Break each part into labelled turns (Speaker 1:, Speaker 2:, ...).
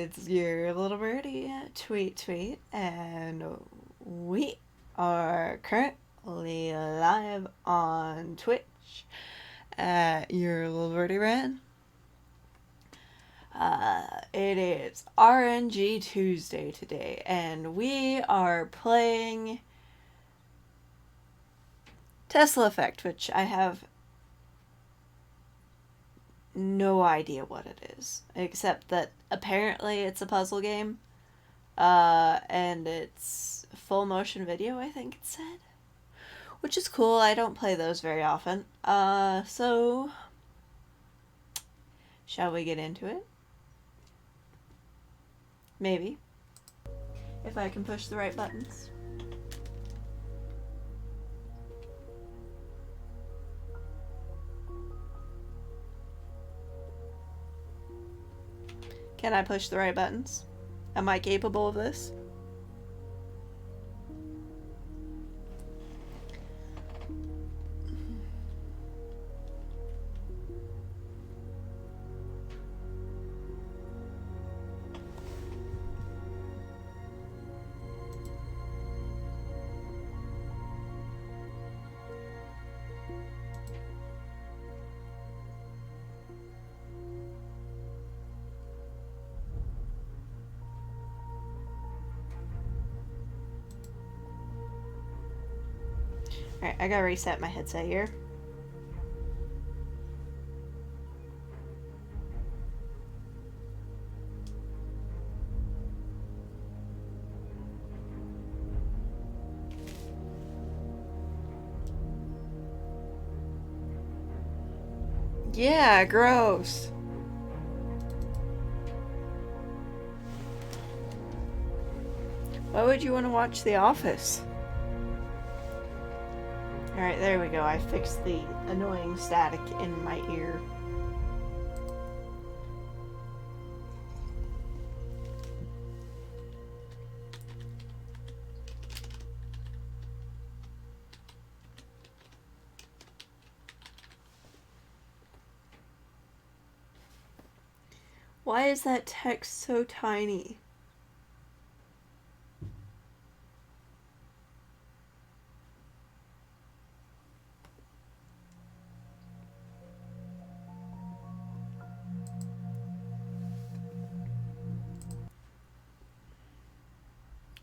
Speaker 1: It's your little birdie, Tweet Tweet, and we are currently live on Twitch at your little birdie Ren. It is RNG Tuesday today, and we are playing Tesla Effect, which I have no idea what it is, except that apparently it's a puzzle game, and it's full motion video, I think it said, which is cool. I don't play those very often. So shall we get into it? Maybe. If I can push the right buttons. Can I push the right buttons? Am I capable of this? Alright, I gotta reset my headset here. Yeah, gross. Why would you want to watch The Office? Alright, there we go. I fixed the annoying static in my ear. Why is that text so tiny?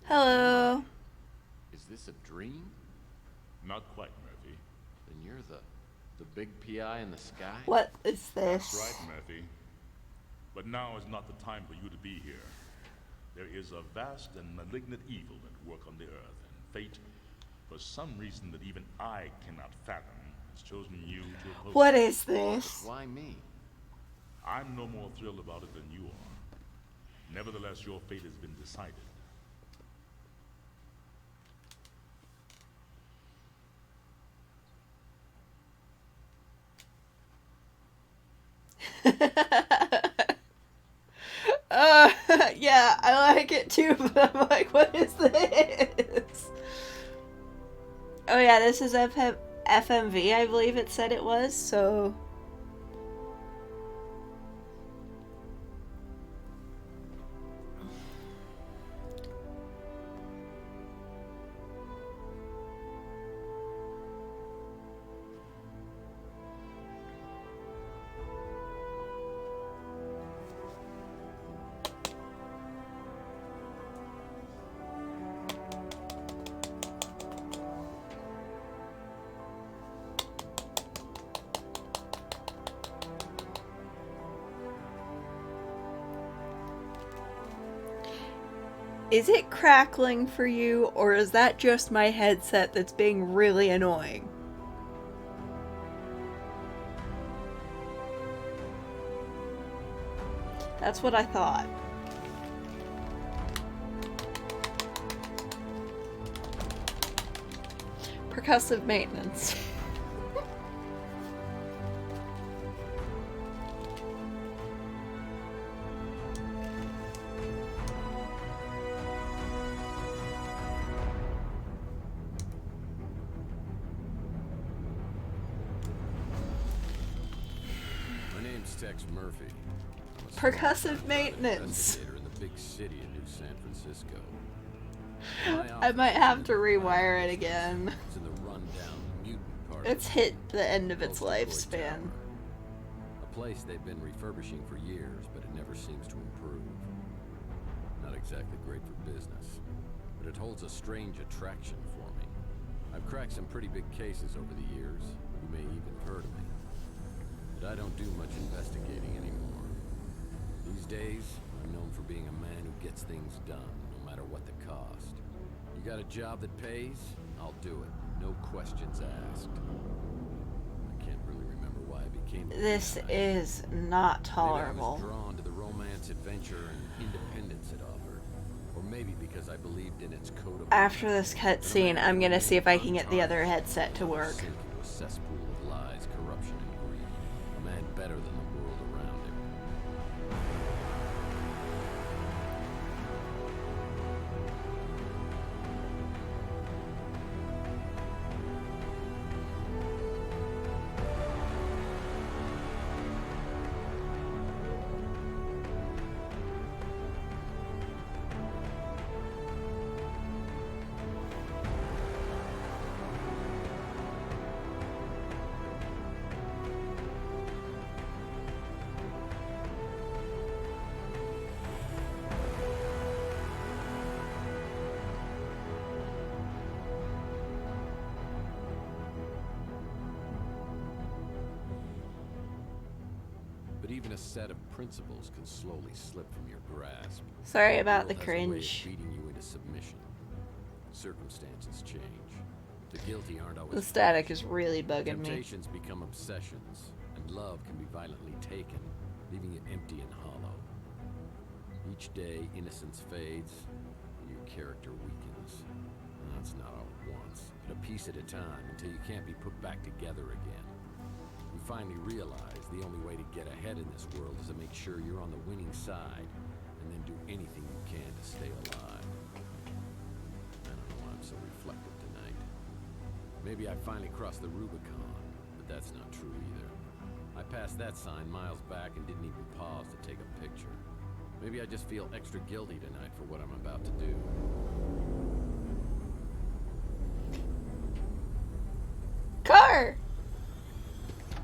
Speaker 1: Hello.
Speaker 2: Is this a dream?
Speaker 3: Not quite, Murphy.
Speaker 2: Then you're the big PI in the sky?
Speaker 1: What is this?
Speaker 3: That's right, Murphy. But now is not the time for you to be here. There is a vast and malignant evil at work on the earth, and fate, for some reason that even I cannot fathom, has chosen you to oppose
Speaker 1: What
Speaker 3: it.
Speaker 1: is this?
Speaker 2: Why me?
Speaker 3: I'm no more thrilled about it than you are. Nevertheless, your fate has been decided.
Speaker 1: Yeah, I like it too, but I'm like, what is this? Oh yeah, this is FMV, I believe it said it was, so... Is it crackling for you, or is that just my headset that's being really annoying? That's what I thought. Percussive maintenance.
Speaker 2: My name's Tex Murphy.
Speaker 1: Percussive maintenance.
Speaker 2: Investigator in the
Speaker 4: big city of New San Francisco.
Speaker 1: I might have to rewire it again.
Speaker 4: It's in the rundown mutant part.
Speaker 1: It's hit the end of its
Speaker 4: Close to
Speaker 1: lifespan.
Speaker 4: Tower. A place they've been refurbishing for years, but it never seems to improve. Not exactly great for business, but it holds a strange attraction for me. I've cracked some pretty big cases over the years. You may even have heard of me. But I don't do much investigating anymore. These days, I'm known for being a man who gets things done, no matter what the cost. You got a job that pays? I'll do it. No questions asked. I can't really remember why I became a
Speaker 1: This
Speaker 4: man.
Speaker 1: is not
Speaker 4: Maybe I was
Speaker 1: tolerable.
Speaker 4: drawn to the romance, adventure, and independence it offered. Or maybe because I believed in its code of
Speaker 1: After
Speaker 4: honor.
Speaker 1: this cutscene, I'm gonna see if I can get the other headset to work.
Speaker 4: Sink into a cesspool of lies, corruption, and greed. A man better than the world around him. But even a set of principles can slowly slip from your grasp.
Speaker 1: Sorry about the
Speaker 4: world has a way of
Speaker 1: cringe.
Speaker 4: beating you into submission. Circumstances change. The guilty aren't always
Speaker 1: The static
Speaker 4: punished.
Speaker 1: is really bugging me.
Speaker 4: Temptations become obsessions, and love can be violently taken, leaving you empty and hollow. Each day, innocence fades, and your character weakens. And that's not all at once, but a piece at a time until you can't be put back together again. You finally realize the only way to get ahead in this world is to make sure you're on the winning side, and then do anything you can to stay alive. I don't know why I'm so reflective tonight. Maybe I finally crossed the Rubicon, but that's not true either. I passed that sign miles back and didn't even pause to take a picture. Maybe I just feel extra guilty tonight for what I'm about to do.
Speaker 1: Car!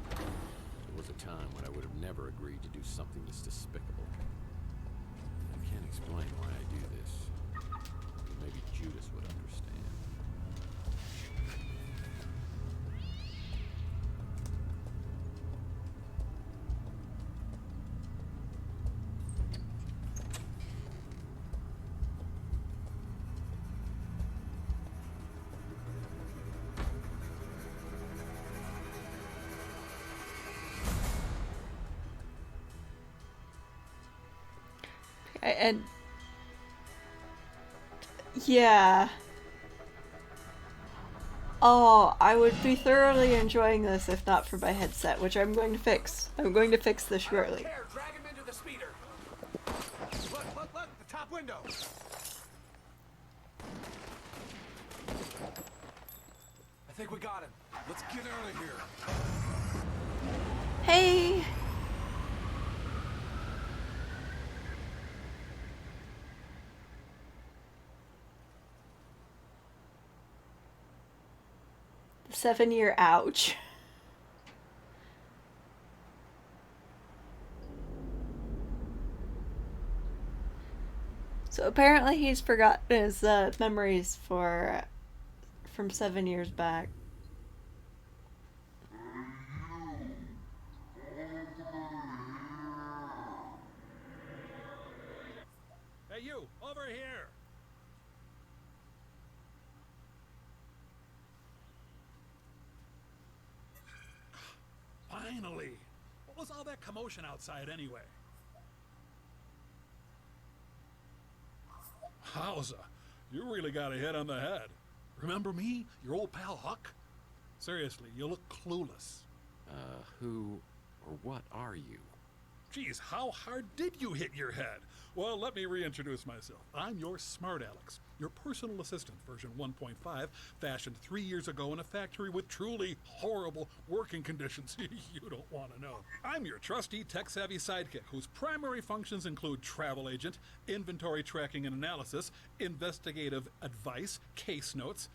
Speaker 4: There was a time when I would have never agreed to do something this despicable. I can't explain why I do this. But maybe Judas would understand.
Speaker 1: And yeah. Oh, I would be thoroughly enjoying this if not for my headset, which I'm going to fix. I'm going to fix this shortly.
Speaker 5: There, drag him into the speeder. Look, the top window. I think we got him. Let's get out of here.
Speaker 1: Hey! The 7-year ouch. So apparently he's forgotten his memories from 7 years back.
Speaker 5: Hey, you, over here.
Speaker 6: Finally! What was all that commotion outside anyway? Howza, you really got a hit on the head. Remember me, your old pal Huck? Seriously, you look clueless.
Speaker 4: Who or what are you?
Speaker 6: Geez, how hard did you hit your head? Well, let me reintroduce myself. I'm your Smart Alex, your personal assistant, version 1.5, fashioned 3 years ago in a factory with truly horrible working conditions you don't want to know. I'm your trusty, tech-savvy sidekick whose primary functions include travel agent, inventory tracking and analysis, investigative advice, case notes,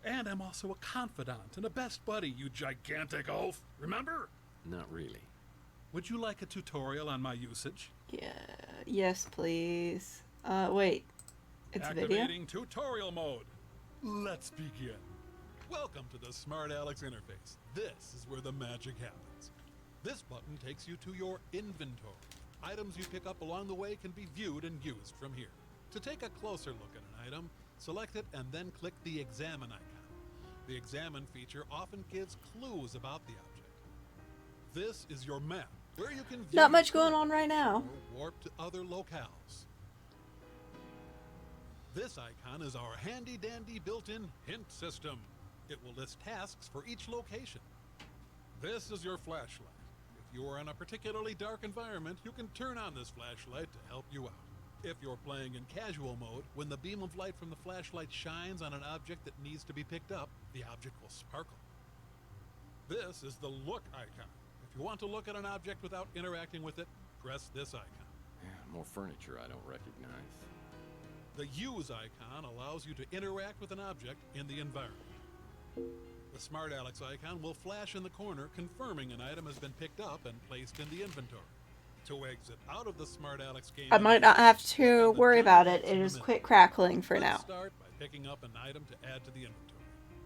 Speaker 6: and I'm also a confidant and a best buddy, you gigantic oaf. Remember?
Speaker 4: Not really.
Speaker 6: Would you like a tutorial on my usage?
Speaker 1: Yeah. Yes, please. Wait. It's a video?
Speaker 6: Activating tutorial mode. Let's begin. Welcome to the Smart Alex interface. This is where the magic happens. This button takes you to your inventory. Items you pick up along the way can be viewed and used from here. To take a closer look at an item, select it and then click the Examine icon. The Examine feature often gives clues about the object. This is your map, where you can view
Speaker 1: Not much going on right now.
Speaker 6: or warp to other locales. This icon is our handy-dandy built-in hint system. It will list tasks for each location. This is your flashlight. If you are in a particularly dark environment, you can turn on this flashlight to help you out. If you're playing in casual mode, when the beam of light from the flashlight shines on an object that needs to be picked up, the object will sparkle. This is the Look icon. If you want to look at an object without interacting with it, press this icon.
Speaker 4: Yeah, more furniture I don't recognize.
Speaker 6: The Use icon allows you to interact with an object in the environment. The Smart Alex icon will flash in the corner, confirming an item has been picked up and placed in the inventory. To exit out of the Smart Alex game,
Speaker 1: I might not have to worry about it. It is quit crackling for now.
Speaker 6: Let's start by picking up an item to add to the inventory.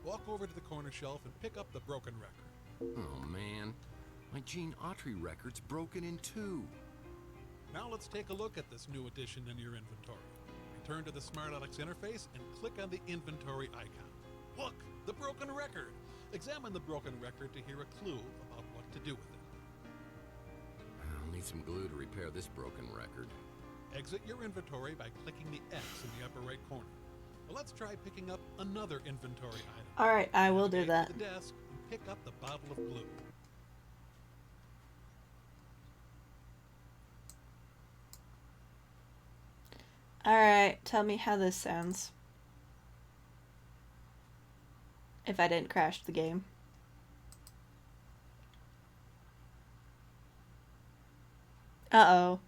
Speaker 6: Walk over to the corner shelf and pick up the broken record.
Speaker 4: Oh man, my Gene Autry record's broken in two.
Speaker 6: Now let's take a look at this new addition in your inventory. Return to the Smart Alex interface and click on the inventory icon. Look, the broken record. Examine the broken record to hear a clue about what to do with it.
Speaker 4: I'll need some glue to repair this broken record.
Speaker 6: Exit your inventory by clicking the X in the upper right corner. Well, let's try picking up another inventory item.
Speaker 1: Alright, I will do
Speaker 6: Navigate
Speaker 1: that.
Speaker 6: to the desk and pick up the bottle of glue.
Speaker 1: Alright, tell me how this sounds. If I didn't crash the game. Uh-oh.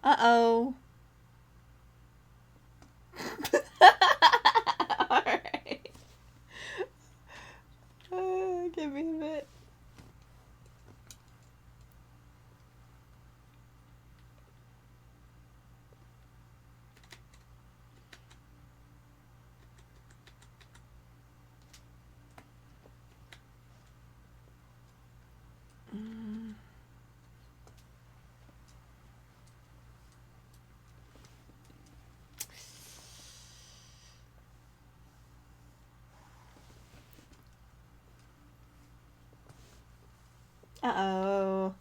Speaker 1: Uh-oh. Alright. Give me a bit. Uh-oh.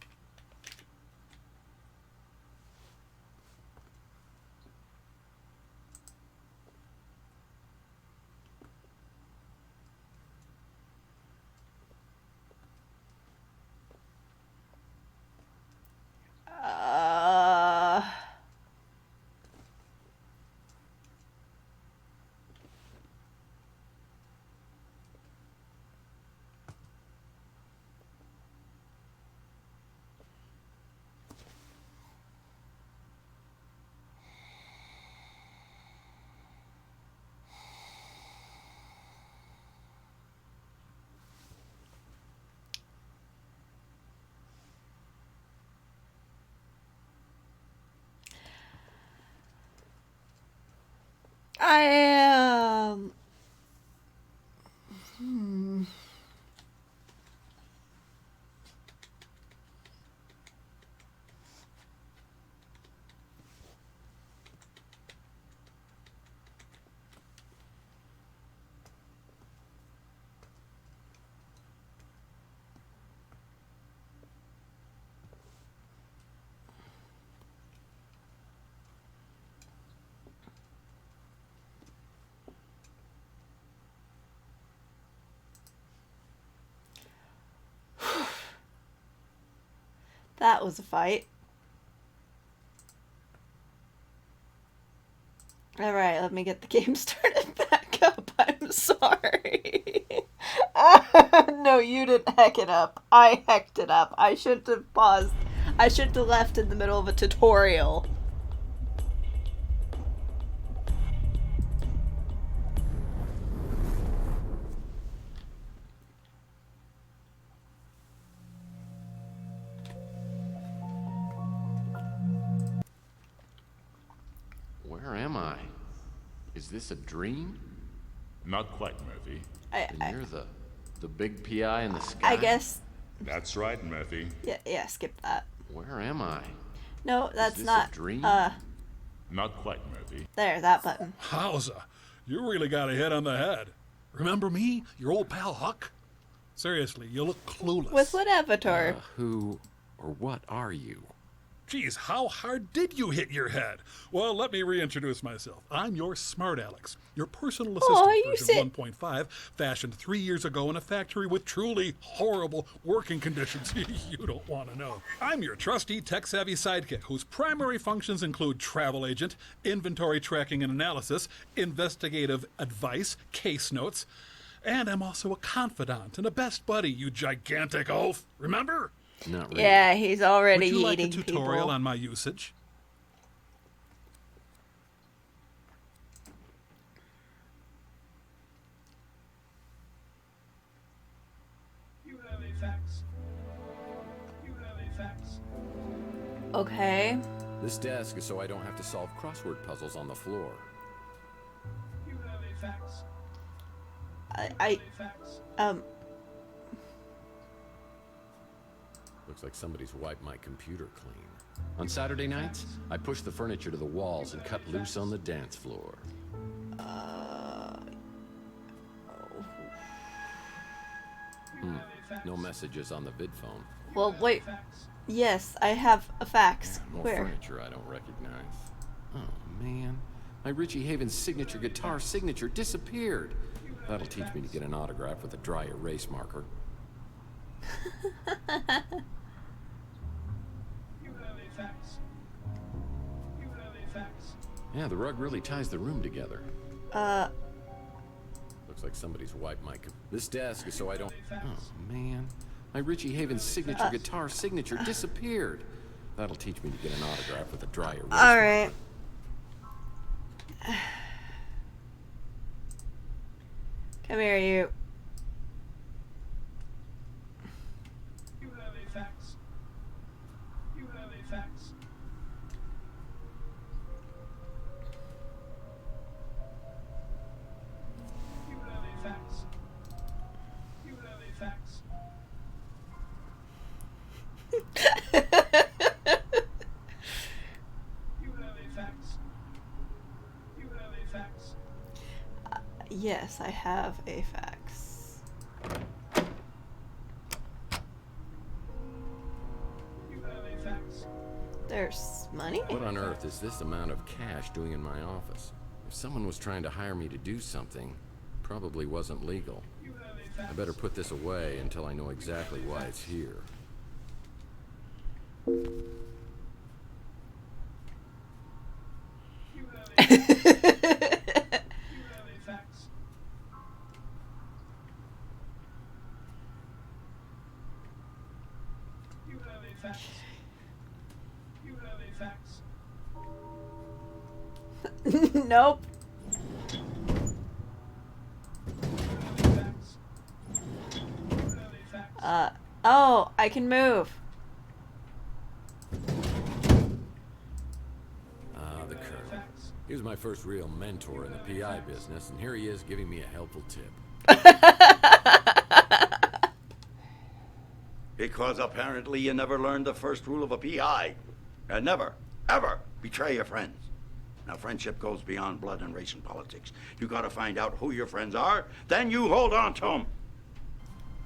Speaker 1: Uh... I am. That was a fight. Alright, let me get the game started back up. I'm sorry. No, you didn't heck it up. I hecked it up. I shouldn't have paused. I shouldn't have left in the middle of a tutorial.
Speaker 2: Where am I? Is this a dream?
Speaker 3: Not quite, Murphy.
Speaker 2: And you're the big PI in the sky?
Speaker 1: I guess.
Speaker 3: That's right, Murphy.
Speaker 1: Yeah, skip that.
Speaker 2: Where am I?
Speaker 1: No, that's
Speaker 2: this
Speaker 1: not.
Speaker 2: a dream?
Speaker 3: Not quite, Murphy.
Speaker 1: There, that button.
Speaker 6: Howza, you really got a hit on the head. Remember me, your old pal Huck? Seriously, you look clueless.
Speaker 1: With what avatar?
Speaker 4: Who or what are you?
Speaker 6: Geez, how hard did you hit your head? Well, let me reintroduce myself. I'm your smart Alex, your personal assistant
Speaker 1: you
Speaker 6: version
Speaker 1: said-
Speaker 6: 1.5, fashioned 3 years ago in a factory with truly horrible working conditions you don't want to know. I'm your trusty, tech-savvy sidekick whose primary functions include travel agent, inventory tracking and analysis, investigative advice, case notes, and I'm also a confidant and a best buddy, you gigantic oaf. Remember?
Speaker 4: Not really.
Speaker 1: Yeah, he's already
Speaker 6: Would you like a
Speaker 1: eating
Speaker 6: tutorial
Speaker 1: people.
Speaker 6: on my usage?
Speaker 5: You have a fax. You have a fax.
Speaker 1: Okay.
Speaker 4: This desk is so I don't have to solve crossword puzzles on the floor.
Speaker 5: You have a fax.
Speaker 1: I
Speaker 5: A fax.
Speaker 4: Looks like somebody's wiped my computer clean. On Saturday nights, I push the furniture to the walls and cut loose on the dance floor. No messages on the vid phone.
Speaker 1: well, wait. Yes, I have a fax.
Speaker 4: More
Speaker 1: Where?
Speaker 4: furniture I don't recognize. Oh, man. My Richie Havens signature guitar signature disappeared. That'll teach me to get an autograph with a dry erase marker.
Speaker 5: You have a fax. You have a fax.
Speaker 4: Yeah, the rug really ties the room together. Looks like somebody's wiped my... This desk is so I don't... Oh, man. My Richie Havens signature guitar signature disappeared. That'll teach me to get an autograph with a dry erase marker.
Speaker 1: Alright. Come here, you.
Speaker 5: You have a fax. You have a fax. You have a fax. You have a fax. You have a fax. You have a fax.
Speaker 1: Yes, I have a fax.
Speaker 5: You have a fax.
Speaker 1: There's money?
Speaker 4: What on earth is this amount of cash doing in my office? If someone was trying to hire me to do something, probably wasn't legal.
Speaker 5: You have a fax.
Speaker 4: I better put this away until I know exactly why it's here.
Speaker 5: You have a fax. You have a fax. You have a fax. You have a fax.
Speaker 1: Nope.
Speaker 5: You have a fax. You have a fax.
Speaker 1: Oh, I can move.
Speaker 4: Ah, the Colonel.
Speaker 5: Fax.
Speaker 4: He was my first real mentor in the PI business, and here he is giving me a helpful tip.
Speaker 7: Because apparently you never learned the first rule of a PI. And never, ever betray your friends. Now, friendship goes beyond blood and race and politics. You gotta find out who your friends are, then you hold on to them.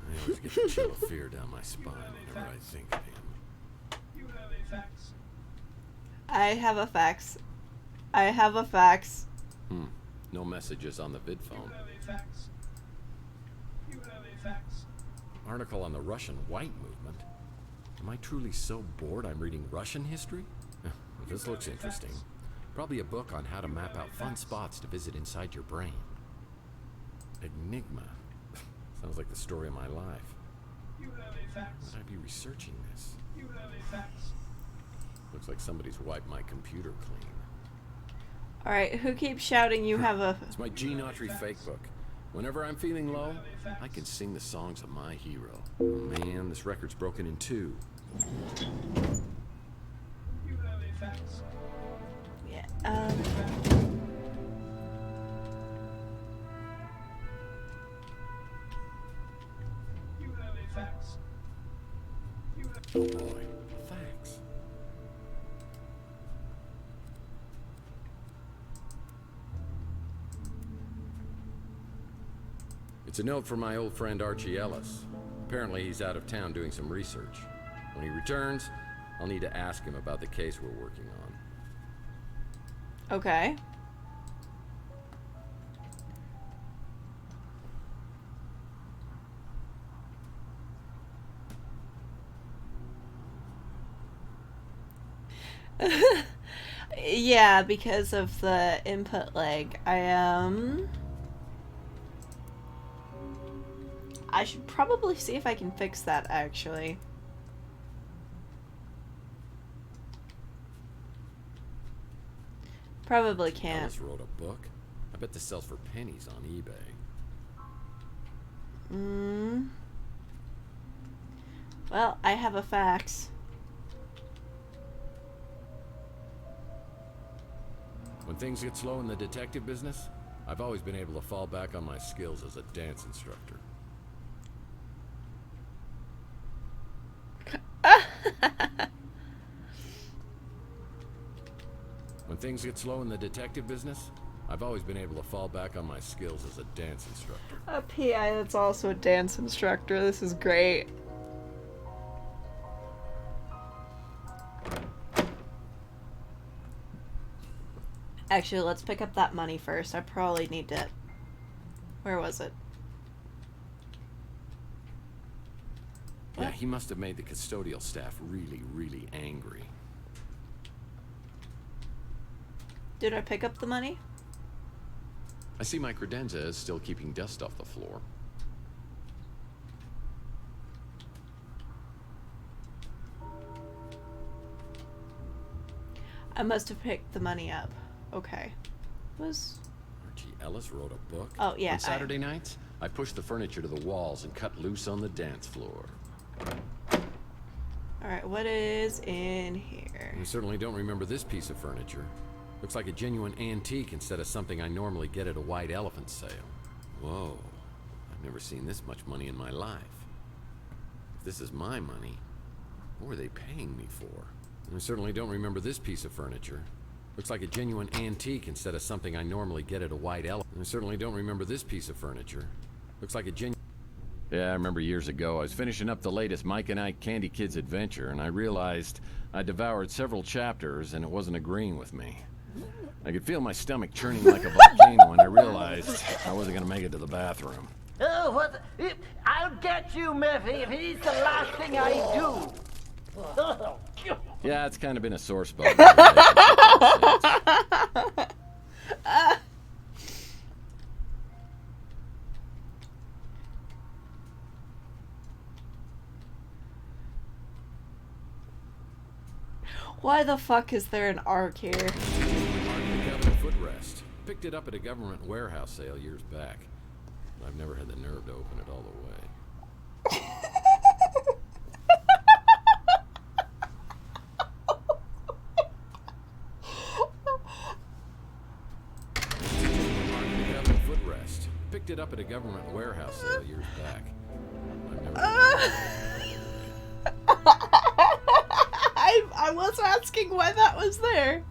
Speaker 4: I always get the chill of fear down my spine whenever I think of him.
Speaker 5: You have a fax.
Speaker 1: I have a fax. I have a fax.
Speaker 4: No messages on the vid phone.
Speaker 5: You have a fax. You have a fax.
Speaker 4: Article on the Russian white movement. Am I truly so bored I'm reading Russian history? This looks interesting. Probably a book on how to map out fun spots to visit inside your brain. Enigma. Sounds like the story of my life.
Speaker 5: You have a fax.
Speaker 4: Would I be researching this?
Speaker 5: You have a fax.
Speaker 4: Looks like somebody's wiped my computer clean.
Speaker 1: Alright, who keeps shouting you have a...
Speaker 4: It's my Gene Autry fake book. Whenever I'm feeling low, I can sing the songs of my hero. Oh man, this record's broken in two.
Speaker 5: You have a fax.
Speaker 1: Yeah,
Speaker 5: You have a fax. You have
Speaker 4: Oh boy, thanks. It's a note from my old friend Archie Ellis. Apparently he's out of town doing some research. When he returns, I'll need to ask him about the case we're working on.
Speaker 1: okay. Yeah, because of the input lag. I should probably see if I can fix that, actually. Probably can't.
Speaker 4: Ellis wrote a book. I bet this sells for pennies on eBay.
Speaker 1: Well, I have a fax.
Speaker 4: When things get slow in the detective business, I've always been able to fall back on my skills as a dance instructor. When things get slow in the detective business, I've always been able to fall back on my skills as a dance instructor.
Speaker 1: A PI that's also a dance instructor. This is great. Actually, let's pick up that money first. I probably need to... Where was it?
Speaker 4: Yeah, he must have made the custodial staff really, really angry.
Speaker 1: Did I pick up the money?
Speaker 4: I see my credenza is still keeping dust off the floor.
Speaker 1: I must have picked the money up. Okay.
Speaker 4: Archie Ellis wrote a book?
Speaker 1: Oh, yeah,
Speaker 4: On Saturday nights, I pushed the furniture to the walls and cut loose on the dance floor.
Speaker 1: Alright, what is in here?
Speaker 4: I certainly don't remember this piece of furniture. Looks like a genuine antique instead of something I normally get at a white elephant sale. Whoa, I've never seen this much money in my life. If this is my money, what were they paying me for? I certainly don't remember this piece of furniture. Looks like a genuine antique instead of something I normally get at a white elephant. I certainly don't remember this piece of furniture. Looks like a genuine... Yeah, I remember years ago, I was finishing up the latest Mike and Ike Candy Kids adventure, and I realized I devoured several chapters and it wasn't agreeing with me. I could feel my stomach churning like a volcano, and I realized I wasn't gonna make it to the bathroom.
Speaker 8: Oh, what? I'll get you, Murphy, if it is the last thing I do.
Speaker 4: Yeah, it's kind of been a sore spot.
Speaker 1: Why the fuck is there an arc here?
Speaker 4: Government footrest. Picked it up at a government warehouse sale years back. I've never had the nerve to open it all the way. Government footrest. Picked it up at a government warehouse sale years back. I've never
Speaker 1: I was asking why that was there.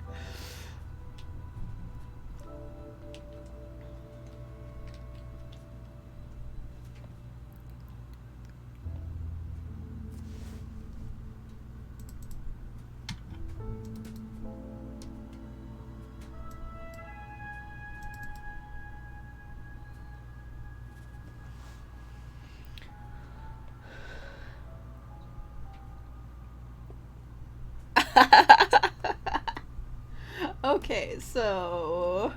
Speaker 1: Okay, so...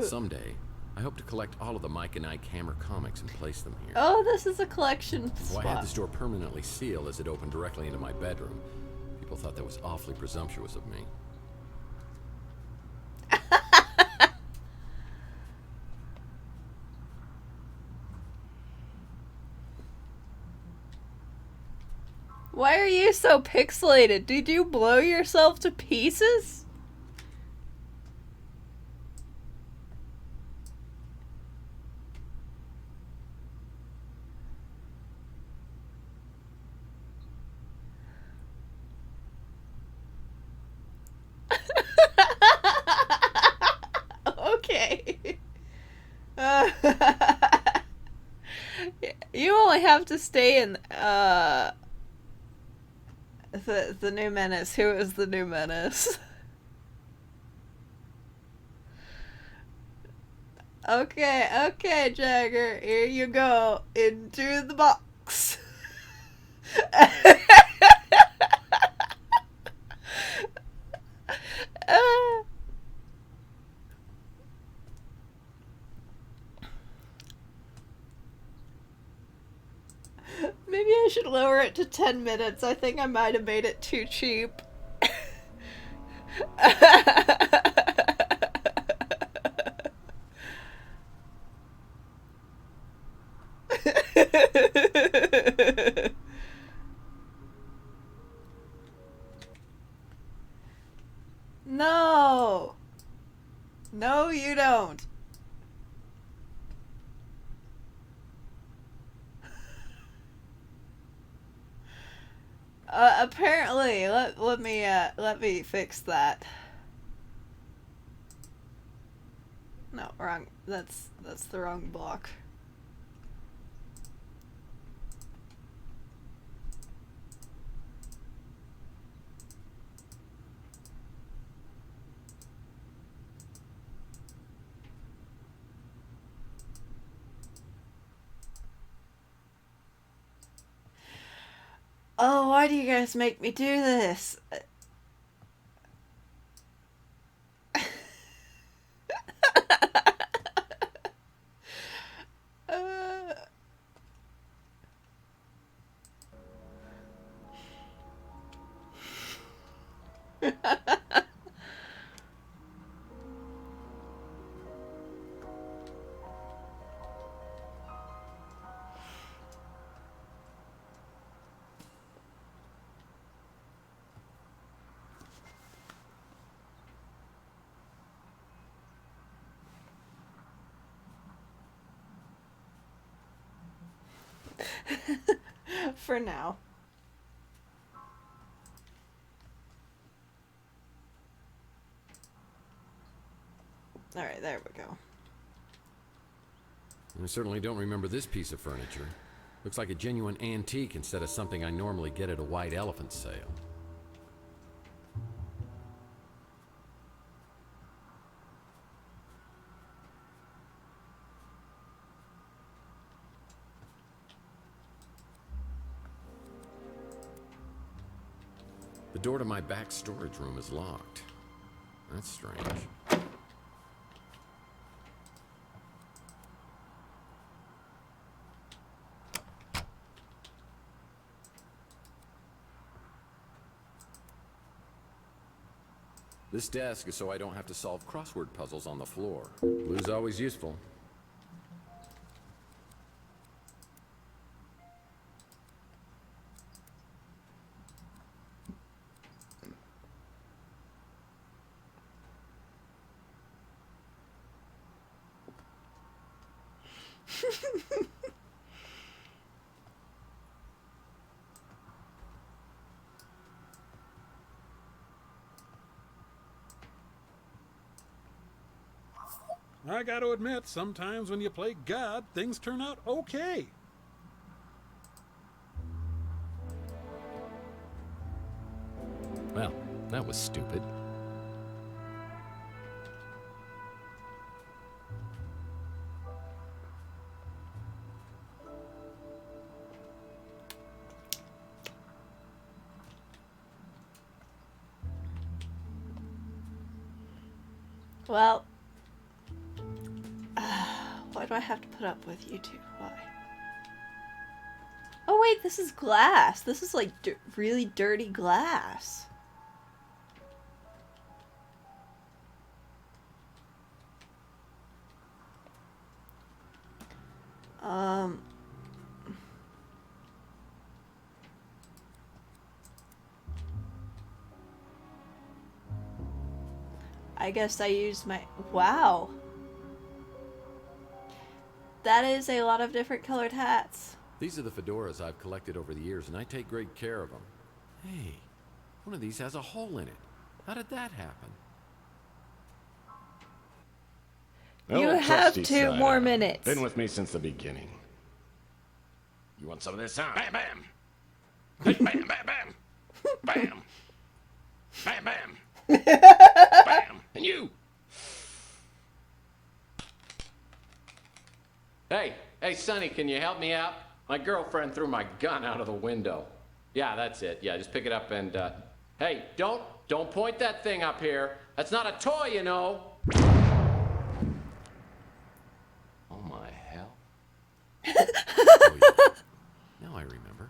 Speaker 4: Someday, I hope to collect all of the Mike and Ike Hammer comics and place them here.
Speaker 1: Oh, this is a collection
Speaker 4: So I had
Speaker 1: spot.
Speaker 4: this door permanently sealed as it opened directly into my bedroom. People thought that was awfully presumptuous of me.
Speaker 1: Why are you so pixelated? Did you blow yourself to pieces? Okay. You only have to stay in the new menace. Who is the new menace? Okay, Jagger. Here you go. Into the box. Maybe I should lower it to 10 minutes. I think I might have made it too cheap. No! No, you don't. Apparently, let me fix that. No, wrong. That's the wrong block. Oh, why do you guys make me do this? For now. Alright, there we go.
Speaker 4: I certainly don't remember this piece of furniture. Looks like a genuine antique instead of something I normally get at a white elephant sale. The door to my back storage room is locked. That's strange. This desk is so I don't have to solve crossword puzzles on the floor. Blue's always useful.
Speaker 6: I gotta admit, sometimes when you play God, things turn out okay.
Speaker 4: Well, that was stupid.
Speaker 1: Well, why do I have to put up with you two? Why? Oh wait, this is glass. This is like really dirty glass. I guess I used my... Wow. That is a lot of different colored hats.
Speaker 4: These are the fedoras I've collected over the years, and I take great care of them. Hey, one of these has a hole in it. How did that happen?
Speaker 1: You
Speaker 2: Oh,
Speaker 1: have
Speaker 2: trusty
Speaker 1: 2
Speaker 2: Sire.
Speaker 1: more minutes.
Speaker 2: Been with me since the beginning. You want some of this, huh? Bam, bam! Hey, bam, bam, bam! Bam! Bam, bam! Bam! And you! Hey, Sonny, can you help me out? My girlfriend threw my gun out of the window. Yeah, that's it. Yeah, just pick it up and, hey, don't point that thing up here. That's not a toy, you know. Oh, my hell.
Speaker 4: Oh, yeah. Now I remember.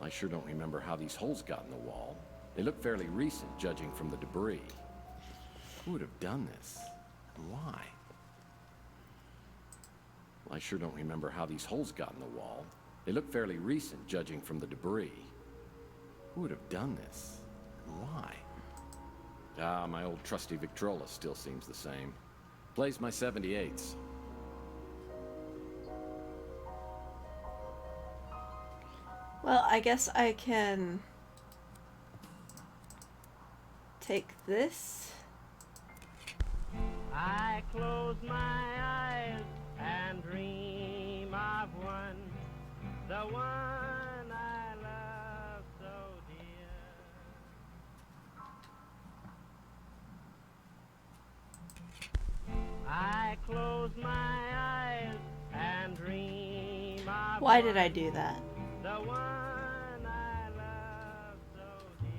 Speaker 2: I sure don't remember how these holes got in the wall. They look fairly recent, judging from the debris. Who would have done this? And why? Well, I sure don't remember how these holes got in the wall. They look fairly recent, judging from the debris. Who would have done this? And why? Ah, my old trusty Victrola still seems the same. Plays my 78s.
Speaker 1: Well, I guess I can take this.
Speaker 8: I close my eyes and dream of one, the one I love so dear. I close my eyes and dream of
Speaker 1: Why did I do that?
Speaker 8: the one I love so dear.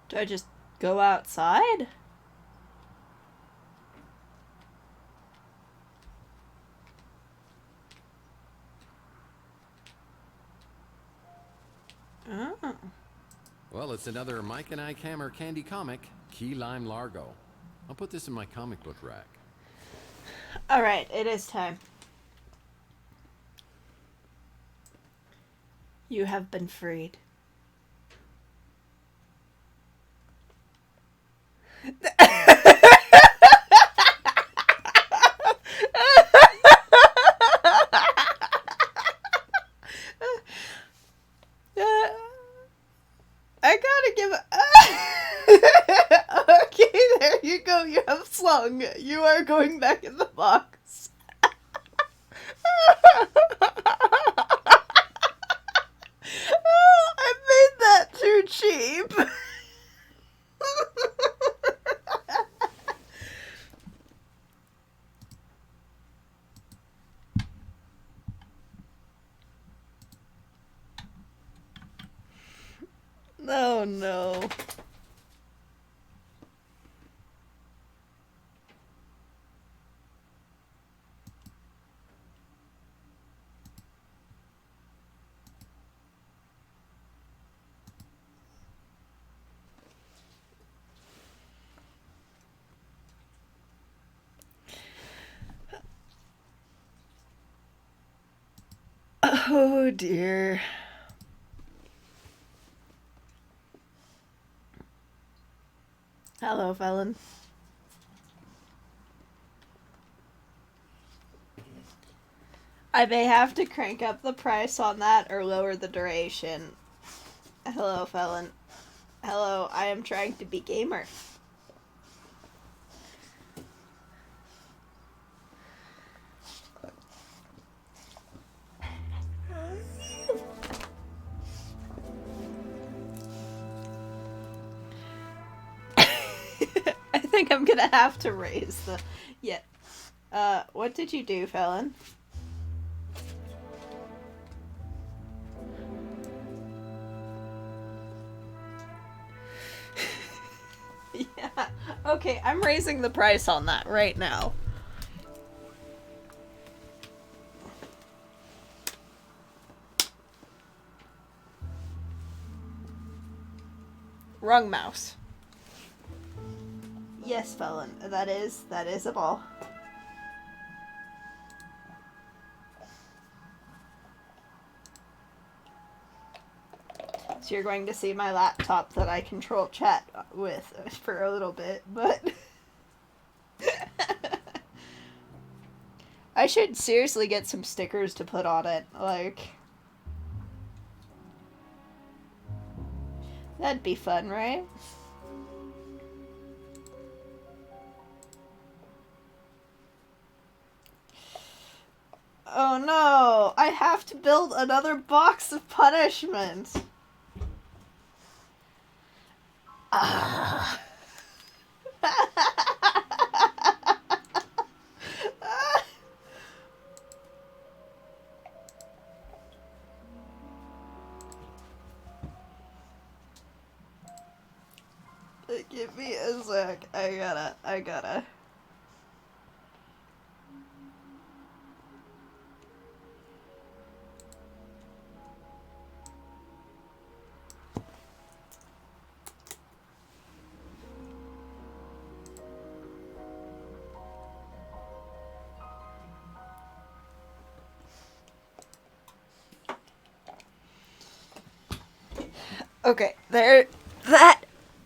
Speaker 1: Do I just go outside? Oh.
Speaker 4: Well, it's another Mike and Ike Hammer candy comic, Key Lime Largo. I'll put this in my comic book rack.
Speaker 1: Alright, it is time. You have been freed. I gotta give Okay, there you go. You have slung. You are going back in the box. I made that too cheap. Oh no. Oh dear. Hello, Felon. I may have to crank up the price on that or lower the duration. Hello, Felon. Hello, I am trying to be gamer. think I'm gonna have to raise the... Yeah. What did you do, Felon? Yeah. Okay, I'm raising the price on that right now. Wrong mouse. Yes, Felon. That is a ball. So you're going to see my laptop that I control chat with for a little bit, but... I should seriously get some stickers to put on it, like... That'd be fun, right? Oh no! I have to build another box of punishment! Ah. Give me a sec. I gotta. Okay, there. That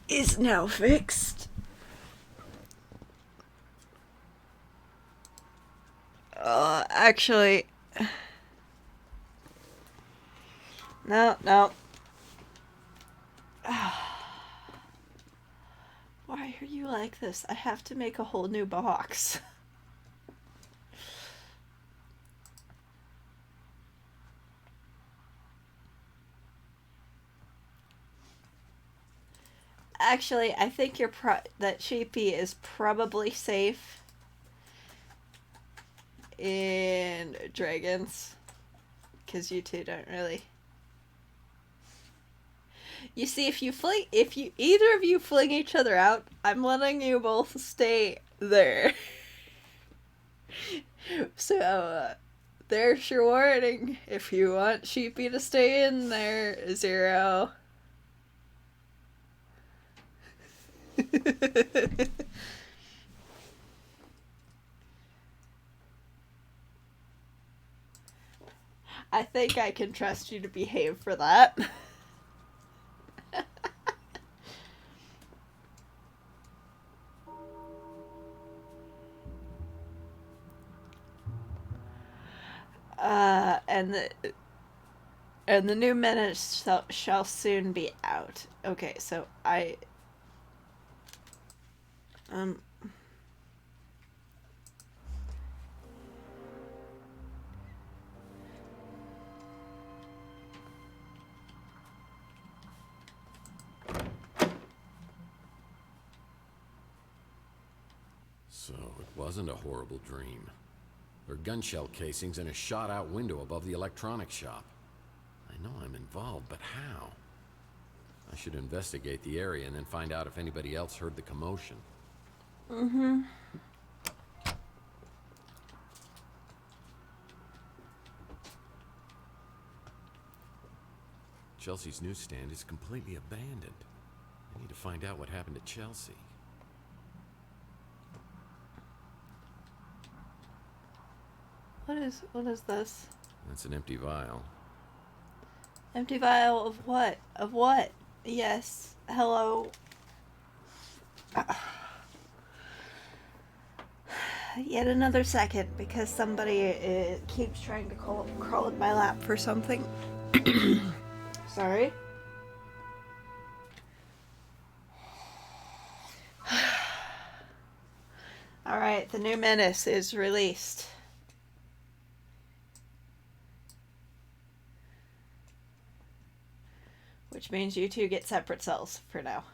Speaker 1: is now fixed. Actually... No. Why are you like this? I have to make a whole new box. Actually, I think that Sheepy is probably safe in Dragons, because you two don't really... You see, if either of you fling each other out, I'm letting you both stay there. So, there's your warning. If you want Sheepy to stay in there, Zero. I think I can trust you to behave for that. And the new minutes shall soon be out. Okay, so
Speaker 4: So, it wasn't a horrible dream. There are gun-shell casings in a shot-out window above the electronics shop. I know I'm involved, but how? I should investigate the area and then find out if anybody else heard the commotion.
Speaker 1: Mm-hmm.
Speaker 4: Chelsea's newsstand is completely abandoned. I need to find out what happened to Chelsea.
Speaker 1: What is this?
Speaker 4: That's an empty vial.
Speaker 1: Empty vial of what? Of what? Yes. Hello. Yet another second, because somebody keeps trying to crawl in my lap for something. Sorry. Alright, the new menace is released. Which means you two get separate cells for now.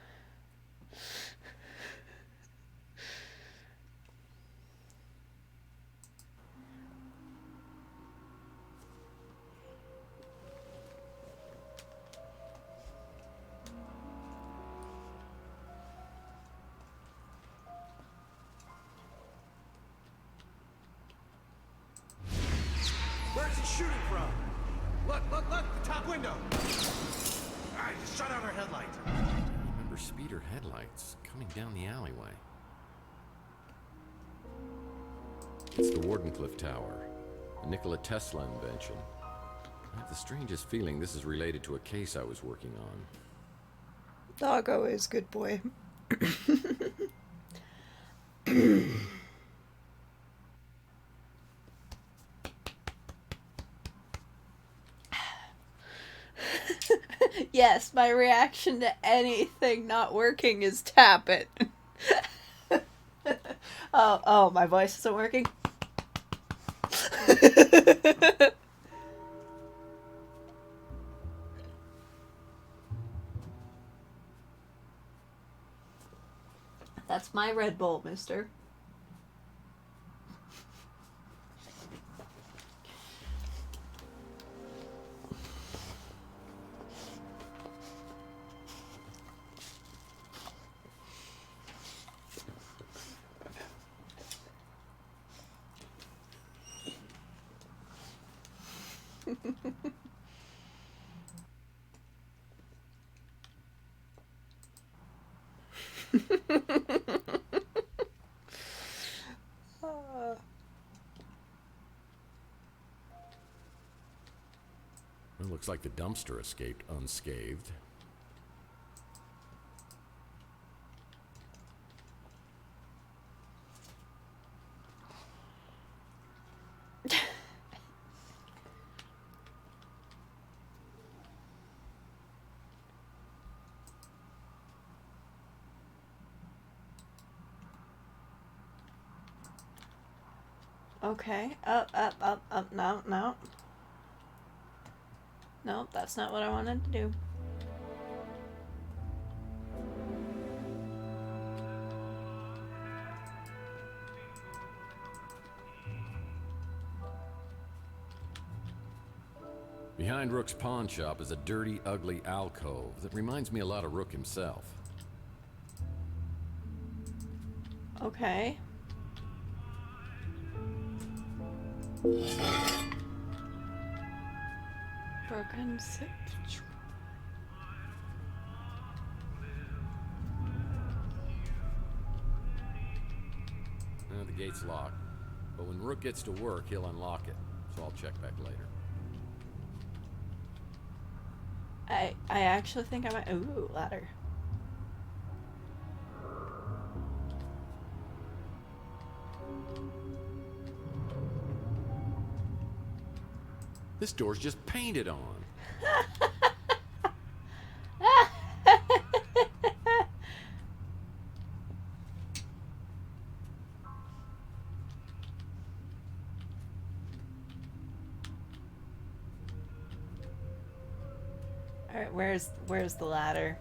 Speaker 9: window! I just shut out our headlight.
Speaker 4: I remember speeder headlights coming down the alleyway. It's the Wardenclyffe Tower, a Nikola Tesla invention. I have the strangest feeling this is related to a case I was working on.
Speaker 1: Doggo is good boy. Yes, my reaction to anything not working is tap it. Oh, my voice isn't working. That's my Red Bull, mister.
Speaker 4: It looks like the dumpster escaped unscathed.
Speaker 1: Okay. Up. No, no. No, that's not what I wanted to do.
Speaker 4: Behind Rook's pawn shop is a dirty, ugly alcove that reminds me a lot of Rook himself.
Speaker 1: Okay. Broken zip.
Speaker 4: The gate's locked, but when Rook gets to work, he'll unlock it, so I'll check back later.
Speaker 1: I actually think I might. Ooh, ladder.
Speaker 4: This door's just painted on.
Speaker 1: All right, where's the ladder?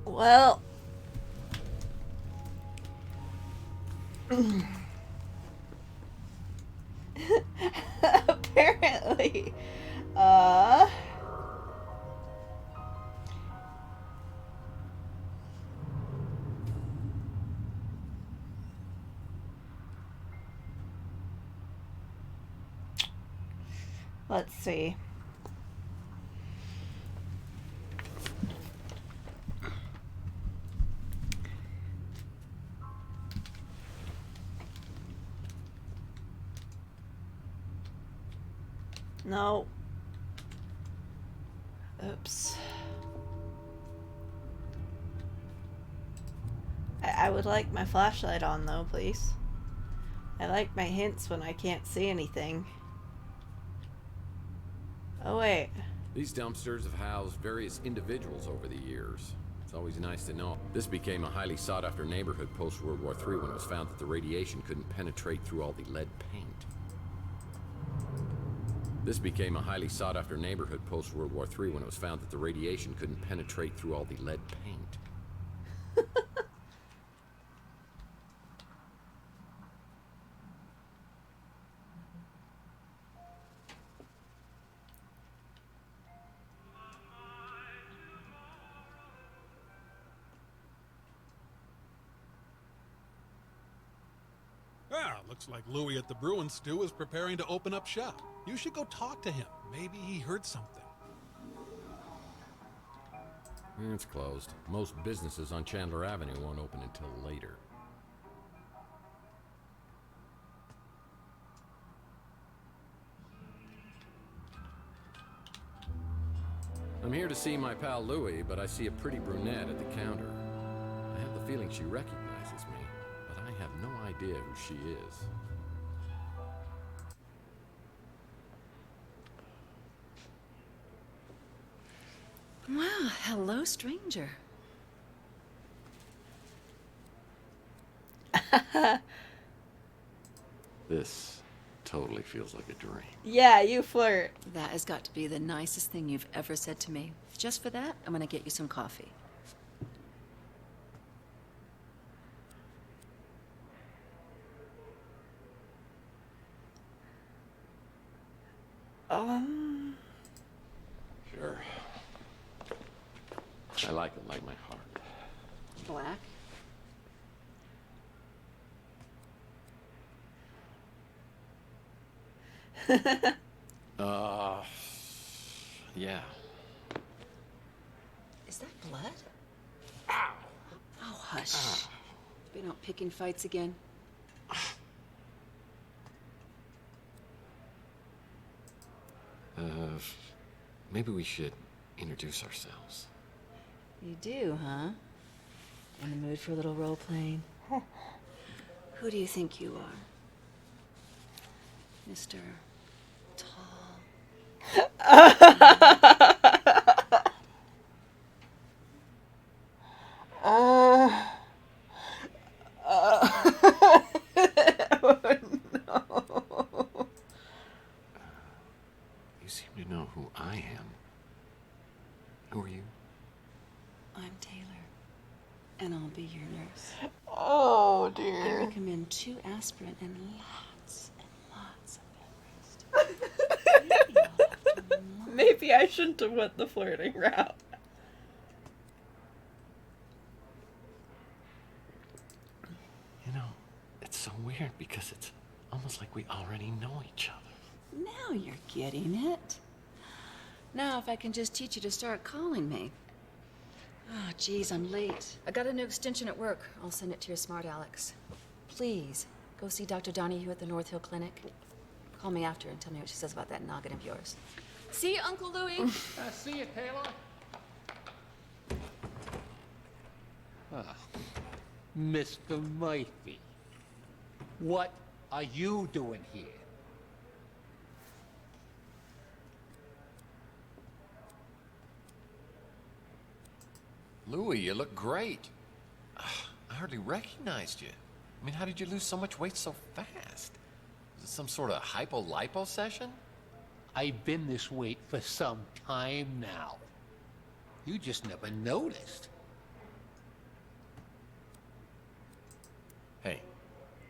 Speaker 1: Well, apparently, let's see. No. Oops. I would like my flashlight on though, please. I like my hints when I can't see anything. Oh wait.
Speaker 4: These dumpsters have housed various individuals over the years. It's always nice to know. This became a highly sought-after neighborhood post-World War III when it was found that the radiation couldn't penetrate through all the lead paint. This became a highly sought-after neighborhood post-World War III when it was found that the radiation couldn't penetrate through all the lead paint.
Speaker 6: Ah, looks like Louis at the Bruin Stew is preparing to open up shop. You should go talk to him. Maybe he heard something.
Speaker 4: It's closed. Most businesses on Chandler Avenue won't open until later. I'm here to see my pal Louis, but I see a pretty brunette at the counter. I have the feeling she recognizes me, but I have no idea who she is.
Speaker 10: Wow, hello, stranger.
Speaker 2: This totally feels like a dream.
Speaker 1: Yeah, you flirt.
Speaker 10: That has got to be the nicest thing you've ever said to me. Just for that, I'm gonna get you some coffee.
Speaker 2: Sure. I like it like my heart.
Speaker 10: Black?
Speaker 2: Yeah.
Speaker 10: Is that blood? Ow! Oh, hush. Been out picking fights again?
Speaker 2: Maybe we should introduce ourselves.
Speaker 10: You do, huh? In the mood for a little role-playing? Who do you think you are? Mr. Tall?
Speaker 1: No.
Speaker 2: You seem to know who I am. Who are you?
Speaker 10: I'm Taylor, and I'll be your nurse.
Speaker 1: Oh,
Speaker 10: I
Speaker 1: dear.
Speaker 10: recommend 2 aspirin and lots of bed rest.
Speaker 1: Maybe I shouldn't have went the flirting route.
Speaker 2: You know, it's so weird because it's almost like we already know each other.
Speaker 10: Now you're getting it. Now if I can just teach you to start calling me. Oh, geez, I'm late. I got a new extension at work. I'll send it to your smart Alex. Please, go see Dr. Donahue at the North Hill Clinic. Call me after and tell me what she says about that noggin of yours. See you, Uncle Louie.
Speaker 8: See you, Taylor. Mr. Murphy, what are you doing here?
Speaker 2: Louis, you look great. I hardly recognized you. I mean, how did you lose so much weight so fast? Is it some sort of hypo-lipo session?
Speaker 8: I've been this weight for some time now. You just never noticed.
Speaker 2: Hey,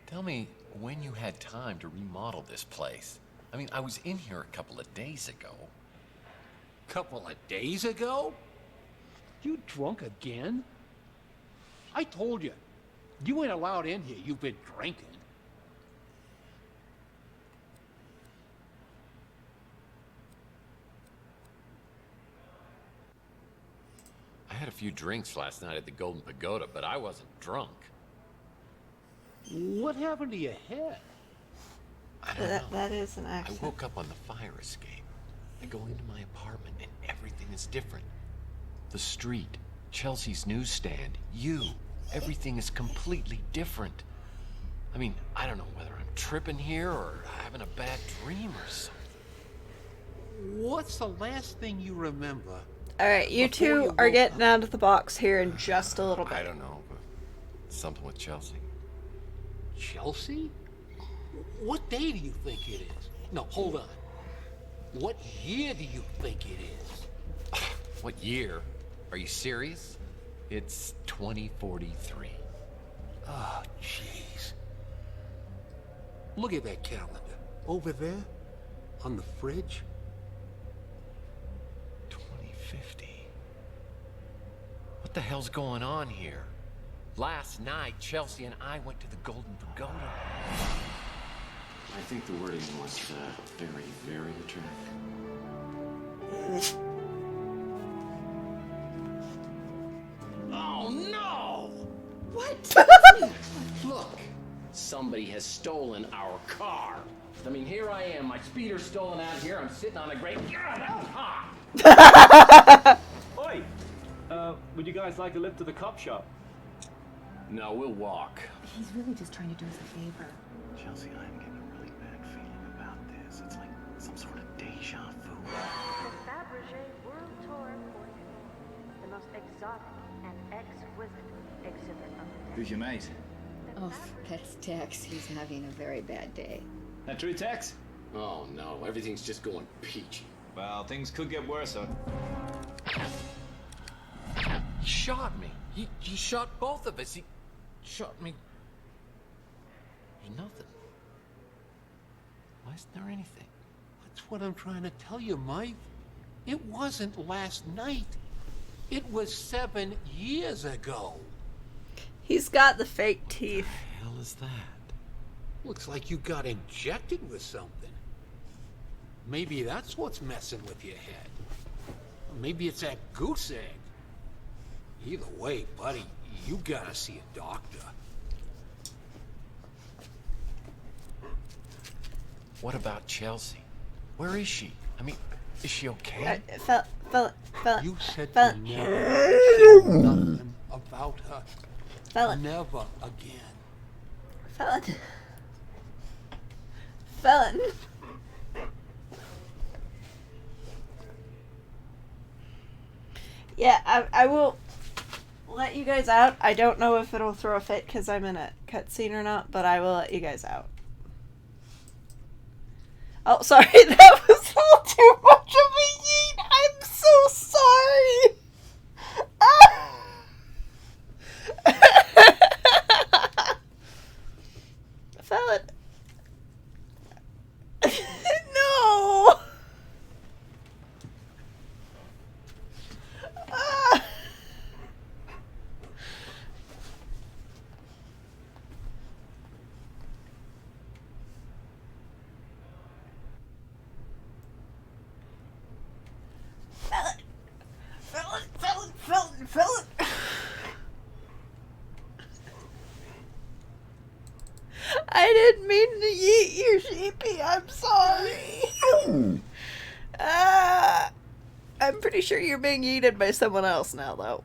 Speaker 2: tell me when you had time to remodel this place. I mean, I was in here a couple of days ago.
Speaker 8: Couple of days ago? You drunk again? I told you, you ain't allowed in here. You've been drinking.
Speaker 2: I had a few drinks last night at the Golden Pagoda, but I wasn't drunk.
Speaker 8: What happened to your head?
Speaker 2: I don't know.
Speaker 1: That is an
Speaker 2: I
Speaker 1: accent.
Speaker 2: woke up on the fire escape. I go into my apartment and everything is different. The street, Chelsea's newsstand, you. Everything is completely different. I mean, I don't know whether I'm tripping here or having a bad dream or something.
Speaker 8: What's the last thing you remember?
Speaker 1: Alright, you
Speaker 8: Before
Speaker 1: two
Speaker 8: you
Speaker 1: are
Speaker 8: woke
Speaker 1: getting
Speaker 8: up.
Speaker 1: out of the box here in just a little bit.
Speaker 2: I don't know, but something with Chelsea.
Speaker 8: Chelsea? What day do you think it is? No, hold on. What year do you think it is?
Speaker 2: What year? Are you serious? It's 2043.
Speaker 8: Oh, jeez. Look at that calendar. Over there, on the fridge.
Speaker 2: 2050. What the hell's going on here?
Speaker 4: Last night, Chelsea and I went to the Golden Pagoda.
Speaker 2: I think the wording was very, very attractive.
Speaker 4: Oh no!
Speaker 10: What?
Speaker 4: Look, somebody has stolen our car. I mean, here I am, my speeder's stolen out here. I'm sitting on a great. God, that was hot.
Speaker 11: Oi! Would you guys like a lift to the cop shop?
Speaker 4: No, we'll walk.
Speaker 10: He's really just trying to do us a favor.
Speaker 2: Chelsea, I'm getting a really bad feeling about this. It's like some sort of deja vu.
Speaker 12: The Fabergé World Tour 44, the most exotic and exquisite exhibit of the day.
Speaker 11: Who's your mate?
Speaker 10: Oh, that's Tex. He's having a very bad day.
Speaker 11: That true, Tex?
Speaker 4: Oh no, everything's just going peachy.
Speaker 11: Well, things could get worse, huh?
Speaker 4: He shot me. He shot both of us. He shot me. There's nothing. Why isn't there anything?
Speaker 8: That's what I'm trying to tell you, Mike. It wasn't last night. It was 7 years ago.
Speaker 1: He's got the fake teeth.
Speaker 4: What the hell is that?
Speaker 8: Looks like you got injected with something. Maybe that's what's messing with your head. Or maybe it's that goose egg. Either way, buddy, you gotta see a doctor.
Speaker 4: What about Chelsea? Where is she? I mean, is she okay?
Speaker 1: Felon.
Speaker 8: You said
Speaker 1: Felon.
Speaker 8: you never say nothing about her.
Speaker 1: Felon.
Speaker 8: Never again.
Speaker 1: Felon. Felon. Yeah, I will let you guys out. I don't know if it'll throw a fit because I'm in a cutscene or not, but I will let you guys out. Oh, sorry, that was a little too much of a yeet. I'm so sorry. Felon. No. Felon. I didn't mean to yeet you, sheepy. I'm sorry. I'm pretty sure you're being yeeted by someone else now, though.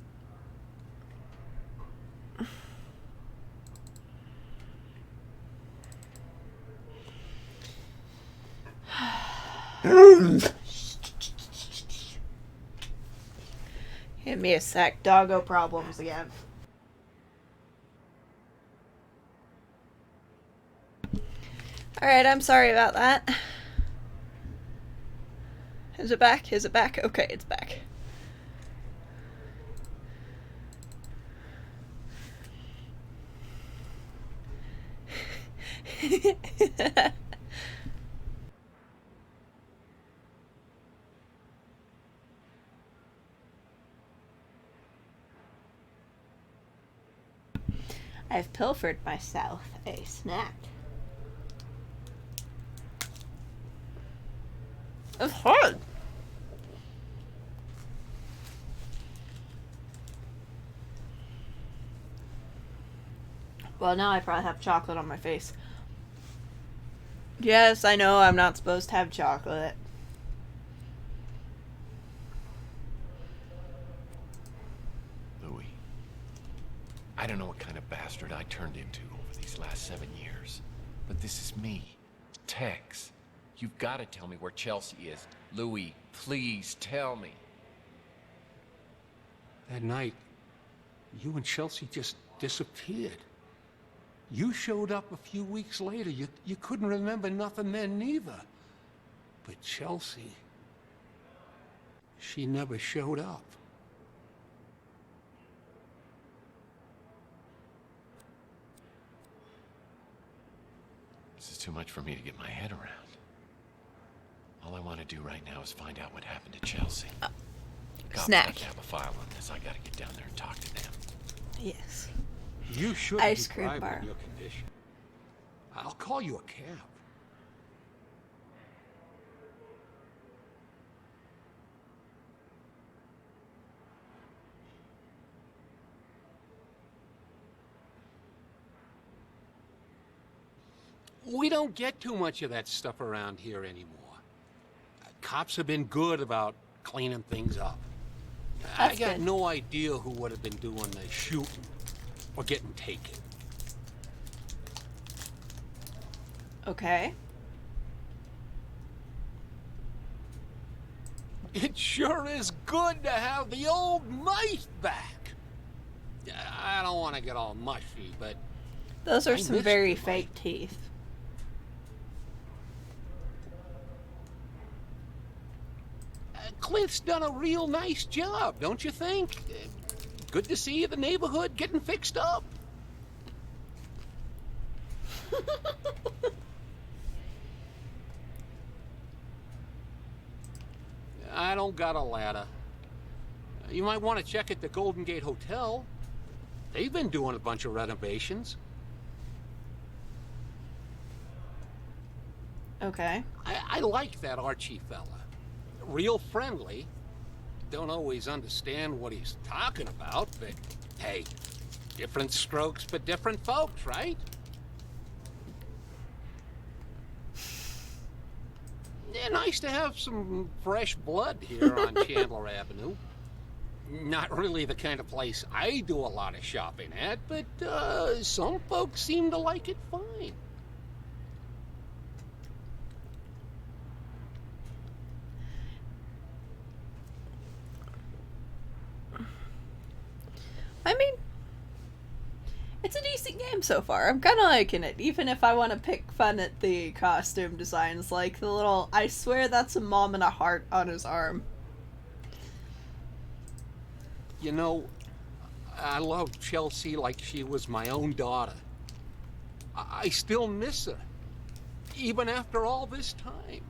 Speaker 1: Give me a sec. Doggo problems again. Alright, I'm sorry about that. Is it back? Is it back? Okay, it's back. I've pilfered myself a snack. It's hard. Well, now I probably have chocolate on my face. Yes, I know I'm not supposed to have chocolate.
Speaker 4: Louis, I don't know what kind of bastard I turned into over these last 7 years, but this is me, Tex. You've got to tell me where Chelsea is. Louis, please tell me.
Speaker 8: That night, you and Chelsea just disappeared. You showed up a few weeks later. You couldn't remember nothing then neither. But Chelsea, she never showed up.
Speaker 4: This is too much for me to get my head around. All I want to do right now is find out what happened to Chelsea. Cops
Speaker 1: Snack.
Speaker 4: have to have a file on this. I gotta get down there and talk to them.
Speaker 1: Yes.
Speaker 8: You should
Speaker 1: Ice
Speaker 8: be
Speaker 1: cream
Speaker 8: driving
Speaker 1: bar.
Speaker 8: in your condition. I'll call you a cab. We don't get too much of that stuff around here anymore. Cops have been good about cleaning things up. I
Speaker 1: That's
Speaker 8: got
Speaker 1: good.
Speaker 8: no idea who would have been doing the shooting or getting taken.
Speaker 1: Okay.
Speaker 8: It sure is good to have the old knife back. I don't want to get all mushy, but
Speaker 1: Those are
Speaker 8: I
Speaker 1: some
Speaker 8: missed
Speaker 1: very
Speaker 8: you, Mike.
Speaker 1: fake teeth.
Speaker 8: Clint's done a real nice job, don't you think? Good to see the neighborhood getting fixed up. I don't got a ladder. You might want to check at the Golden Gate Hotel. They've been doing a bunch of renovations.
Speaker 1: Okay.
Speaker 8: I like that Archie fella. Real friendly. Don't always understand what he's talking about, but hey, different strokes for different folks, right? Yeah, nice to have some fresh blood here on Chandler Avenue. Not really the kind of place I do a lot of shopping at, but some folks seem to like it fine.
Speaker 1: I mean, it's a decent game so far. I'm kind of liking it, even if I want to pick fun at the costume designs, like the little, I swear that's a mom and a heart on his arm.
Speaker 8: You know, I love Chelsea like she was my own daughter. I still miss her, even after all this time.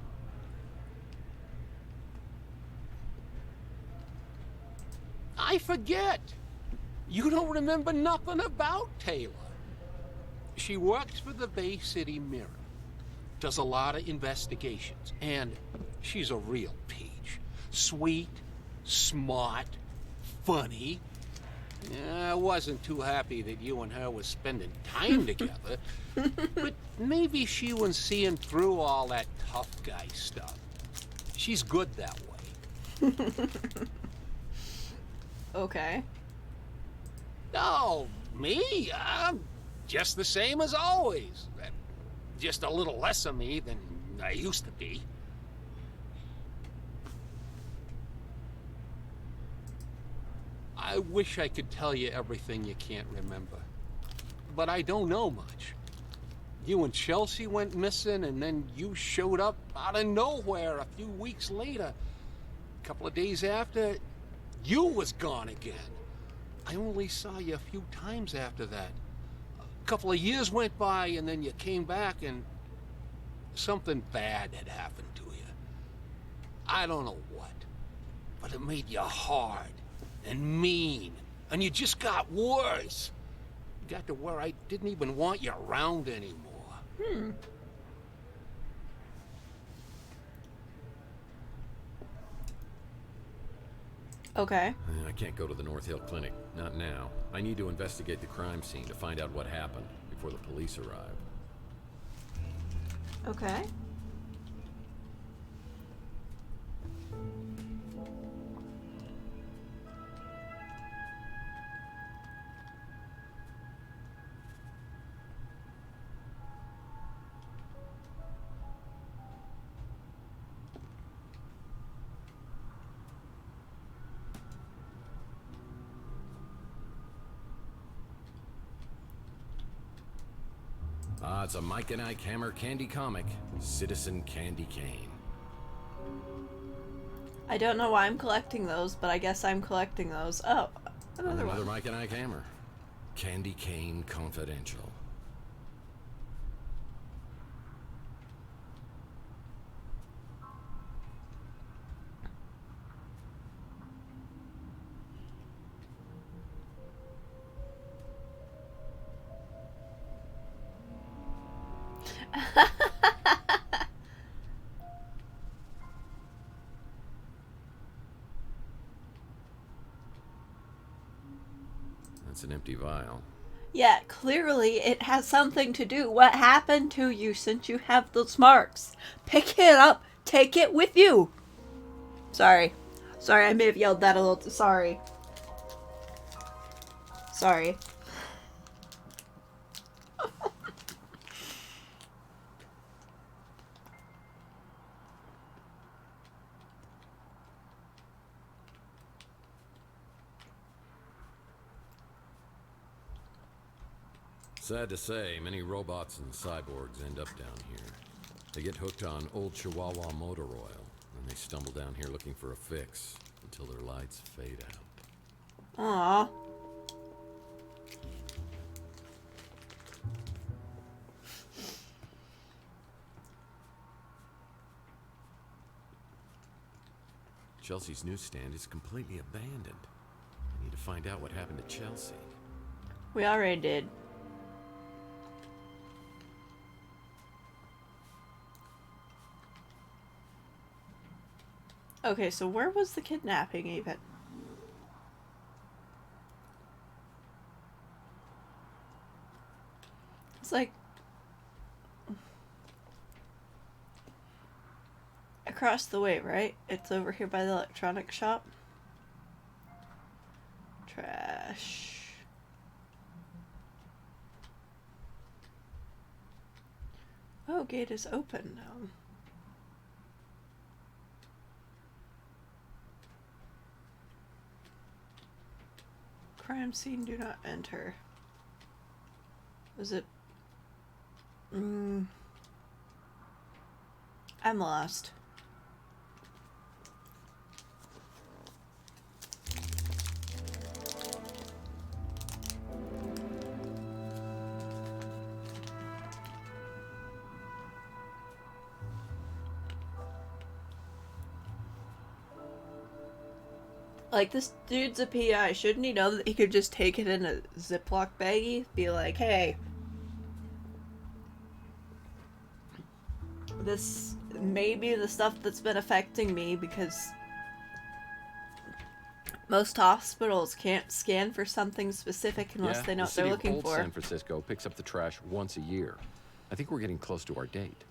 Speaker 8: I forget. You don't remember nothing about Taylor. She works for the Bay City Mirror, does a lot of investigations, and she's a real peach. Sweet, smart, funny. I wasn't too happy that you and her were spending time together, but maybe she was seeing through all that tough guy stuff. She's good that way.
Speaker 1: Okay.
Speaker 8: Oh, me? I'm just the same as always. Just a little less of me than I used to be. I wish I could tell you everything you can't remember. But I don't know much. You and Chelsea went missing, and then you showed up out of nowhere a few weeks later. A couple of days after, you was gone again. I only saw you a few times after that. A couple of years went by, and then you came back, and something bad had happened to you. I don't know what, but it made you hard and mean, and you just got worse. Got to where I didn't even want you around anymore.
Speaker 1: Okay.
Speaker 4: I can't go to the North Hill Clinic. Not now. I need to investigate the crime scene to find out what happened before the police arrive.
Speaker 1: Okay.
Speaker 4: It's a Mike and Ike Hammer candy comic, Citizen Candy Cane.
Speaker 1: I don't know why I'm collecting those, but I guess I'm collecting those. Oh, another one.
Speaker 4: Mike and Ike Hammer. Candy Cane Confidential. That's an empty vial.
Speaker 1: Yeah, clearly it has something to do. What happened to you since you have those marks? Pick it up. Take it with you. Sorry. Sorry, I may have yelled that a little. Sorry. Sorry.
Speaker 4: Sad to say, many robots and cyborgs end up down here. They get hooked on old Chihuahua motor oil, and they stumble down here looking for a fix until their lights fade out.
Speaker 1: Aww.
Speaker 4: Chelsea's newsstand is completely abandoned. I need to find out what happened to Chelsea.
Speaker 1: We already did. Okay, so where was the kidnapping even? It's like across the way, right? It's over here by the electronics shop. Trash. Oh, gate is open now. Crime scene, do not enter. Was it... I'm lost. Like, this dude's a PI. Shouldn't he know that he could just take it in a Ziploc baggie? Be like, hey, this may be the stuff that's been affecting me, because most hospitals can't scan for something specific unless they know what they're looking for.
Speaker 2: San Francisco picks up the trash once a year. I think we're getting close to our date.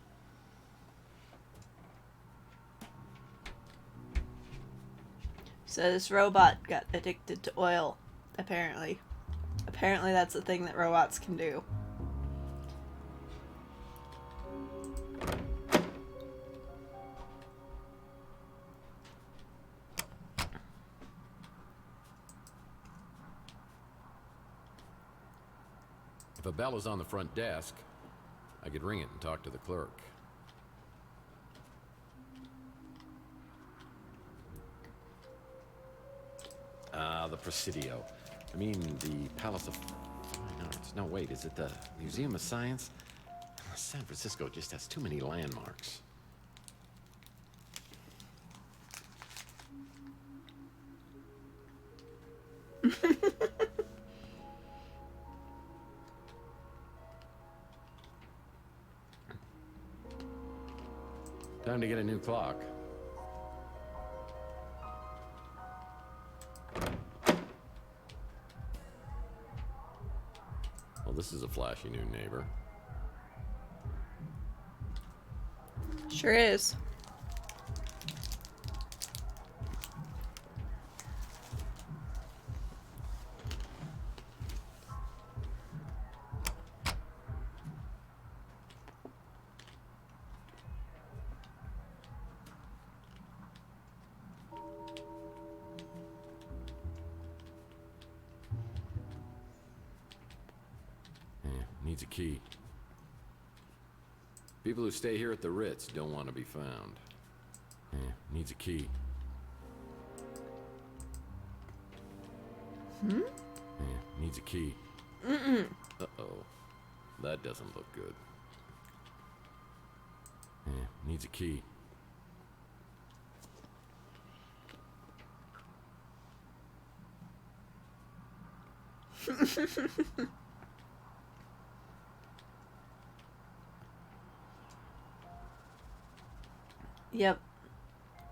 Speaker 1: So this robot got addicted to oil, apparently. Apparently that's a thing that robots can do.
Speaker 4: If a bell is on the front desk, I could ring it and talk to the clerk.
Speaker 2: The Presidio. I mean, the Palace of Fine Arts. No, wait, is it the Museum of Science? San Francisco just has too many landmarks. Time to get a new clock.
Speaker 4: Well, this is a flashy new neighbor.
Speaker 1: Sure is.
Speaker 4: Needs a key. People who stay here at the Ritz don't want to be found. Needs a key. Needs a key. Uh-oh. That doesn't look good. Needs a key.
Speaker 1: Yep.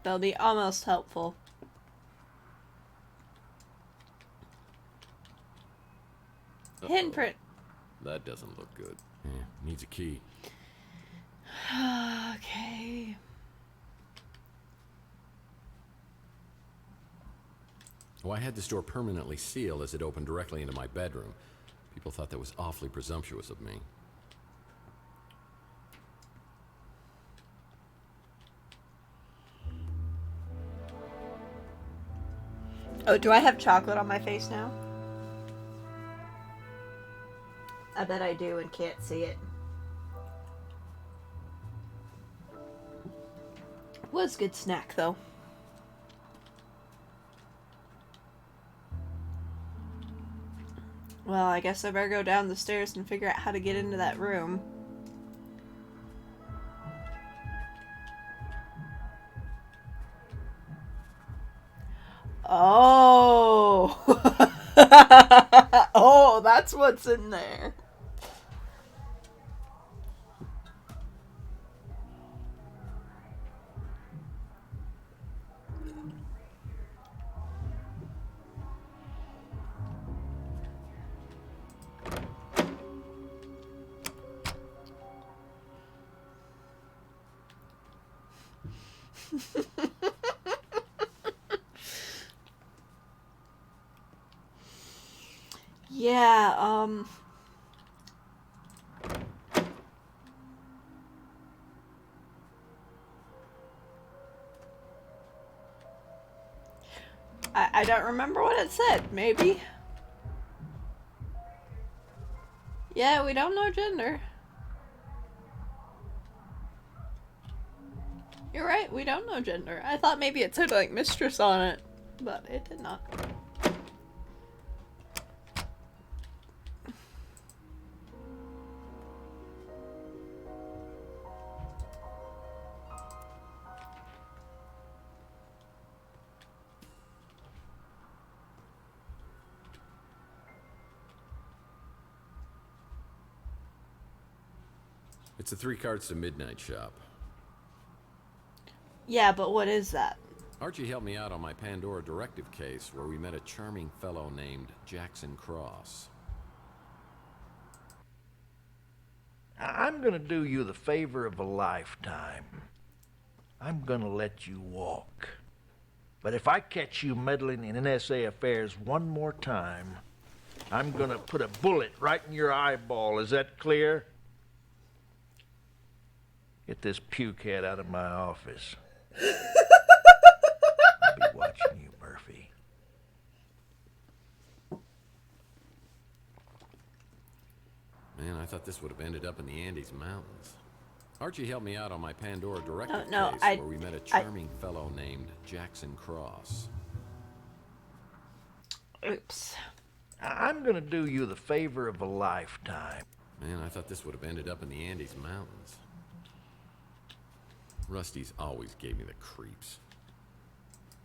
Speaker 1: They'll be almost helpful. Hidden print.
Speaker 4: That doesn't look good. Yeah, needs a key.
Speaker 1: Okay.
Speaker 4: Oh, I had this door permanently sealed as it opened directly into my bedroom. People thought that was awfully presumptuous of me.
Speaker 1: Oh, do I have chocolate on my face now? I bet I do and can't see it. Was a good snack, though. Well, I guess I better go down the stairs and figure out how to get into that room. Oh! Oh, that's what's in there. Yeah, I don't remember what it said. Maybe. Yeah, we don't know gender. You're right, we don't know gender. I thought maybe it said, like, mistress on it, but it did not.
Speaker 4: It's a 3 cards to midnight shop.
Speaker 1: Yeah, but what is that?
Speaker 4: Archie helped me out on my Pandora directive case where we met a charming fellow named Jackson Cross.
Speaker 13: I'm gonna do you the favor of a lifetime. I'm gonna let you walk. But if I catch you meddling in NSA affairs one more time, I'm gonna put a bullet right in your eyeball. Is that clear? Get this pukehead out of my office. I'll be watching you, Murphy.
Speaker 4: Man, I thought this would have ended up in the Andes Mountains. Archie helped me out on my Pandora directive case where we met a charming fellow named Jackson Cross.
Speaker 1: Oops.
Speaker 13: I'm gonna do you the favor of a lifetime.
Speaker 4: Man, I thought this would have ended up in the Andes Mountains. Rusty's always gave me the creeps.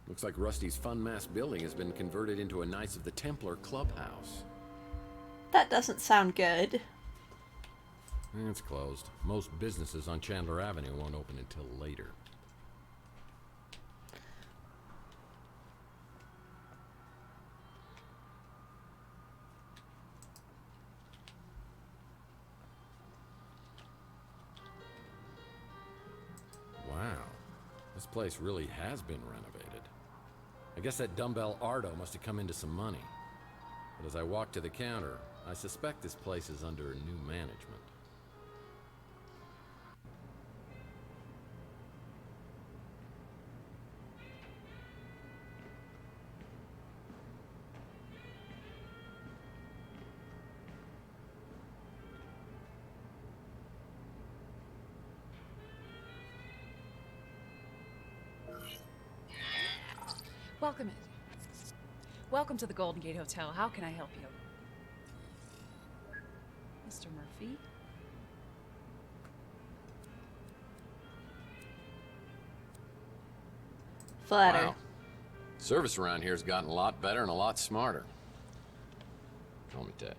Speaker 4: Looks like Rusty's Fun Mass building has been converted into a Knights of the Templar clubhouse.
Speaker 1: That doesn't sound good.
Speaker 4: It's closed. Most businesses on Chandler Avenue won't open until later. Wow. This place really has been renovated. I guess that dumbbell Ardo must have come into some money. But as I walk to the counter, I suspect this place is under new management.
Speaker 14: Welcome in. Welcome to the Golden Gate Hotel. How can I help you? Mr. Murphy?
Speaker 1: Flattered.
Speaker 4: Wow. Service around here has gotten a lot better and a lot smarter. Call me Tex.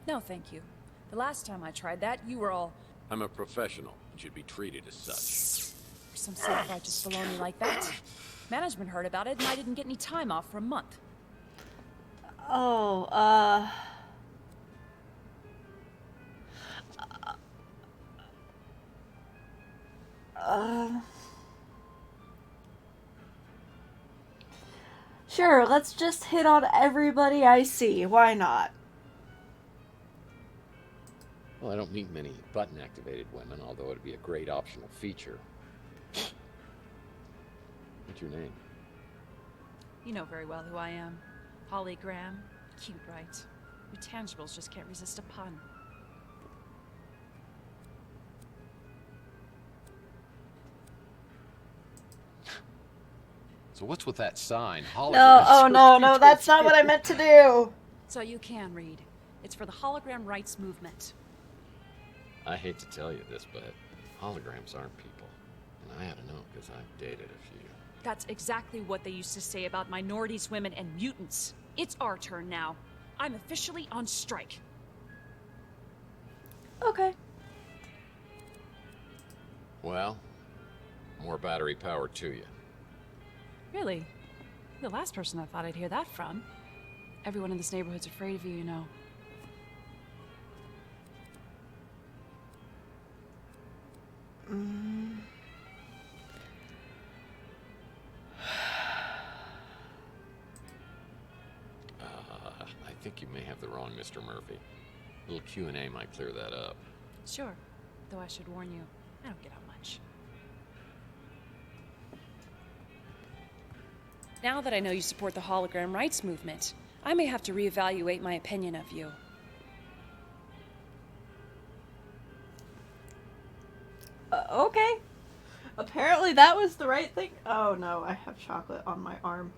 Speaker 14: No, thank you. The last time I tried that, you were all...
Speaker 4: I'm a professional and should be treated as such.
Speaker 14: for some self-righteous baloney like that. Management heard about it, and I didn't get any time off for a month.
Speaker 1: Oh, sure, let's just hit on everybody I see. Why not?
Speaker 4: Well, I don't meet many button-activated women, although it'd be a great optional feature. What's your name?
Speaker 14: You know very well who I am. Holly Graham. Cute, right? You tangibles just can't resist a pun.
Speaker 4: So what's with that sign?
Speaker 1: No, oh no, that's not what I meant to do.
Speaker 14: So you can read. It's for the hologram rights movement.
Speaker 4: I hate to tell you this, but holograms aren't people. And I ought to know because I've dated a few.
Speaker 14: That's exactly what they used to say about minorities, women, and mutants. It's our turn now. I'm officially on strike.
Speaker 1: Okay.
Speaker 4: Well, more battery power to you.
Speaker 14: Really? You're the last person I thought I'd hear that from. Everyone in this neighborhood's afraid of you, you know.
Speaker 4: I think you may have the wrong Mr. Murphy. A little Q&A might clear that up.
Speaker 14: Sure. Though I should warn you, I don't get out much. Now that I know you support the hologram rights movement, I may have to reevaluate my opinion of you.
Speaker 1: Okay. Apparently that was the right thing. Oh no, I have chocolate on my arm.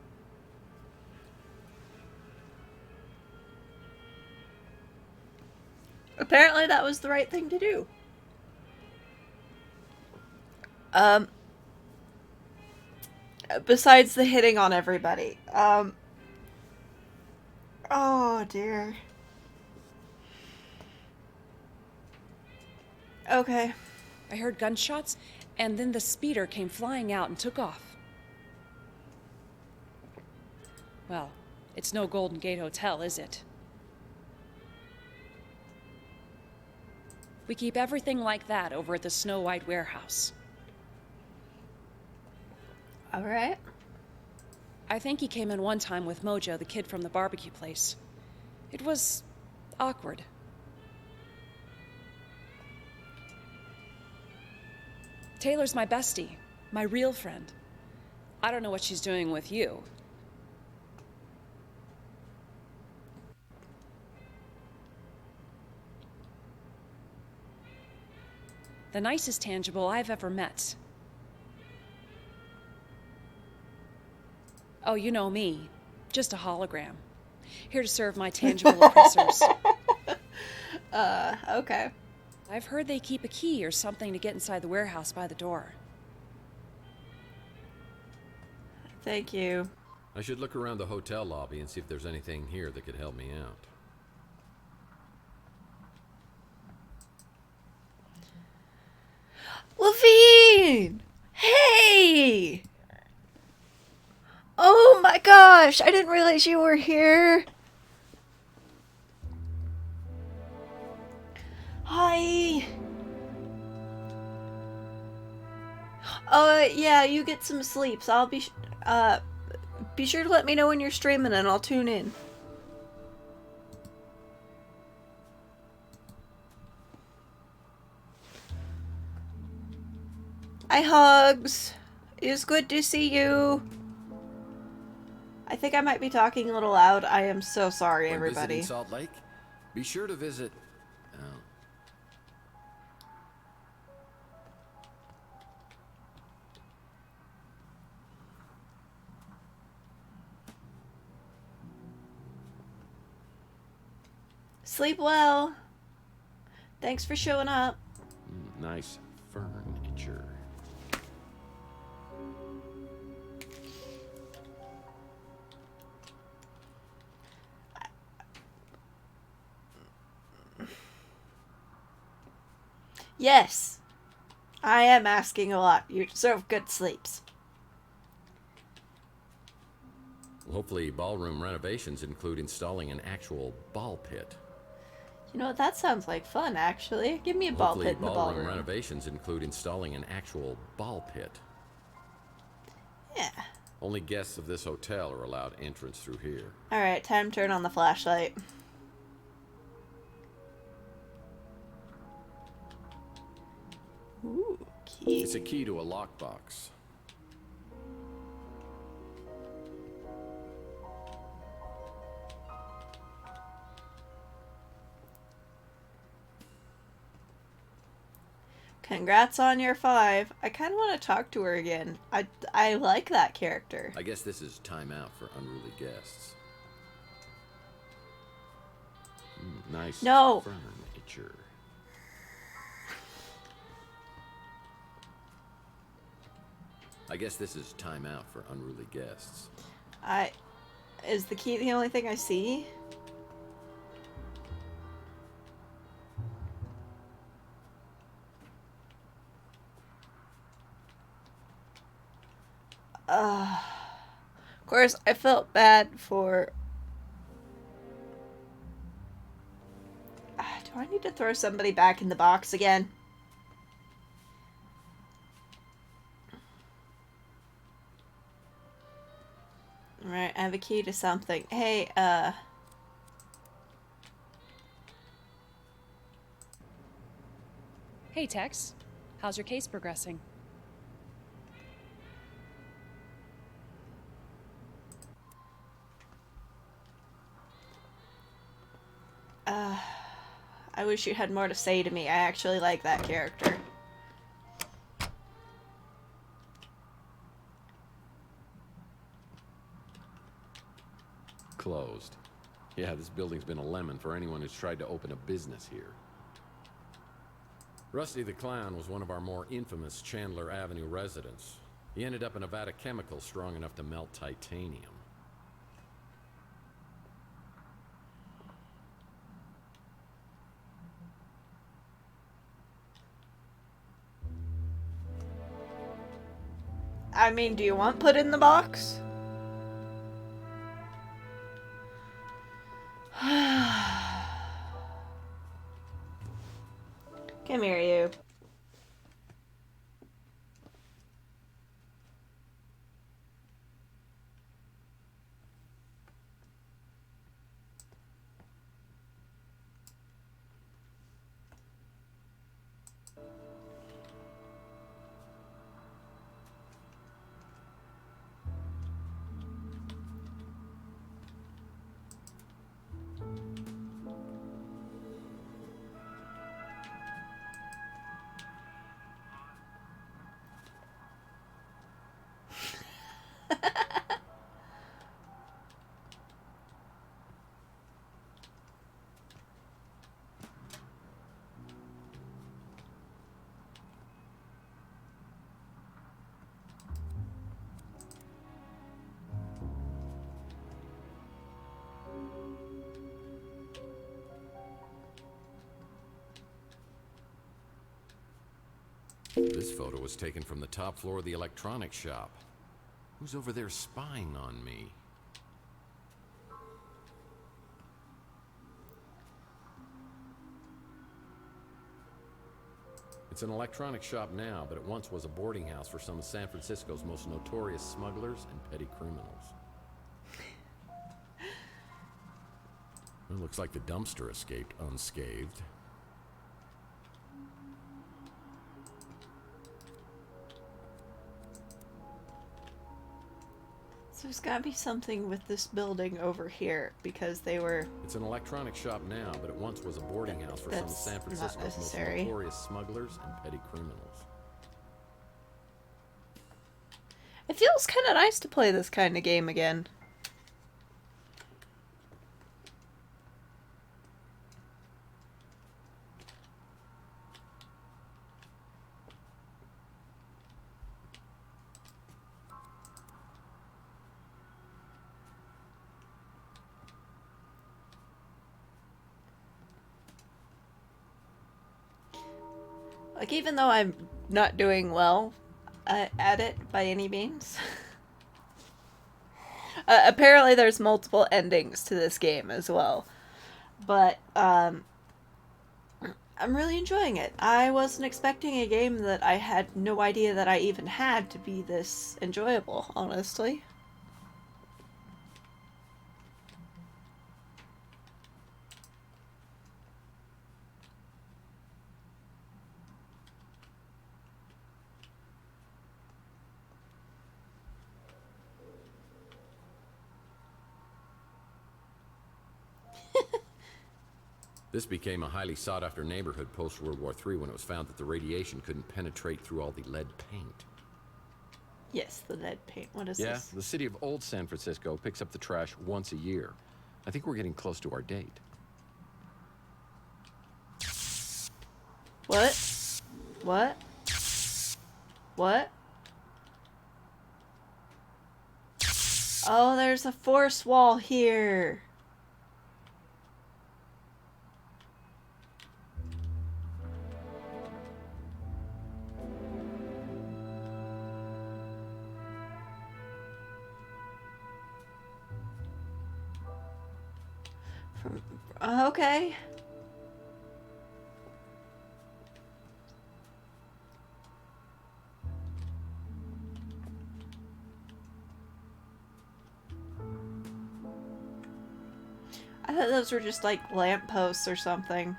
Speaker 1: Apparently that was the right thing to do. Besides the hitting on everybody. Oh dear. Okay.
Speaker 14: I heard gunshots, and then the speeder came flying out and took off. Well, it's no Golden Gate Hotel, is it? We keep everything like that over at the Snow White warehouse.
Speaker 1: All right.
Speaker 14: I think he came in one time with Mojo, the kid from the barbecue place. It was awkward. Taylor's my bestie, my real friend. I don't know what she's doing with you. The nicest tangible I've ever met. Oh, you know me. Just a hologram. Here to serve my tangible oppressors.
Speaker 1: Okay.
Speaker 14: I've heard they keep a key or something to get inside the warehouse by the door.
Speaker 1: Thank you.
Speaker 4: I should look around the hotel lobby and see if there's anything here that could help me out.
Speaker 1: Levine! Hey! Oh my gosh, I didn't realize you were here. Hi. Yeah, you get some sleep. So I'll be sure to let me know when you're streaming and I'll tune in. Hi, Hugs. It's good to see you. I think I might be talking a little loud. I am so sorry,
Speaker 4: When
Speaker 1: everybody.
Speaker 4: visiting Salt Lake, be sure to visit.
Speaker 1: Sleep well. Thanks for showing up.
Speaker 4: Nice furniture.
Speaker 1: Yes. I am asking a lot. You deserve good sleeps.
Speaker 4: Well, hopefully ballroom renovations include installing an actual ball pit.
Speaker 1: You know what? That sounds like fun, actually. Give me a ball pit in the
Speaker 4: ballroom
Speaker 1: ballroom.
Speaker 4: renovations include installing an actual ball pit.
Speaker 1: Yeah.
Speaker 4: Only guests of this hotel are allowed entrance through here.
Speaker 1: Alright, time to turn on the flashlight. Ooh, key.
Speaker 4: It's a key to a lockbox.
Speaker 1: Congrats on your 5. I kind of want to talk to her again. I like that character.
Speaker 4: I guess this is time out for unruly guests. Nice
Speaker 1: No.
Speaker 4: furniture. I guess this is time out for unruly guests.
Speaker 1: Is the key the only thing I see? Of course, I felt bad for... do I need to throw somebody back in the box again? Alright, I have a key to something. Hey,
Speaker 14: Hey, Tex. How's your case progressing?
Speaker 1: I wish you had more to say to me. I actually like that character.
Speaker 4: Closed. Yeah, this building's been a lemon for anyone who's tried to open a business here. Rusty the Clown was one of our more infamous Chandler Avenue residents. He ended up in a vat of chemicals strong enough to melt titanium.
Speaker 1: I mean, do you want put in the box? Come here, you.
Speaker 4: This photo was taken from the top floor of the electronics shop. Who's over there spying on me? It's an electronics shop now, but it once was a boarding house for some of San Francisco's most notorious smugglers and petty criminals. It looks like the dumpster escaped unscathed.
Speaker 1: So there's gotta be something with this building over here, because they were...
Speaker 4: It's an electronics shop now, but it once was a boarding house for some of San Francisco's most notorious smugglers and petty criminals.
Speaker 1: It feels kind of nice to play this kind of game again. Like, even though I'm not doing well at it by any means. Apparently there's multiple endings to this game as well. But, I'm really enjoying it. I wasn't expecting a game that I had no idea that I even had to be this enjoyable, honestly.
Speaker 4: This became a highly sought-after neighborhood post-World War III when it was found that the radiation couldn't penetrate through all the lead paint.
Speaker 1: Yes, the lead paint. What is
Speaker 2: Yeah,
Speaker 1: this?
Speaker 2: the city of Old San Francisco picks up the trash once a year. I think we're getting close to our date.
Speaker 1: What? What? What? Oh, there's a force wall here. Okay. I thought those were just like lampposts or something.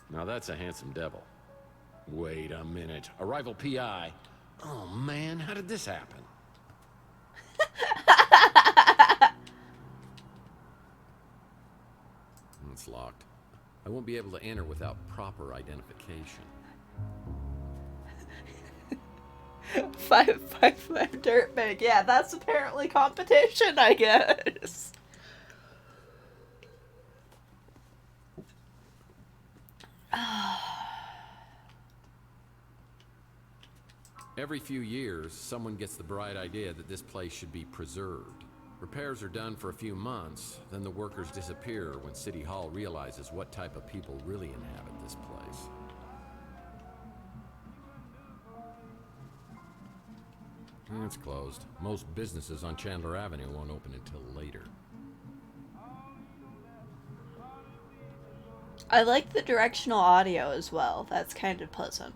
Speaker 2: Now that's a handsome devil. Wait a minute. A rival PI. Oh man, how did this happen?
Speaker 4: It's locked. I won't be able to enter without proper identification.
Speaker 1: 5 dirt bag. Yeah, that's apparently competition, I guess.
Speaker 4: Every few years, someone gets the bright idea that this place should be preserved. Repairs are done for a few months, then the workers disappear when City Hall realizes what type of people really inhabit this place. It's closed. Most businesses on Chandler Avenue won't open until later.
Speaker 1: I like the directional audio as well. That's kind of pleasant.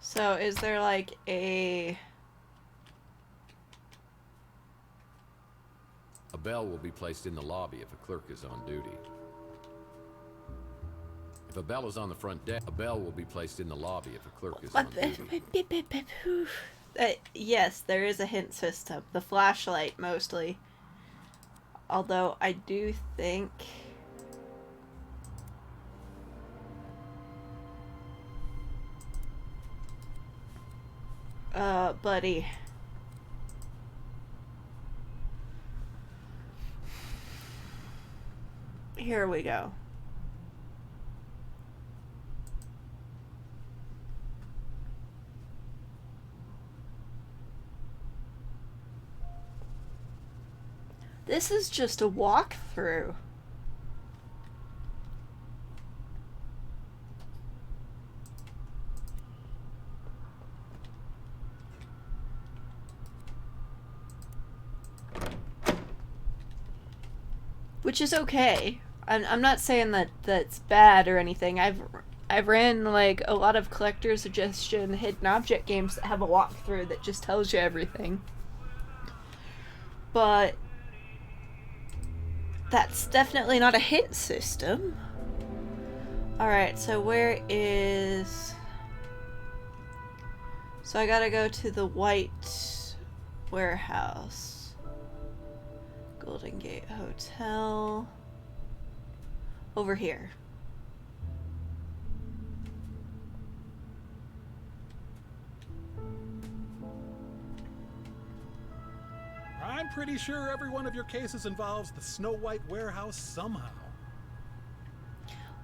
Speaker 1: So, is there like a
Speaker 4: bell will be placed in the lobby if a clerk is on duty. If a bell is on the front desk, a bell will be placed in the lobby if a clerk is on duty.
Speaker 1: Yes, there is a hint system. The flashlight, mostly. Although, I do think... buddy. Here we go. This is just a walkthrough. Which is okay. I'm not saying that that's bad or anything. I've ran like a lot of collector suggestion hidden object games that have a walkthrough that just tells you everything. But that's definitely not a hint system. Alright, so where is... So I gotta go to the White Warehouse. Golden Gate Hotel. Over here.
Speaker 6: I'm pretty sure every one of your cases involves the Snow White warehouse somehow.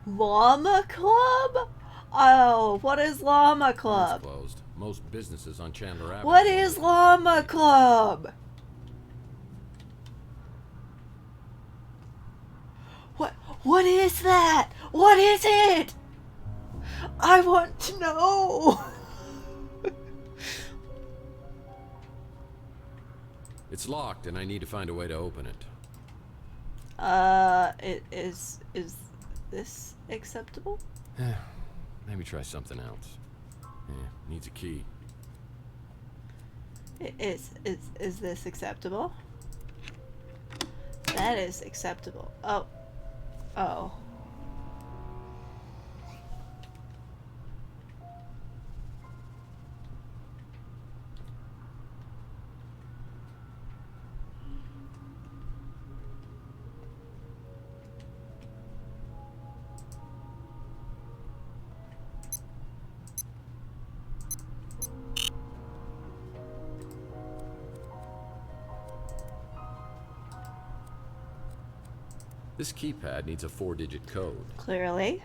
Speaker 1: Llama Club? Oh, what is Llama
Speaker 4: It's
Speaker 1: Club?
Speaker 4: closed. Most businesses on Chandler Avenue.
Speaker 1: What is Llama Club? What is that? What is it? I want to know.
Speaker 4: It's locked, and I need to find a way to open it.
Speaker 1: Is this acceptable?
Speaker 4: Maybe try something else. Needs a key.
Speaker 1: Is this acceptable? That is acceptable. Oh. Oh.
Speaker 4: This keypad needs a 4-digit code.
Speaker 1: Clearly.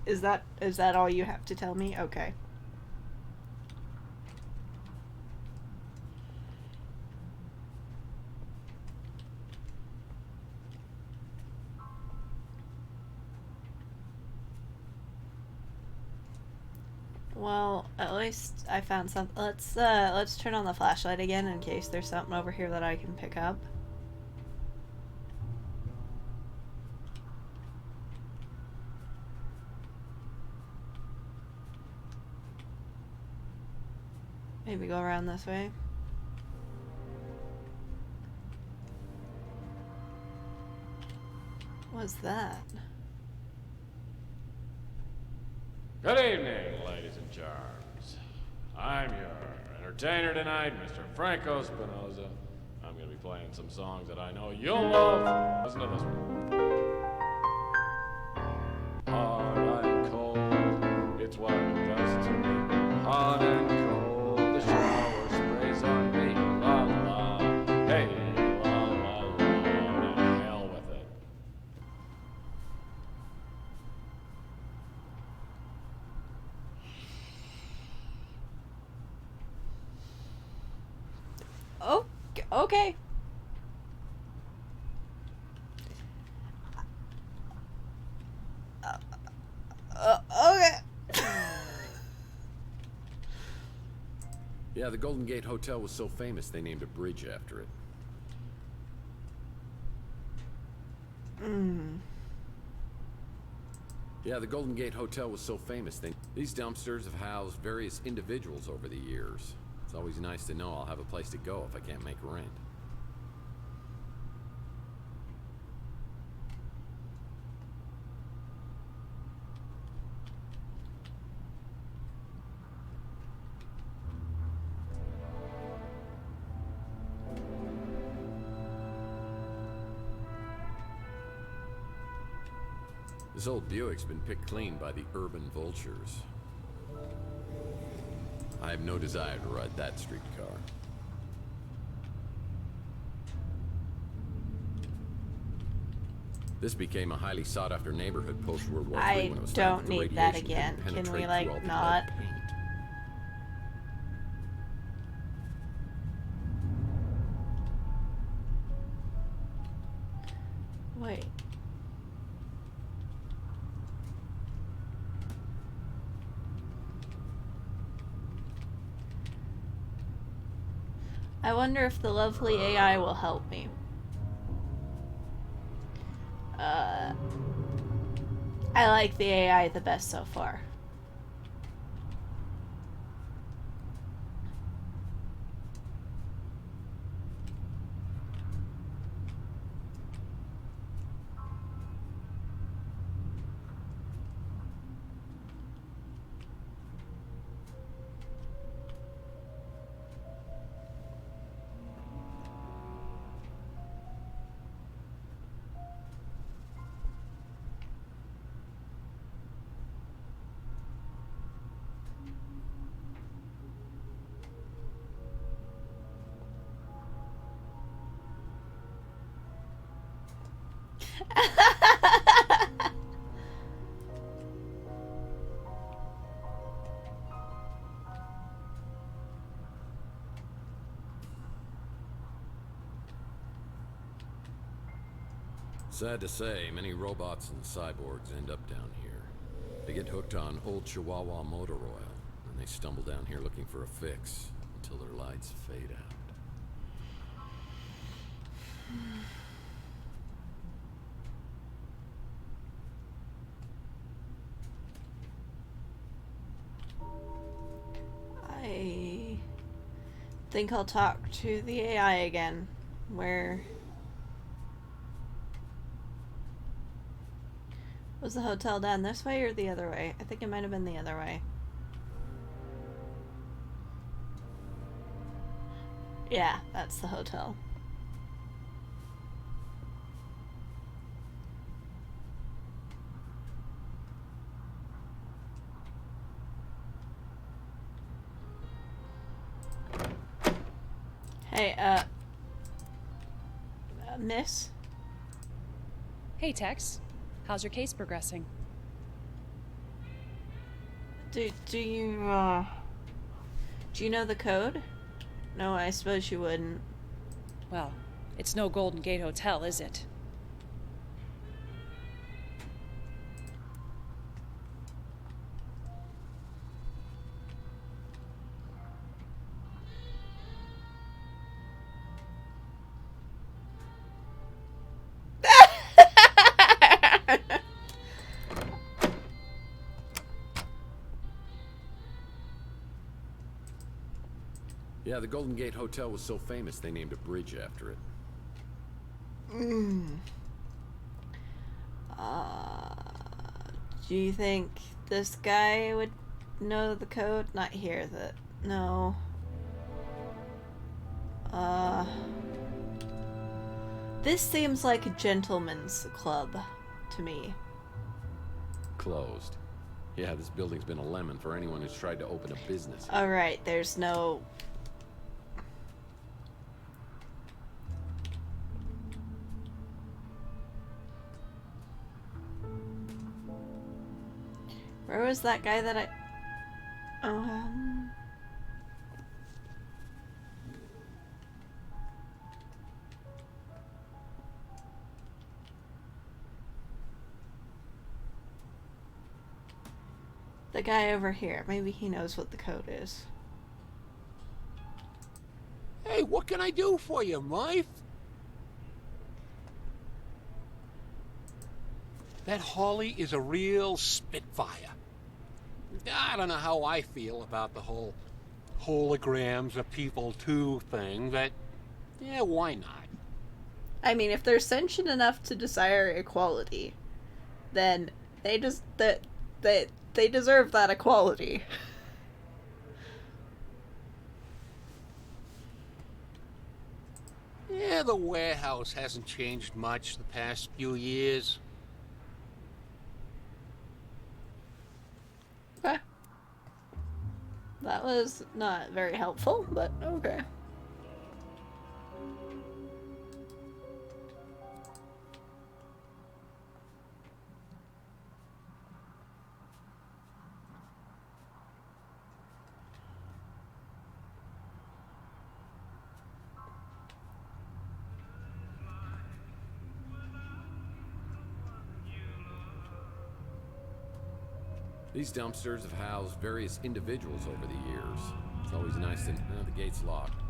Speaker 1: Is that all you have to tell me? Okay. Well, at least I found something. Let's turn on the flashlight again in case there's something over here that I can pick up. Maybe go around this way. What's that?
Speaker 15: Good evening, ladies and charms. I'm your entertainer tonight, Mr. Franco Spinoza. I'm going to be playing some songs that I know you'll love. Listen to this one. Hot and cold, it's what it does to me. Hot and cold, the shower sprays on me. La la, hey, la la la, to hell with it.
Speaker 1: Oh, okay. Okay.
Speaker 4: Yeah, the Golden Gate Hotel was so famous they named a bridge after it. Yeah, the Golden Gate Hotel was so famous these dumpsters have housed various individuals over the years. It's always nice to know I'll have a place to go if I can't make rent. This old Buick's been picked clean by the urban vultures. I have no desire to ride that streetcar. This became a highly sought-after neighborhood post-World War III when it was found
Speaker 1: don't
Speaker 4: that the
Speaker 1: need that
Speaker 4: radiation
Speaker 1: again.
Speaker 4: couldn't
Speaker 1: Can we,
Speaker 4: penetrate
Speaker 1: like,
Speaker 4: through all the
Speaker 1: not?
Speaker 4: lead paint.
Speaker 1: Wait. I wonder if the lovely AI will help me. I like the AI the best so far.
Speaker 4: Sad to say, many robots and cyborgs end up down here. They get hooked on old Chihuahua motor oil, and they stumble down here looking for a fix until their lights fade out.
Speaker 1: I think I'll talk to the AI again. Where was the hotel, down this way or the other way? I think it might have been the other way. Yeah, that's the hotel. Hey, miss?
Speaker 14: Hey, Tex. How's your case progressing?
Speaker 1: Do you know the code? No, I suppose you wouldn't.
Speaker 14: Well, it's no Golden Gate Hotel, is it?
Speaker 4: Yeah, the Golden Gate Hotel was so famous they named a bridge after it.
Speaker 1: Do you think this guy would know the code? Not here, no. This seems like a gentleman's club to me.
Speaker 4: Closed. Yeah, this building's been a lemon for anyone who's tried to open a business.
Speaker 1: Alright, there's no... Where was that guy that I... The guy over here. Maybe he knows what the code is.
Speaker 8: Hey, what can I do for you, Murph? That Holly is a real spitfire. I don't know how I feel about the whole holograms of people too thing, but yeah, why not?
Speaker 1: I mean, if they're sentient enough to desire equality, then they just they deserve that equality.
Speaker 8: Yeah, the warehouse hasn't changed much the past few years.
Speaker 1: Okay. That was not very helpful, but okay.
Speaker 4: These dumpsters have housed various individuals over the years. It's always nice that the gate's locked.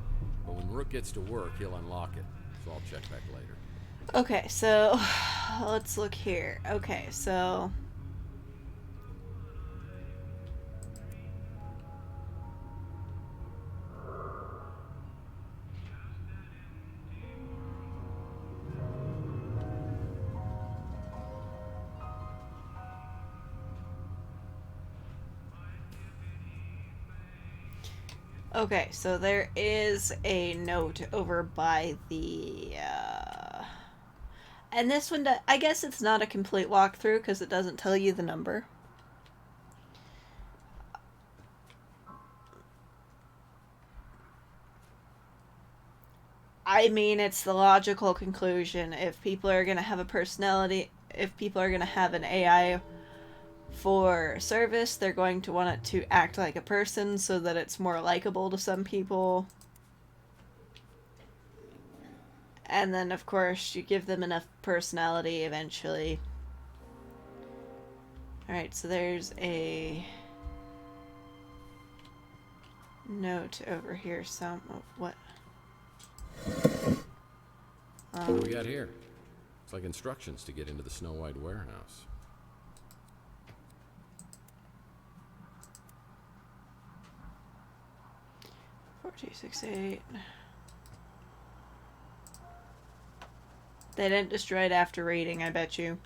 Speaker 4: But when Rook gets to work, he'll unlock it. So I'll check back later.
Speaker 1: Okay, so let's look here. Okay, so okay, so there is a note over by the, and this one, I guess it's not a complete walkthrough because it doesn't tell you the number. I I mean, it's the logical conclusion. If people are going to have a personality, if people are going to have an AI for service, they're going to want it to act like a person so that it's more likable to some people. And then, of course, you give them enough personality eventually. Alright, so there's a note over here. What?
Speaker 4: What do we got here? It's like instructions to get into the Snow White warehouse.
Speaker 1: Two, 6, 8. They didn't destroy it after reading, I bet you.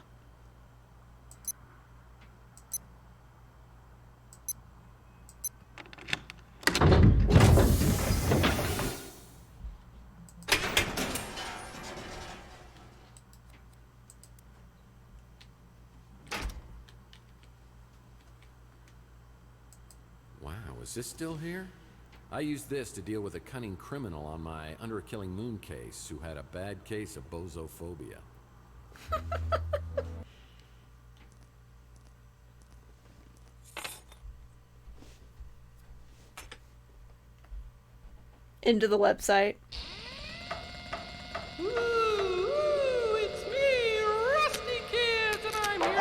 Speaker 4: Wow, is this still here? I used this to deal with a cunning criminal on my Under a Killing Moon case who had a bad case of bozophobia.
Speaker 1: Into the website.
Speaker 16: It's me, Rusty Kids, and I'm here.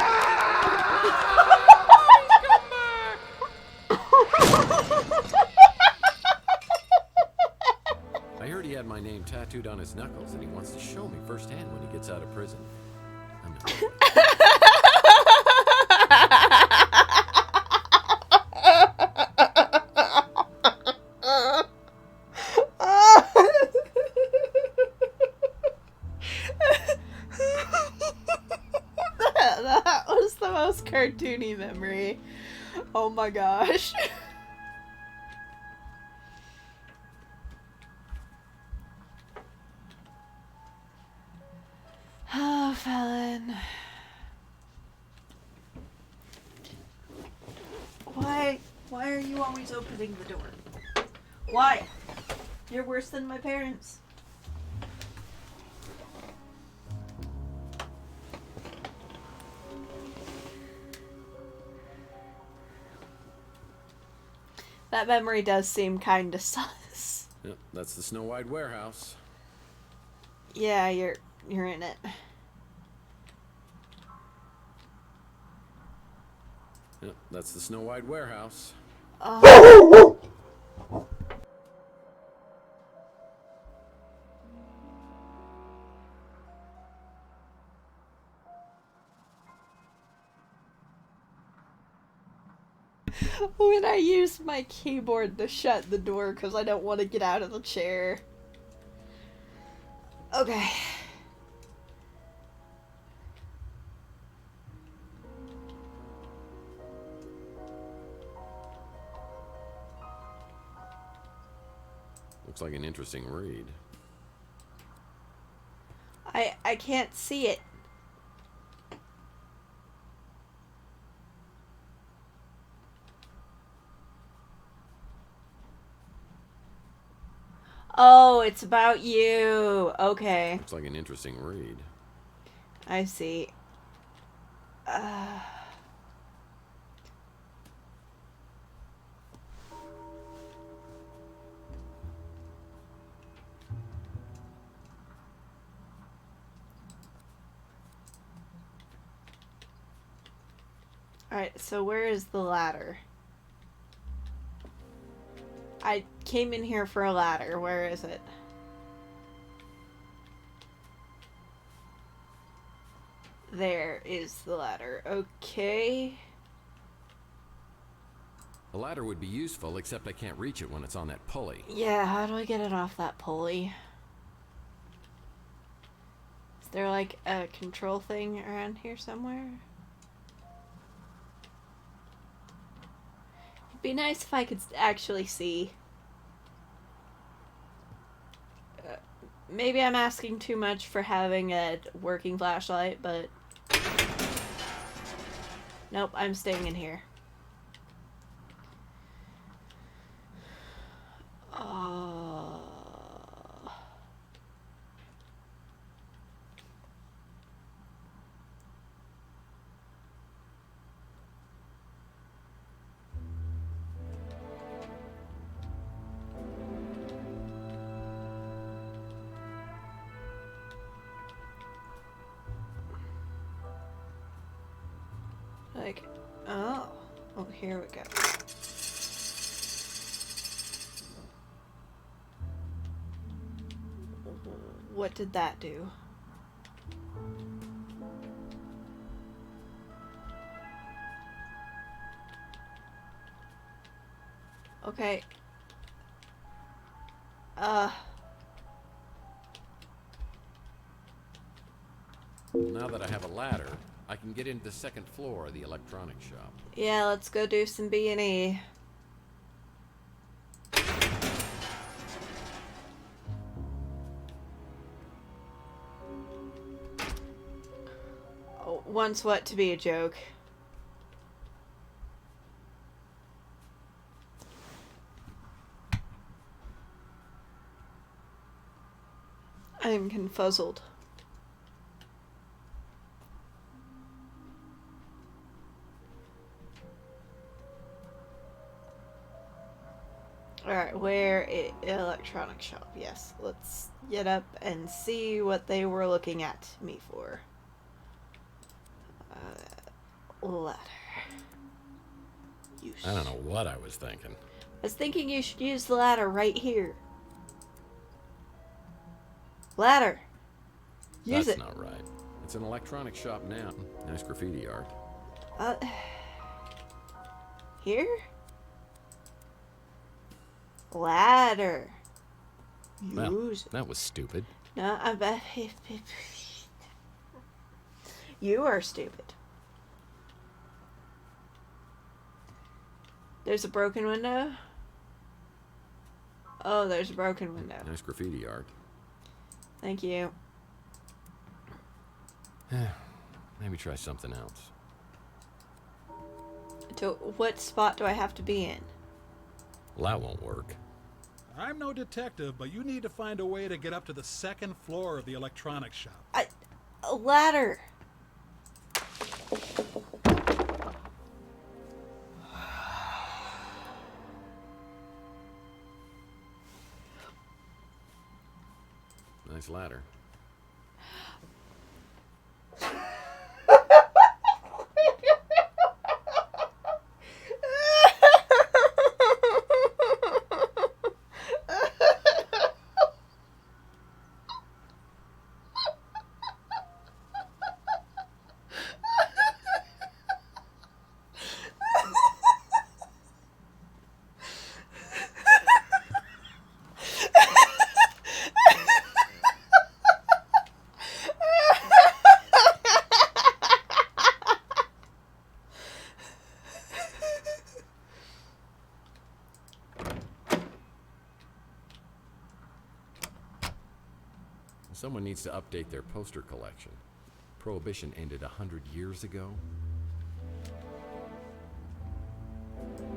Speaker 4: I heard he had my name tattooed on his knuckles, and he wants to show me firsthand when he gets out of prison. I'm not.
Speaker 1: That was the most cartoony memory. Oh my gosh. Oh, Felon. Why are you always opening the door? Why? You're worse than my parents. That memory does seem kind of sus.
Speaker 4: Yep, that's the Snow White warehouse.
Speaker 1: Yeah, you're in it.
Speaker 4: Yep, that's the Snow White warehouse.
Speaker 1: When I use my keyboard to shut the door because I don't want to get out of the chair. Okay.
Speaker 4: Looks like an interesting read.
Speaker 1: I can't see it. Oh, it's about you. Okay.
Speaker 4: Looks like an interesting read.
Speaker 1: I see. Alright, so where is the ladder? I came in here for a ladder. Where is it? There is the ladder. Okay.
Speaker 4: A ladder would be useful, except I can't reach it when it's on that pulley.
Speaker 1: Yeah, how do I get it off that pulley? Is there like a control thing around here somewhere? It'd be nice if I could actually see. Maybe I'm asking too much for having a working flashlight, but... Nope, I'm staying in here. Like, oh, here we go. What did that do? Okay.
Speaker 4: Now that I have a ladder, I can get into the second floor of the electronics shop.
Speaker 1: Yeah, let's go do some B&E. Oh, wants what to be a joke. I'm confuzzled. Alright, where is electronic shop? Yes, let's get up and see what they were looking at me for. Ladder.
Speaker 4: I don't know what I was thinking.
Speaker 1: I was thinking you should use the ladder right here. Ladder. Use
Speaker 4: That's
Speaker 1: it.
Speaker 4: not right. It's an electronic shop now. Nice graffiti art.
Speaker 1: Here? Ladder.
Speaker 4: Well,
Speaker 1: Use it.
Speaker 4: that was stupid.
Speaker 1: No, I bet. You are stupid. There's a broken window? Oh, there's a broken window.
Speaker 4: Nice graffiti art.
Speaker 1: Thank you.
Speaker 4: Maybe try something else.
Speaker 1: To what spot do I have to be in?
Speaker 4: Well, that won't work.
Speaker 6: I'm no detective, but you need to find a way to get up to the second floor of the electronics shop.
Speaker 1: A ladder.
Speaker 4: Nice ladder. Someone needs to update their poster collection. Prohibition ended 100 years ago.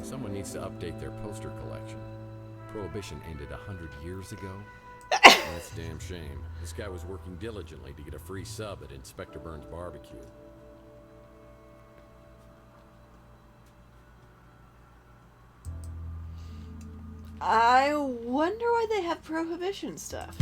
Speaker 4: Someone needs to update their poster collection. Prohibition ended 100 years ago. That's a damn shame. This guy was working diligently to get a free sub at Inspector Burns' barbecue.
Speaker 1: I wonder why they have prohibition stuff.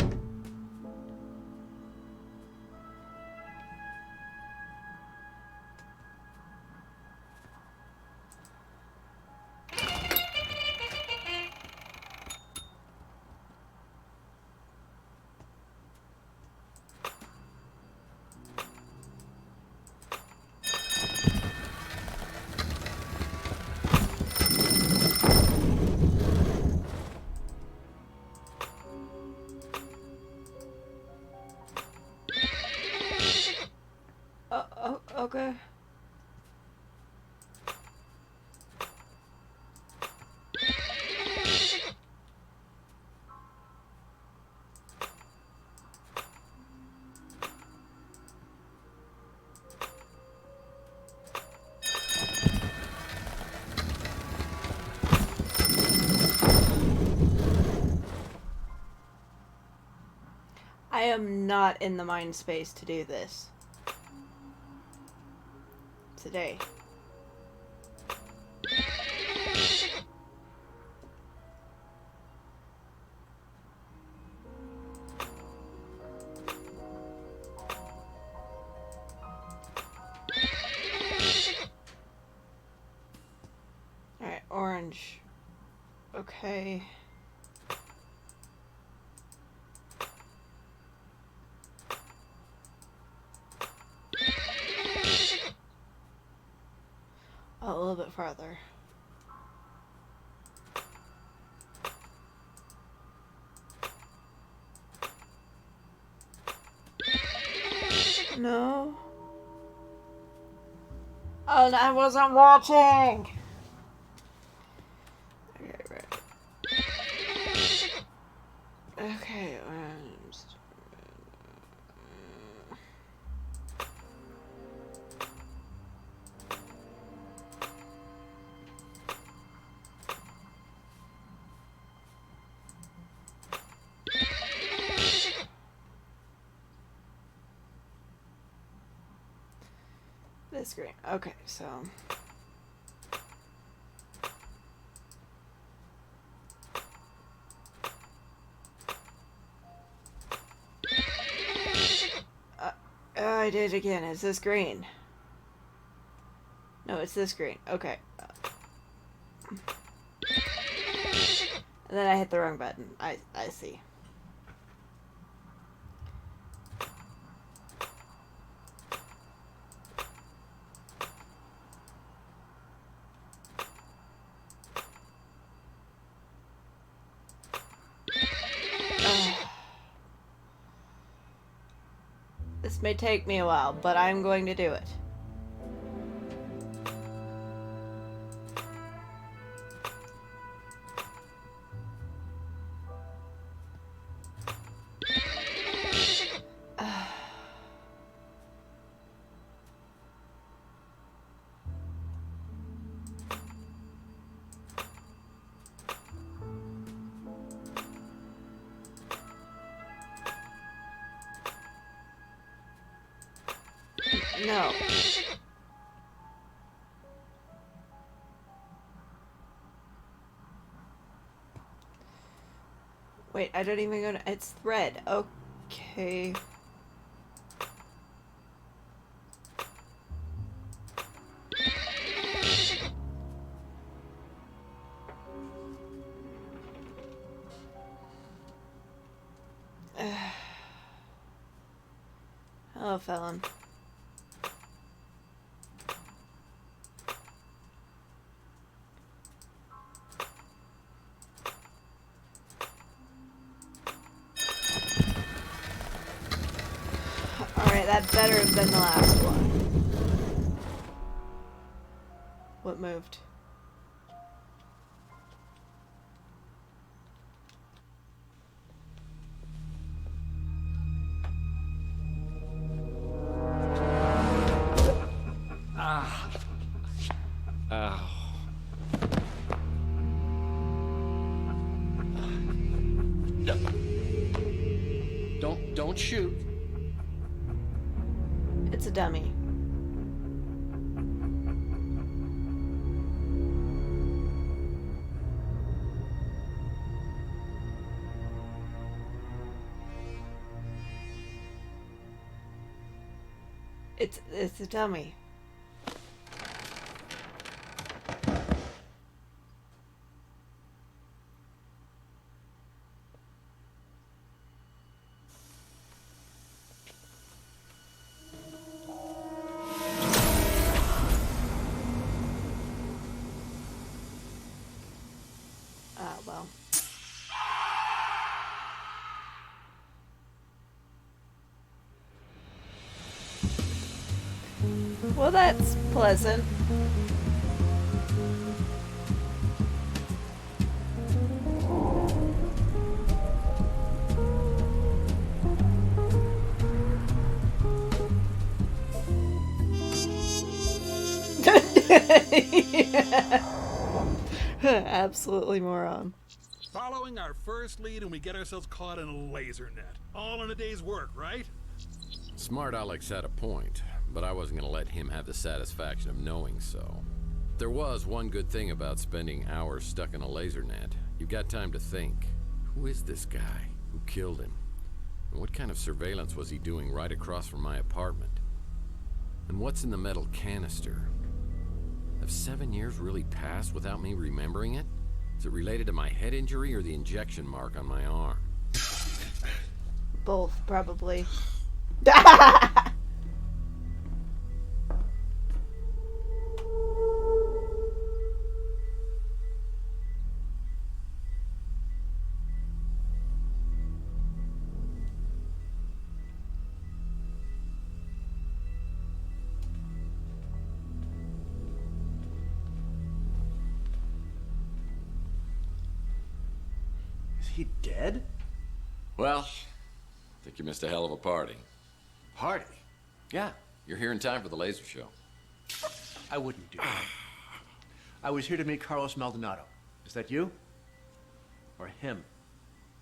Speaker 1: Okay. I am not in the mind space to do this today. Okay. Oh, a little bit farther. No. Oh, no, I wasn't watching. Okay, right. Okay. This green. Okay, so. I did it again. Is this green? No, it's this green. Okay. And then I hit the wrong button. I see. This may take me a while, but I'm going to do it. No. Wait, I don't even go to... It's red. Okay. Hello, Felon. Alright, that better have been the last one. What moved?
Speaker 4: Don't shoot.
Speaker 1: It's a dummy. It's a dummy. Well. Well, that's pleasant. Absolutely moron.
Speaker 6: Following our first lead and we get ourselves caught in a laser net. All in a day's work, right?
Speaker 4: Smart Alex had a point, but I wasn't gonna let him have the satisfaction of knowing so. There was one good thing about spending hours stuck in a laser net. You've got time to think. Who is this guy? Who killed him? And what kind of surveillance was he doing right across from my apartment? And what's in the metal canister? Have 7 years really passed without me remembering it? Is it related to my head injury or the injection mark on my arm?
Speaker 1: Both, probably.
Speaker 9: Is he dead?
Speaker 4: Well, I think you missed a hell of a party.
Speaker 9: Party?
Speaker 4: Yeah, you're here in time for the laser show.
Speaker 9: I wouldn't do that. I was here to meet Carlos Maldonado. Is that you? Or him?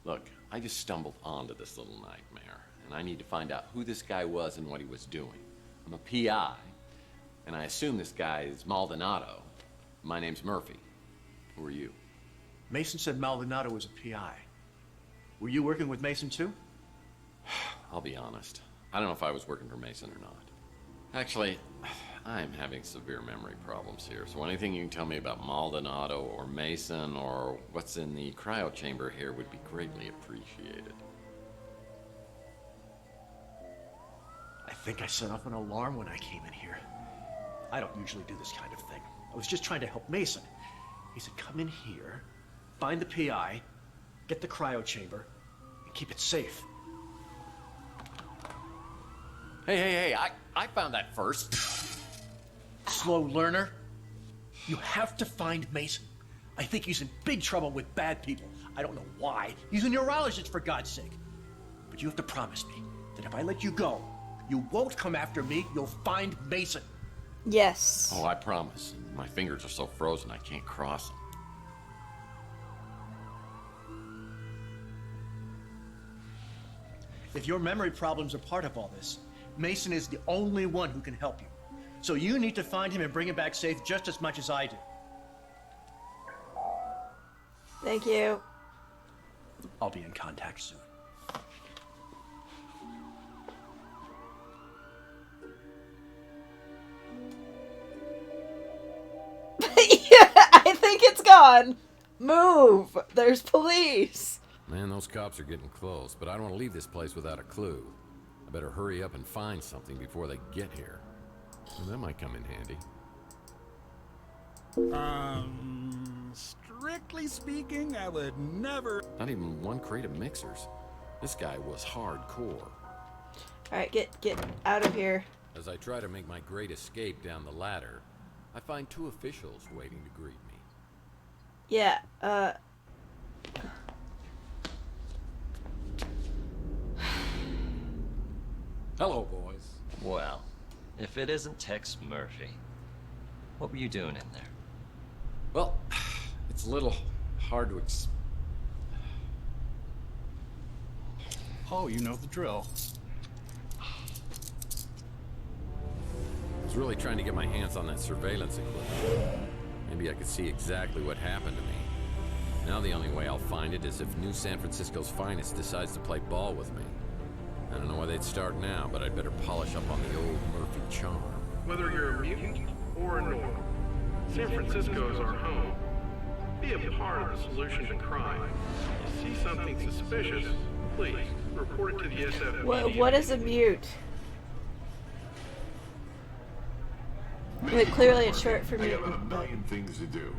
Speaker 4: Look, I just stumbled onto this little nightmare, and I need to find out who this guy was and what he was doing. I'm a PI, and I assume this guy is Maldonado. My name's Murphy. Who are you?
Speaker 9: Mason said Maldonado was a PI. Were you working with Mason too?
Speaker 4: I'll be honest. I don't know if I was working for Mason or not. Actually, I'm having severe memory problems here, so anything you can tell me about Maldonado or Mason or what's in the cryo chamber here would be greatly appreciated.
Speaker 9: I think I set off an alarm when I came in here. I don't usually do this kind of thing. I was just trying to help Mason. He said, come in here, find the PI, get the cryo chamber, and keep it safe.
Speaker 4: Hey, I found that first.
Speaker 9: Slow learner. You have to find Mason. I think he's in big trouble with bad people. I don't know why. He's a neurologist, for God's sake. But you have to promise me that if I let you go, you won't come after me. You'll find Mason.
Speaker 1: Yes.
Speaker 4: Oh, I promise. My fingers are so frozen I can't cross them.
Speaker 9: If your memory problems are part of all this, Mason is the only one who can help you. So you need to find him and bring him back safe just as much as I do.
Speaker 1: Thank you.
Speaker 9: I'll be in contact soon.
Speaker 1: Yeah, I think it's gone. Move. There's police.
Speaker 4: Man, those cops are getting close, but I don't want to leave this place without a clue. I better hurry up and find something before they get here. Well, that might come in handy.
Speaker 6: Strictly speaking, I would never...
Speaker 4: Not even one crate of mixers. This guy was hardcore.
Speaker 1: Alright, get out of here.
Speaker 4: As I try to make my great escape down the ladder, I find two officials waiting to greet me.
Speaker 1: Yeah,
Speaker 17: Hello, boys. Well, if it isn't Tex Murphy, what were you doing in there?
Speaker 4: Well, it's a little hard to
Speaker 18: Oh, you know the drill.
Speaker 4: I was really trying to get my hands on that surveillance equipment. Maybe I could see exactly what happened to me. Now the only way I'll find it is if New San Francisco's finest decides to play ball with me. I don't know why they'd start now, but I'd better polish up on the old Murphy charm.
Speaker 19: Whether you're a mutant or a normal, San Francisco is our home. Be a part of the solution to crime. If you see something suspicious, please report it to the SF.
Speaker 1: what is a mute? Clearly it's short for
Speaker 20: I got
Speaker 1: mutant.
Speaker 20: a million things to do,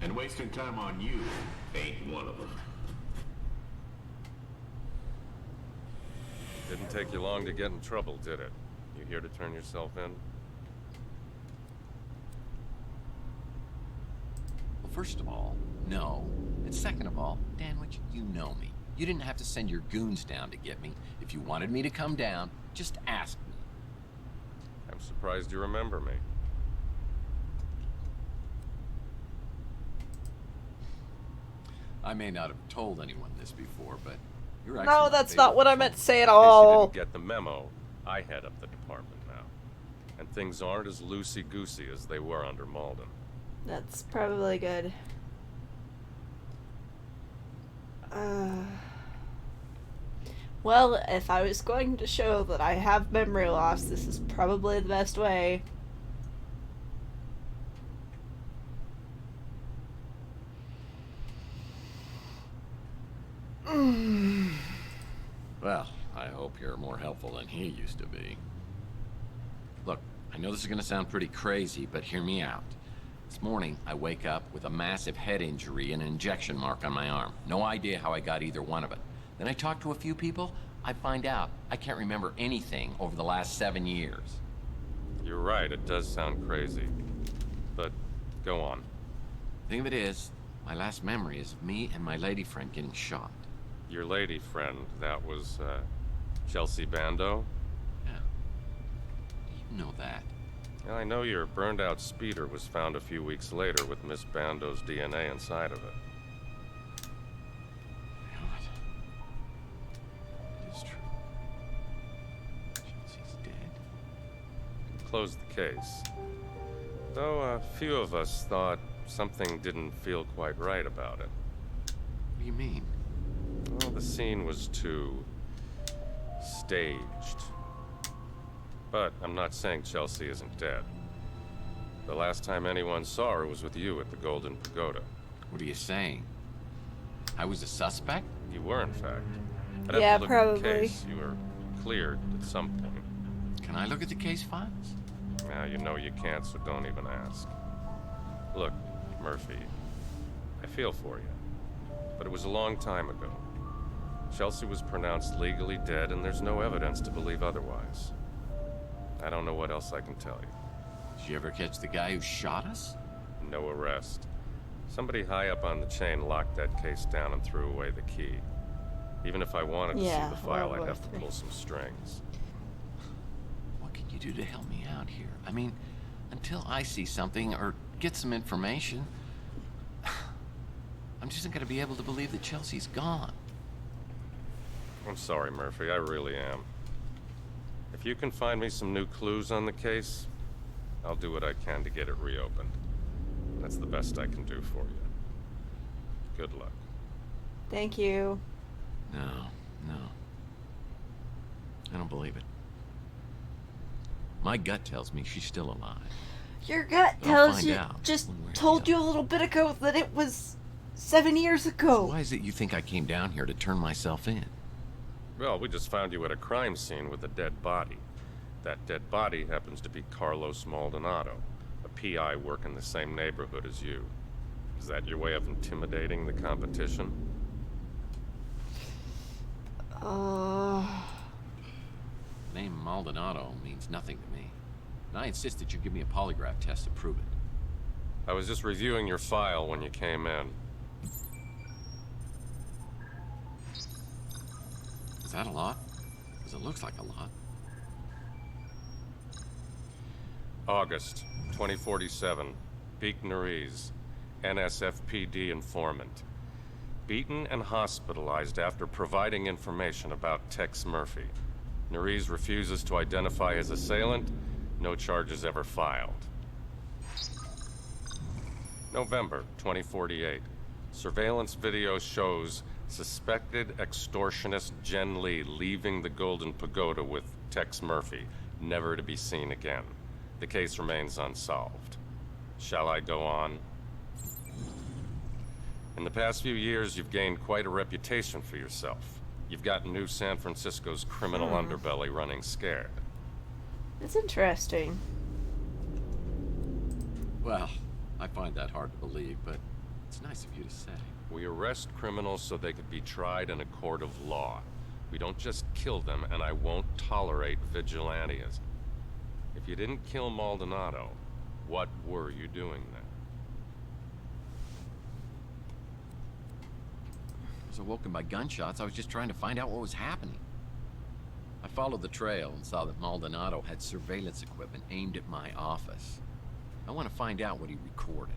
Speaker 20: and wasting time on you ain't one of them.
Speaker 15: Didn't take you long to get in trouble, did it? You here to turn yourself in?
Speaker 4: Well, first of all, no. And second of all, Danwich, you know me. You didn't have to send your goons down to get me. If you wanted me to come down, just ask me.
Speaker 15: I'm surprised you remember me.
Speaker 4: I may not have told anyone this before, but you're actually
Speaker 1: No,
Speaker 4: my
Speaker 1: that's
Speaker 4: favorite
Speaker 1: not what I
Speaker 4: patrol.
Speaker 1: meant to say at
Speaker 15: In case you
Speaker 1: all.
Speaker 15: didn't get the memo, I head up the department now. And things aren't as loosey-goosey as they were under Malden.
Speaker 1: That's probably good. Well, if I was going to show that I have memory loss, this is probably the best way.
Speaker 4: Well, I hope you're more helpful than he used to be. Look, I know this is gonna sound pretty crazy, but hear me out. This morning, I wake up with a massive head injury and an injection mark on my arm. No idea how I got either one of it. Then I talk to a few people, I find out I can't remember anything over the last 7 years.
Speaker 21: You're right, it does sound crazy. But, go on.
Speaker 4: The thing of it is, my last memory is of me and my lady friend getting shot.
Speaker 21: Your lady friend, that was, Chelsea Bando?
Speaker 4: Yeah. You know that.
Speaker 21: I know your burned-out speeder was found a few weeks later with Miss Bando's DNA inside of it.
Speaker 4: It is true. Chelsea's dead.
Speaker 21: Closed the case. Though a few of us thought something didn't feel quite right about it.
Speaker 4: What do you mean?
Speaker 21: Well, the scene was too staged. But I'm not saying Chelsea isn't dead. The last time anyone saw her was with you at the Golden Pagoda.
Speaker 4: What are you saying? I was a suspect?
Speaker 21: You were, in fact. I'd
Speaker 1: Yeah,
Speaker 21: have to look
Speaker 1: probably.
Speaker 21: at the case. You were cleared at some point.
Speaker 4: Can I look at the case files?
Speaker 21: Now, you know you can't, so don't even ask. Look, Murphy, I feel for you. But it was a long time ago. Chelsea was pronounced legally dead, and there's no evidence to believe otherwise. I don't know what else I can tell you.
Speaker 4: Did you ever catch the guy who shot us?
Speaker 21: No arrest. Somebody high up on the chain locked that case down and threw away the key. Even if I wanted to see the file, I'd have to pull some strings.
Speaker 4: What can you do to help me out here? I mean, until I see something or get some information, I'm just not going to be able to believe that Chelsea's gone.
Speaker 21: I'm sorry, Murphy, I really am. If you can find me some new clues on the case, I'll do what I can to get it reopened. That's the best I can do for you. Good luck.
Speaker 1: Thank you.
Speaker 4: No. I don't believe it. My gut tells me she's still alive.
Speaker 1: Your gut
Speaker 4: But I'll
Speaker 1: tells
Speaker 4: find
Speaker 1: you,
Speaker 4: out
Speaker 1: just
Speaker 4: one way or the
Speaker 1: told you a little bit ago that it was 7 years ago.
Speaker 4: Why is it you think I came down here to turn myself in?
Speaker 21: Well, we just found you at a crime scene with a dead body. That dead body happens to be Carlos Maldonado, a PI working the same neighborhood as you. Is that your way of intimidating the competition?
Speaker 4: The name Maldonado means nothing to me. And I insist that you give me a polygraph test to prove it.
Speaker 21: I was just reviewing your file when you came in.
Speaker 4: Is that a lot? Because it looks like a lot.
Speaker 21: August 2047. Beek Nariz, NSFPD informant. Beaten and hospitalized after providing information about Tex Murphy. Nariz refuses to identify his assailant. No charges ever filed. November 2048. Surveillance video shows suspected extortionist Jen Lee leaving the Golden Pagoda with Tex Murphy, never to be seen again. The case remains unsolved. Shall I go on? In the past few years, you've gained quite a reputation for yourself. You've got New San Francisco's criminal underbelly running scared.
Speaker 1: It's interesting.
Speaker 4: Well, I find that hard to believe, but it's nice of you to say.
Speaker 21: We arrest criminals so they could be tried in a court of law. We don't just kill them, and I won't tolerate vigilantism. If you didn't kill Maldonado, what were you doing then?
Speaker 4: I was awoken by gunshots. I was just trying to find out what was happening. I followed the trail and saw that Maldonado had surveillance equipment aimed at my office. I want to find out what he recorded.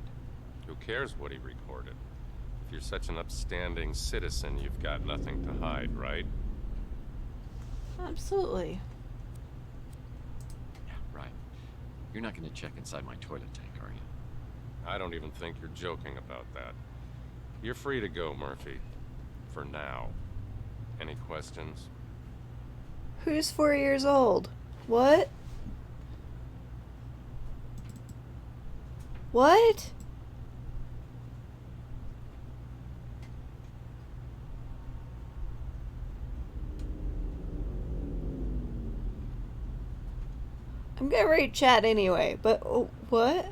Speaker 21: Who cares what he recorded? If you're such an upstanding citizen, you've got nothing to hide, right?
Speaker 1: Absolutely.
Speaker 4: Yeah, right. You're not going to check inside my toilet tank, are you?
Speaker 21: I don't even think you're joking about that. You're free to go, Murphy. For now. Any questions?
Speaker 1: Who's 4 years old? What? What? I'm gonna read chat anyway, but what?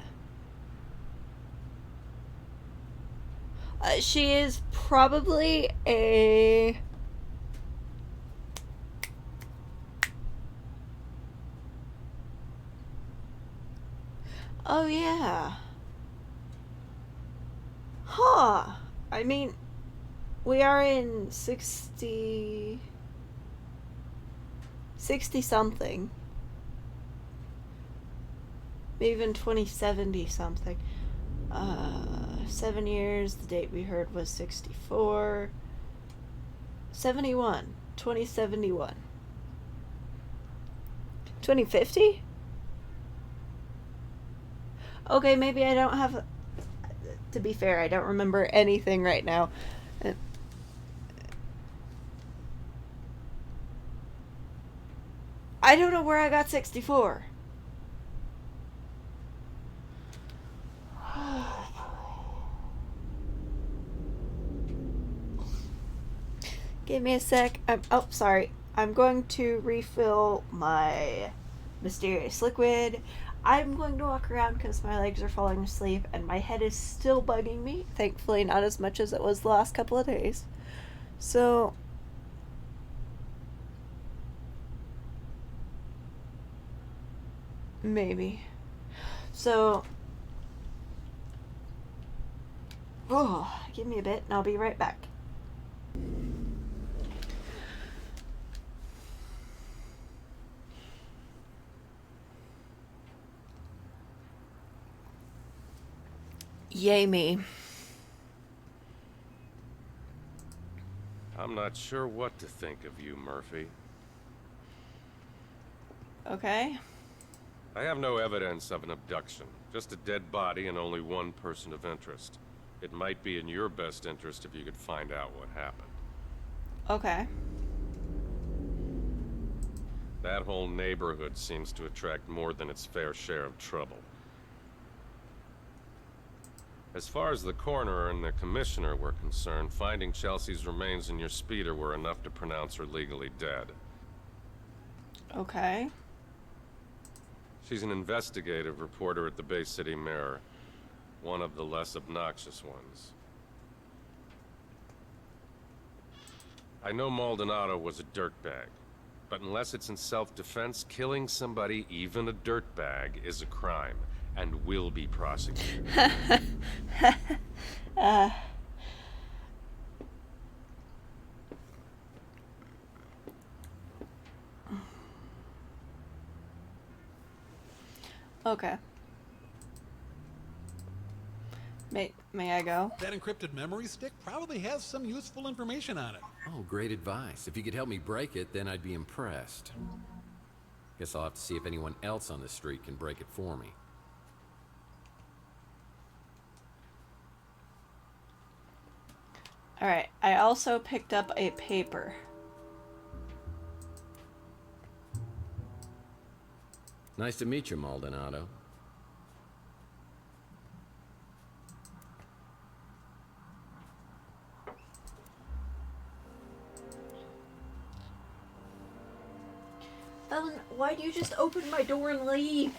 Speaker 1: She is probably a... Oh, yeah. Huh. I mean, we are in 60 something. Maybe even 2070 something. 7 years, the date we heard was 64. 71. 2071. 2050? Okay, maybe I don't have... To be fair, I don't remember anything right now. I don't know where I got 64. Give me a sec. Oh, sorry. I'm going to refill my mysterious liquid. I'm going to walk around because my legs are falling asleep and my head is still bugging me. Thankfully, not as much as it was the last couple of days. So... maybe. So... oh, give me a bit and I'll be right back. Yay me.
Speaker 21: I'm not sure what to think of you, Murphy.
Speaker 1: Okay.
Speaker 21: I have no evidence of an abduction, just a dead body and only one person of interest. It might be in your best interest if you could find out what happened.
Speaker 1: Okay.
Speaker 21: That whole neighborhood seems to attract more than its fair share of trouble. As far as the coroner and the commissioner were concerned, finding Chelsea's remains in your speeder were enough to pronounce her legally dead.
Speaker 1: Okay.
Speaker 21: She's an investigative reporter at the Bay City Mirror, one of the less obnoxious ones. I know Maldonado was a dirtbag, but unless it's in self-defense, killing somebody, even a dirtbag, is a crime. And will be prosecuted.
Speaker 1: Okay. May I go?
Speaker 6: That encrypted memory stick probably has some useful information on it.
Speaker 4: Oh, great advice. If you could help me break it, then I'd be impressed. Guess I'll have to see if anyone else on the street can break it for me.
Speaker 1: Alright, I also picked up a paper.
Speaker 4: Nice to meet you, Maldonado.
Speaker 1: Ellen, why'd you just open my door and leave?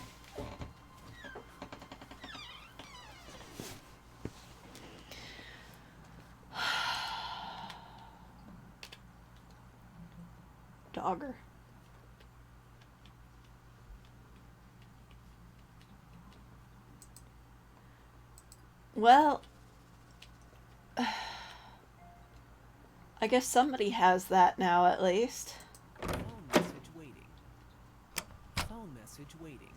Speaker 1: Dogger. Well, I guess somebody has that now at least.
Speaker 3: Phone message waiting. Phone message waiting.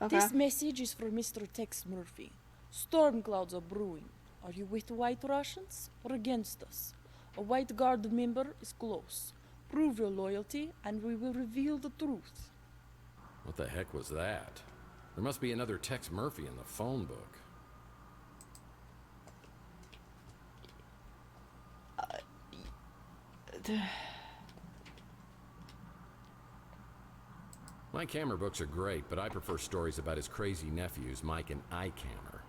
Speaker 1: Okay.
Speaker 22: This message is for Mr. Tex Murphy. Storm clouds are brewing. Are you with the White Russians or against us? A White Guard member is close. Prove your loyalty, and we will reveal the truth.
Speaker 4: What the heck was that? There must be another Tex Murphy in the phone book. My camera books are great, but I prefer stories about his crazy nephews, Mike and Ike Hammer.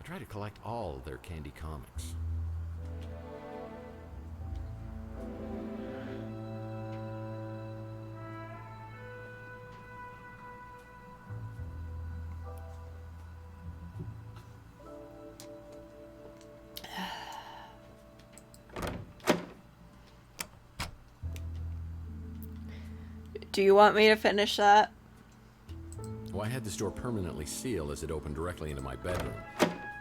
Speaker 4: I try to collect all of their Candy comics.
Speaker 1: Do you want me to finish that?
Speaker 4: Well, I had this door permanently sealed as it opened directly into my bedroom.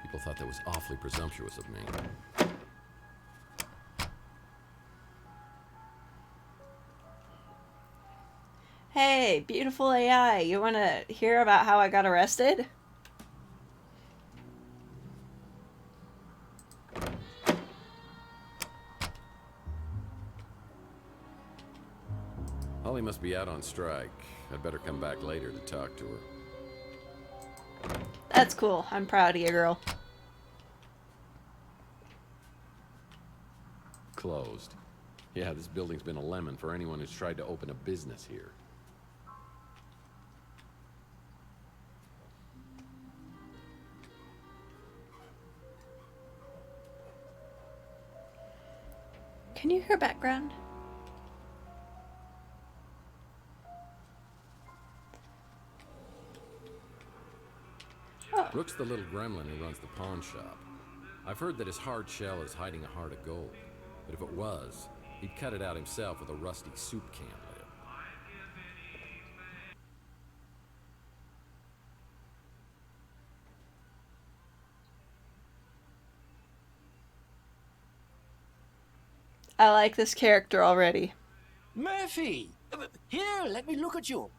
Speaker 4: People thought that was awfully presumptuous of me.
Speaker 1: Hey, beautiful AI, you want to hear about how I got arrested?
Speaker 4: Holly must be out on strike. I'd better come back later to talk to her.
Speaker 1: That's cool. I'm proud of you, girl.
Speaker 4: Closed. Yeah, this building's been a lemon for anyone who's tried to open a business here.
Speaker 1: Can you hear background?
Speaker 4: Rook's the little gremlin who runs the pawn shop. I've heard that his hard shell is hiding a heart of gold. But if it was, he'd cut it out himself with a rusty soup can lid.
Speaker 1: I like this character already.
Speaker 5: Murphy! Here, let me look at you.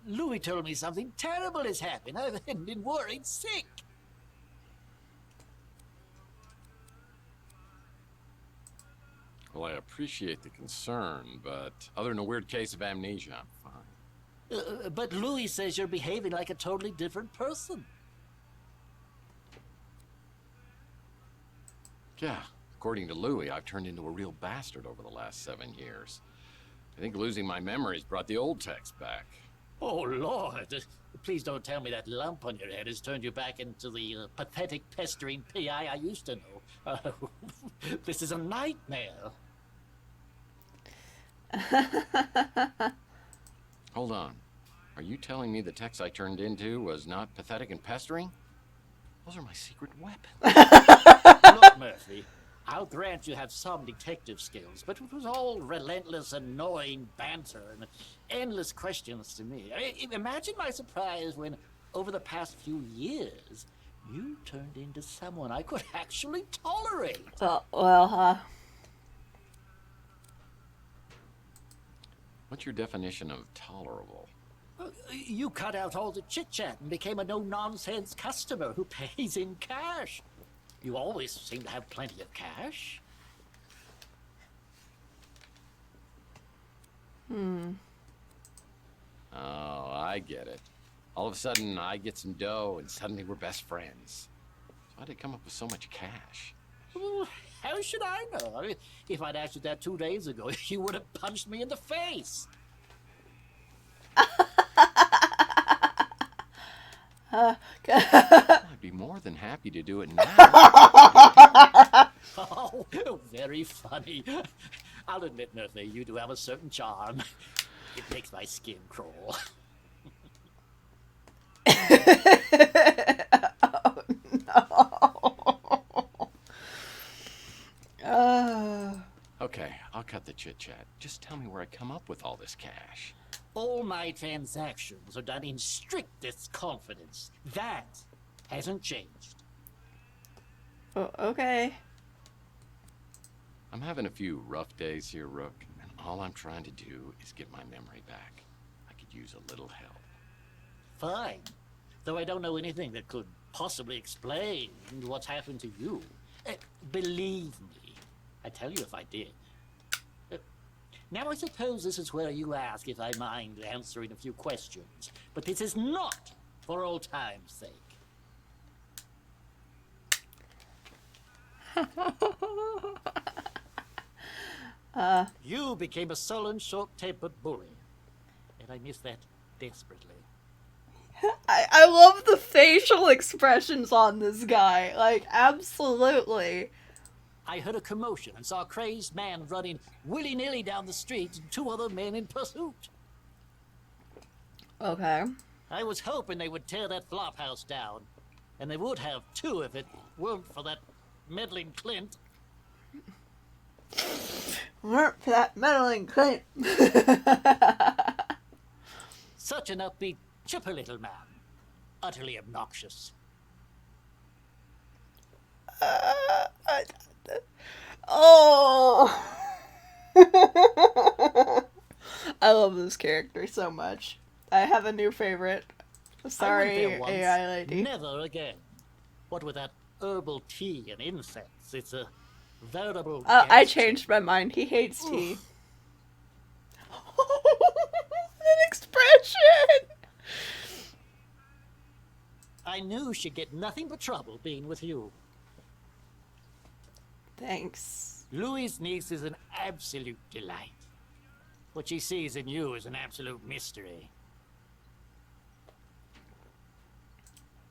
Speaker 5: Louis told me something terrible has happened. I've been worried sick.
Speaker 2: Well, I appreciate the concern, but other than a weird case of amnesia, I'm fine.
Speaker 5: But Louis says you're behaving like a totally different person.
Speaker 2: Yeah, according to Louis, I've turned into a real bastard over the last 7 years. I think losing my memories brought the old Tex back.
Speaker 5: Oh, Lord. Please don't tell me that lump on your head has turned you back into the pathetic, pestering PI I used to know. This is a nightmare.
Speaker 2: Hold on. Are you telling me the Tex I turned into was not pathetic and pestering? Those are my secret weapons.
Speaker 5: Look, Murphy, I'll grant you have some detective skills, but it was all relentless, annoying banter and endless questions to me. Imagine my surprise when, over the past few years, you turned into someone I could actually tolerate.
Speaker 2: What's your definition of tolerable?
Speaker 5: You cut out all the chit-chat and became a no-nonsense customer who pays in cash. You always seem to have plenty of cash.
Speaker 2: Oh, I get it. All of a sudden, I get some dough, and suddenly we're best friends. So how did it come up with so much cash?
Speaker 5: Well, how should I know? I mean, if I'd asked you that 2 days ago, you would have punched me in the face.
Speaker 2: I'd be more than happy to do it now.
Speaker 5: Oh, very funny. I'll admit, Murphy, you do have a certain charm. It makes my skin crawl.
Speaker 2: Okay, I'll cut the chit-chat. Just tell me where I come up with all this cash.
Speaker 5: All my transactions are done in strictest confidence. That hasn't changed.
Speaker 1: Oh, okay.
Speaker 2: I'm having a few rough days here, Rook, and all I'm trying to do is get my memory back. I could use a little help.
Speaker 5: Fine. Though I don't know anything that could possibly explain what's happened to you. Believe me, I'd tell you if I did. Now I suppose this is where you ask if I mind answering a few questions. But this is not for old time's sake. You became a sullen, short-tempered bully. And I miss that desperately.
Speaker 1: I love the facial expressions on this guy. Like, absolutely.
Speaker 5: I heard a commotion and saw a crazed man running willy-nilly down the street and 2 other men in pursuit.
Speaker 1: Okay.
Speaker 5: I was hoping they would tear that flop house down. And they would have, too, if it weren't for that meddling Clint.
Speaker 1: Weren't for that meddling Clint.
Speaker 5: Such an upbeat, chipper little man. Utterly obnoxious.
Speaker 1: Oh! I love this character so much. I have a new favorite. Sorry,
Speaker 5: I went there once,
Speaker 1: AI lady.
Speaker 5: never again. What with that herbal tea and incense, it's a veritable...
Speaker 1: I changed my mind. He hates tea. That expression!
Speaker 5: I knew she'd get nothing but trouble being with you.
Speaker 1: Thanks.
Speaker 5: Louis' niece is an absolute delight. What she sees in you is an absolute mystery.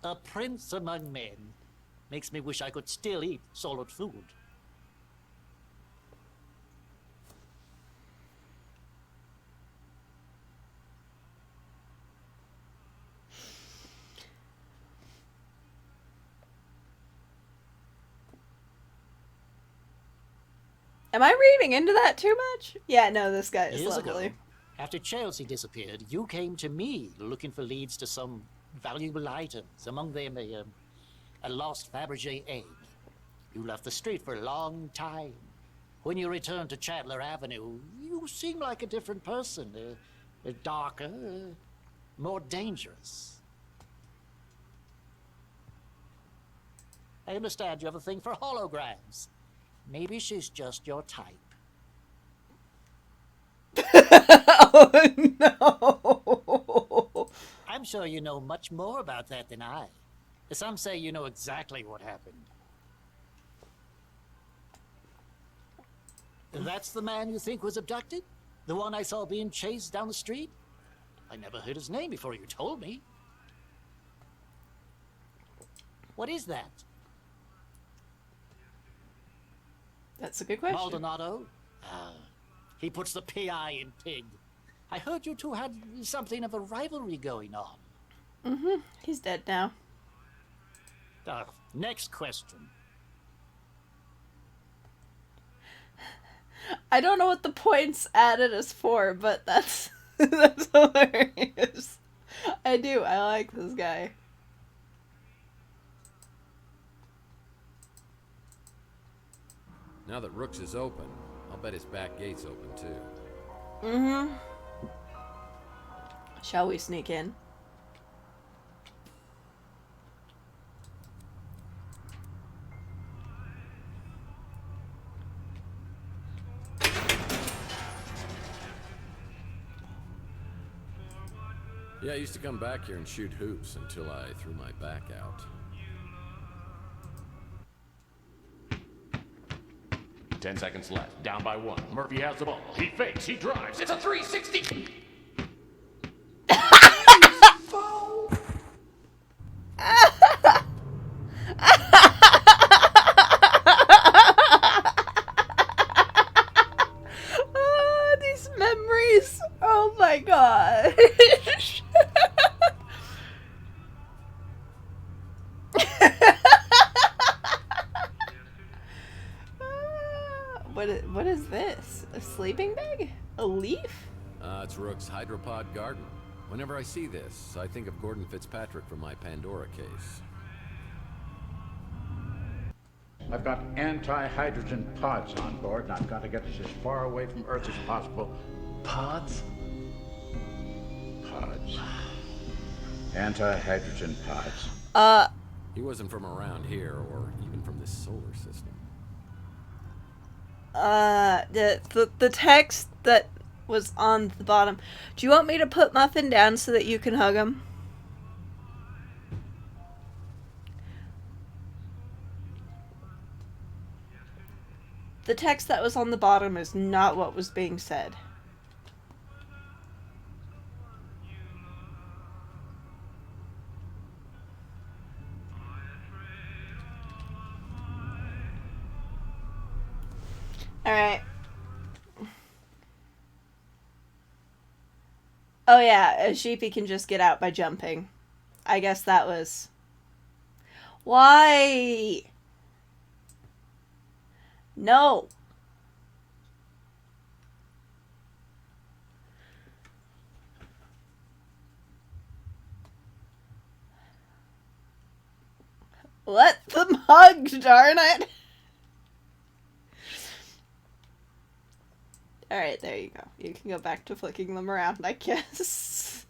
Speaker 5: A prince among men makes me wish I could still eat solid food.
Speaker 1: Am I reading into that too much? Yeah, no, this guy is
Speaker 5: Years
Speaker 1: lovely.
Speaker 5: ago, after Chelsea disappeared, you came to me looking for leads to some valuable items, among them a lost Fabergé egg. You left the street for a long time. When you returned to Chandler Avenue, you seemed like a different person, darker, more dangerous. I understand you have a thing for holograms. Maybe she's just your type.
Speaker 1: Oh, no.
Speaker 5: I'm sure you know much more about that than I. Some say you know exactly what happened. That's the man you think was abducted? The one I saw being chased down the street? I never heard his name before you told me. What is that?
Speaker 1: That's a good question.
Speaker 5: Maldonado? He puts the PI in pig. I heard you two had something of a rivalry going on.
Speaker 1: Mm-hmm. He's dead now.
Speaker 5: Next question.
Speaker 1: I don't know what the points added is for, but that's that's hilarious. I do. I like this guy.
Speaker 4: Now that Rooks is open, I'll bet his back gate's open too.
Speaker 1: Mm-hmm. Shall we sneak in?
Speaker 4: Yeah, I used to come back here and shoot hoops until I threw my back out.
Speaker 20: Ten seconds left. Down by one. Murphy has the ball. He fakes. He drives. It's a 360.
Speaker 1: These memories. Oh my god. What is this? A sleeping bag? A leaf?
Speaker 4: It's Rook's hydropod garden. Whenever I see this, I think of Gordon Fitzpatrick from my Pandora case.
Speaker 7: I've got anti-hydrogen pods on board, and I've got to get us as far away from Earth as possible.
Speaker 9: Pods?
Speaker 7: Pods. Anti-hydrogen pods.
Speaker 4: He wasn't from around here, or even from this solar system.
Speaker 1: The text that was on the bottom. Do you want me to put Muffin down so that you can hug him? The text that was on the bottom is not what was being said. Alright. Oh yeah, a sheepy can just get out by jumping. I guess that was... Why? No. Let them hug, darn it! Alright, there you go. You can go back to flicking them around, I guess.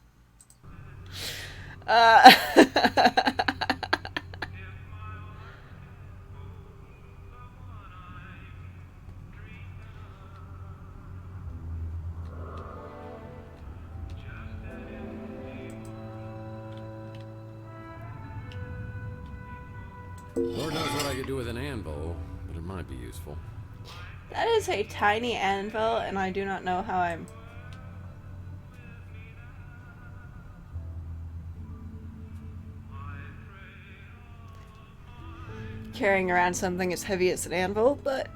Speaker 4: Lord knows what I could do with an anvil, but it might be useful.
Speaker 1: That is a tiny anvil, and I do not know how I'm... carrying around something as heavy as an anvil, but,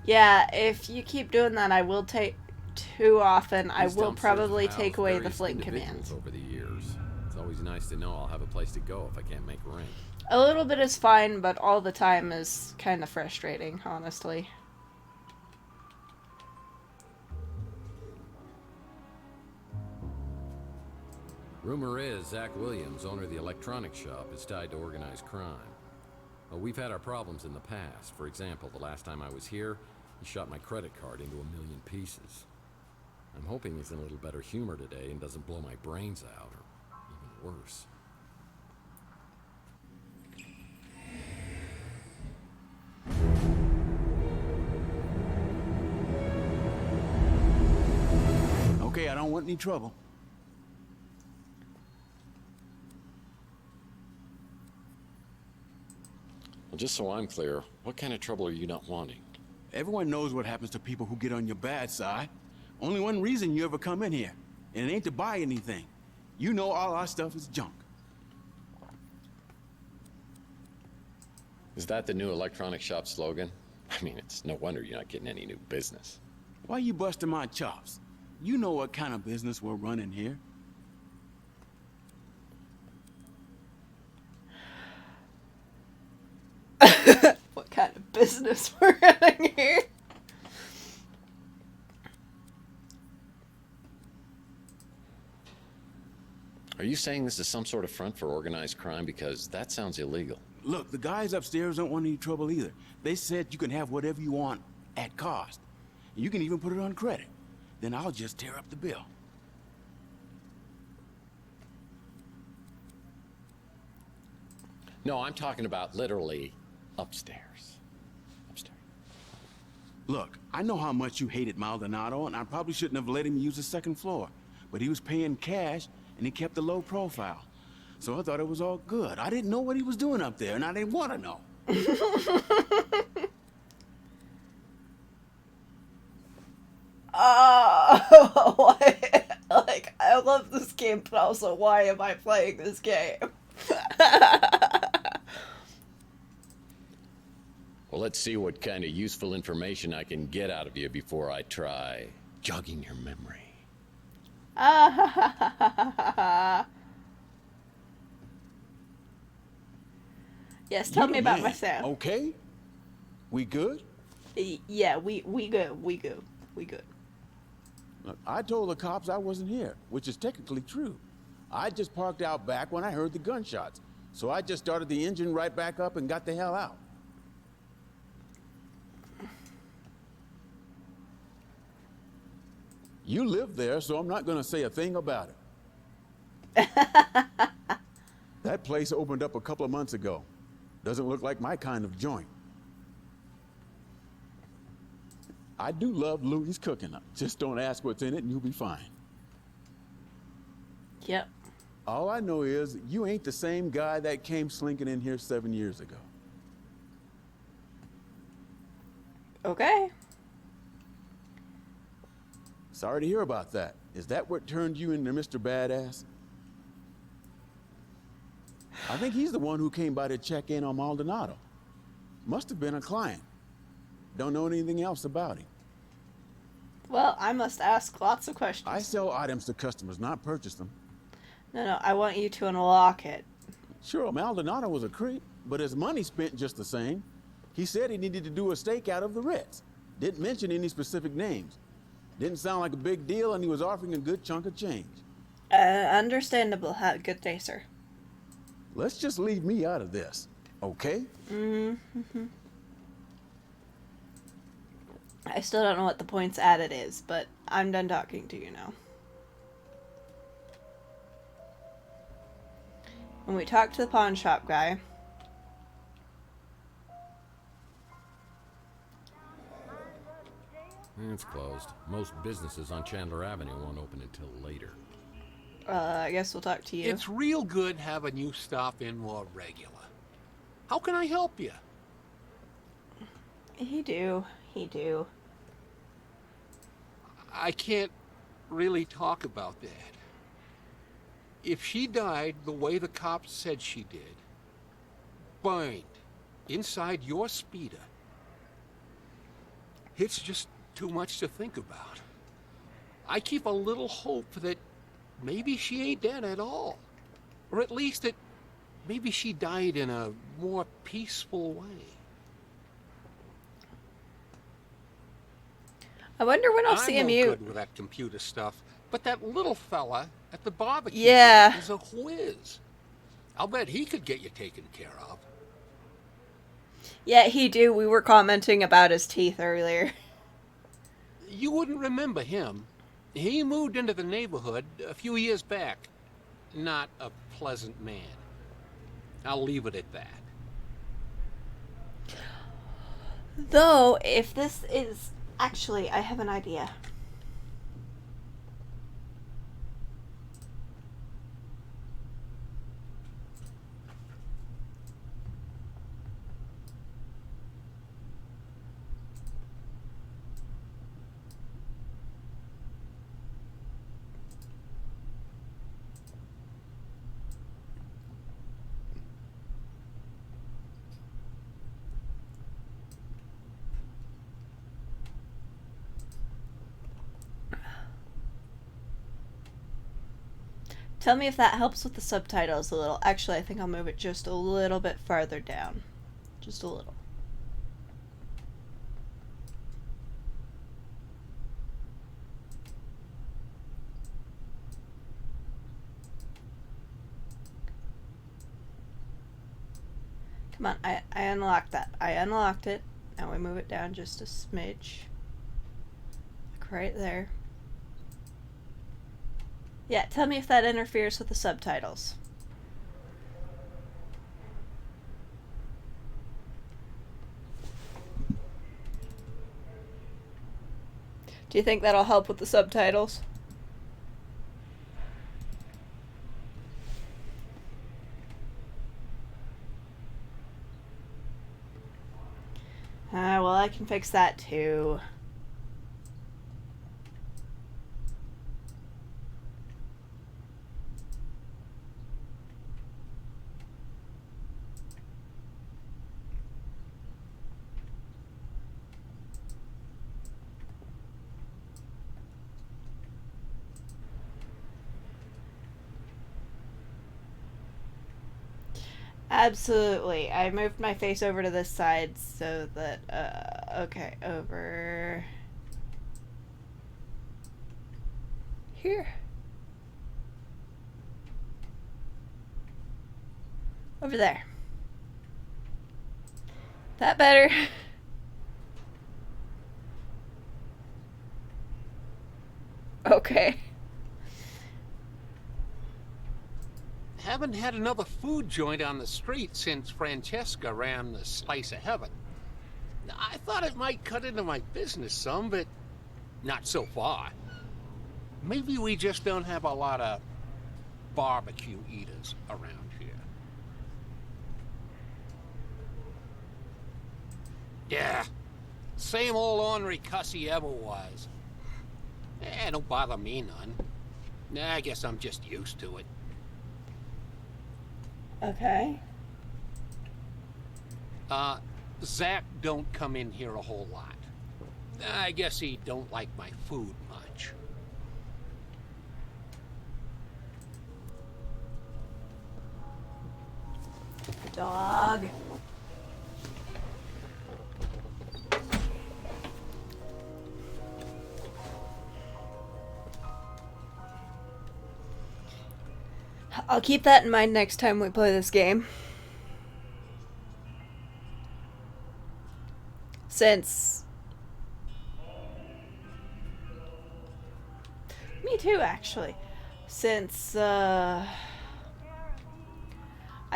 Speaker 1: yeah, if you keep doing that, I will take... too often, I will probably take away the flint commands.
Speaker 4: Over the years. It's always nice to know I'll have a place to go if I can't make rent.
Speaker 1: A little bit is fine, but all the time is kind of frustrating, honestly.
Speaker 4: Rumor is Zach Williams, owner of the electronics shop, is tied to organized crime. Well, we've had our problems in the past. For example, the last time I was here, he shot my credit card into 1,000,000 pieces. I'm hoping he's in a little better humor today and doesn't blow my brains out, or even worse.
Speaker 10: Okay, I don't want any trouble.
Speaker 2: Well, just so I'm clear, what kind of trouble are you not wanting?
Speaker 10: Everyone knows what happens to people who get on your bad side. Only one reason you ever come in here, and it ain't to buy anything. You know all our stuff is junk.
Speaker 2: Is that the new electronic shop slogan? I mean, it's no wonder you're not getting any new business.
Speaker 10: Why you busting my chops? You know what kind of business we're running here.
Speaker 1: What kind of business we're running here?
Speaker 2: Are you saying this is some sort of front for organized crime? Because that sounds illegal.
Speaker 10: Look, the guys upstairs don't want any trouble either. They said you can have whatever you want at cost. You can even put it on credit. Then I'll just tear up the bill.
Speaker 2: No, I'm talking about literally upstairs. Upstairs.
Speaker 10: Look, I know how much you hated Maldonado, and I probably shouldn't have let him use the second floor. But he was paying cash, and he kept a low profile. So I thought it was all good. I didn't know what he was doing up there, and I didn't want to know.
Speaker 1: Like, I love this game, but also, why am I playing this game?
Speaker 2: Well, let's see what kind of useful information I can get out of you before I try jogging your memory.
Speaker 1: Yes, tell me about myself.
Speaker 10: Okay? We good?
Speaker 1: Yeah, we good. We good. We good.
Speaker 10: Look, I told the cops I wasn't here, which is technically true. I just parked out back when I heard the gunshots. So I just started the engine right back up and got the hell out. You live there, so I'm not going to say a thing about it. That place opened up a couple of months ago. Doesn't look like my kind of joint. I do love Louie's cooking. Just don't ask what's in it and you'll be fine.
Speaker 1: Yep.
Speaker 10: All I know is you ain't the same guy that came slinking in here 7 years ago.
Speaker 1: Okay.
Speaker 10: Sorry to hear about that. Is that what turned you into Mr. Badass? I think he's the one who came by to check in on Maldonado. Must have been a client. Don't know anything else about him.
Speaker 1: Well, I must ask lots of questions.
Speaker 10: I sell items to customers, not purchase them.
Speaker 1: No, I want you to unlock it.
Speaker 10: Sure, Maldonado was a creep, but his money spent just the same. He said he needed to do a stakeout of the Ritz. Didn't mention any specific names. Didn't sound like a big deal, and he was offering a good chunk of change.
Speaker 1: Understandable. Good day, sir.
Speaker 10: let's just leave me out of this, okay?
Speaker 1: Mm-hmm. I still don't know what the points added is, but I'm done talking to you now. When we talk to the pawn shop guy...
Speaker 4: It's closed. Most businesses on Chandler Avenue won't open until later.
Speaker 1: I guess we'll talk to you.
Speaker 8: It's real good having you stop in more regular. How can I help you?
Speaker 1: He do.
Speaker 8: I can't really talk about that. If she died the way the cops said she did, burned inside your speeder, it's just too much to think about. I keep a little hope that maybe she ain't dead at all. Or at least that maybe she died in a more peaceful way.
Speaker 1: I wonder when I'll
Speaker 8: I'm
Speaker 1: see him
Speaker 8: no
Speaker 1: mute.
Speaker 8: good with that computer stuff, but that little fella at the barbecue
Speaker 1: Yeah.
Speaker 8: is a whiz. I'll bet he could get you taken care of.
Speaker 1: Yeah, he do. We were commenting about his teeth earlier.
Speaker 8: You wouldn't remember him. He moved into the neighborhood a few years back. Not a pleasant man. I'll leave it at that.
Speaker 1: Though, if this is... Actually, I have an idea. Tell me if that helps with the subtitles a little. Actually, I think I'll move it just a little bit farther down. Just a little. Come on, I unlocked that. I unlocked it. Now we move it down just a smidge. Like right there. Yeah, tell me if that interferes with the subtitles. Do you think that'll help with the subtitles? Well, I can fix that too. Absolutely. I moved my face over to this side so that, okay, over here. Over there. That better? Okay.
Speaker 8: Haven't had another food joint on the street since Francesca ran the Slice of Heaven. I thought it might cut into my business some, but not so far. Maybe we just don't have a lot of barbecue eaters around here. Yeah, same old ornery cuss he ever was. Don't bother me none. I guess I'm just used to it.
Speaker 1: Okay.
Speaker 8: Zach don't come in here a whole lot. I guess he don't like my food much.
Speaker 1: Dog. I'll keep that in mind next time we play this game. Since... Me too, actually. Since, I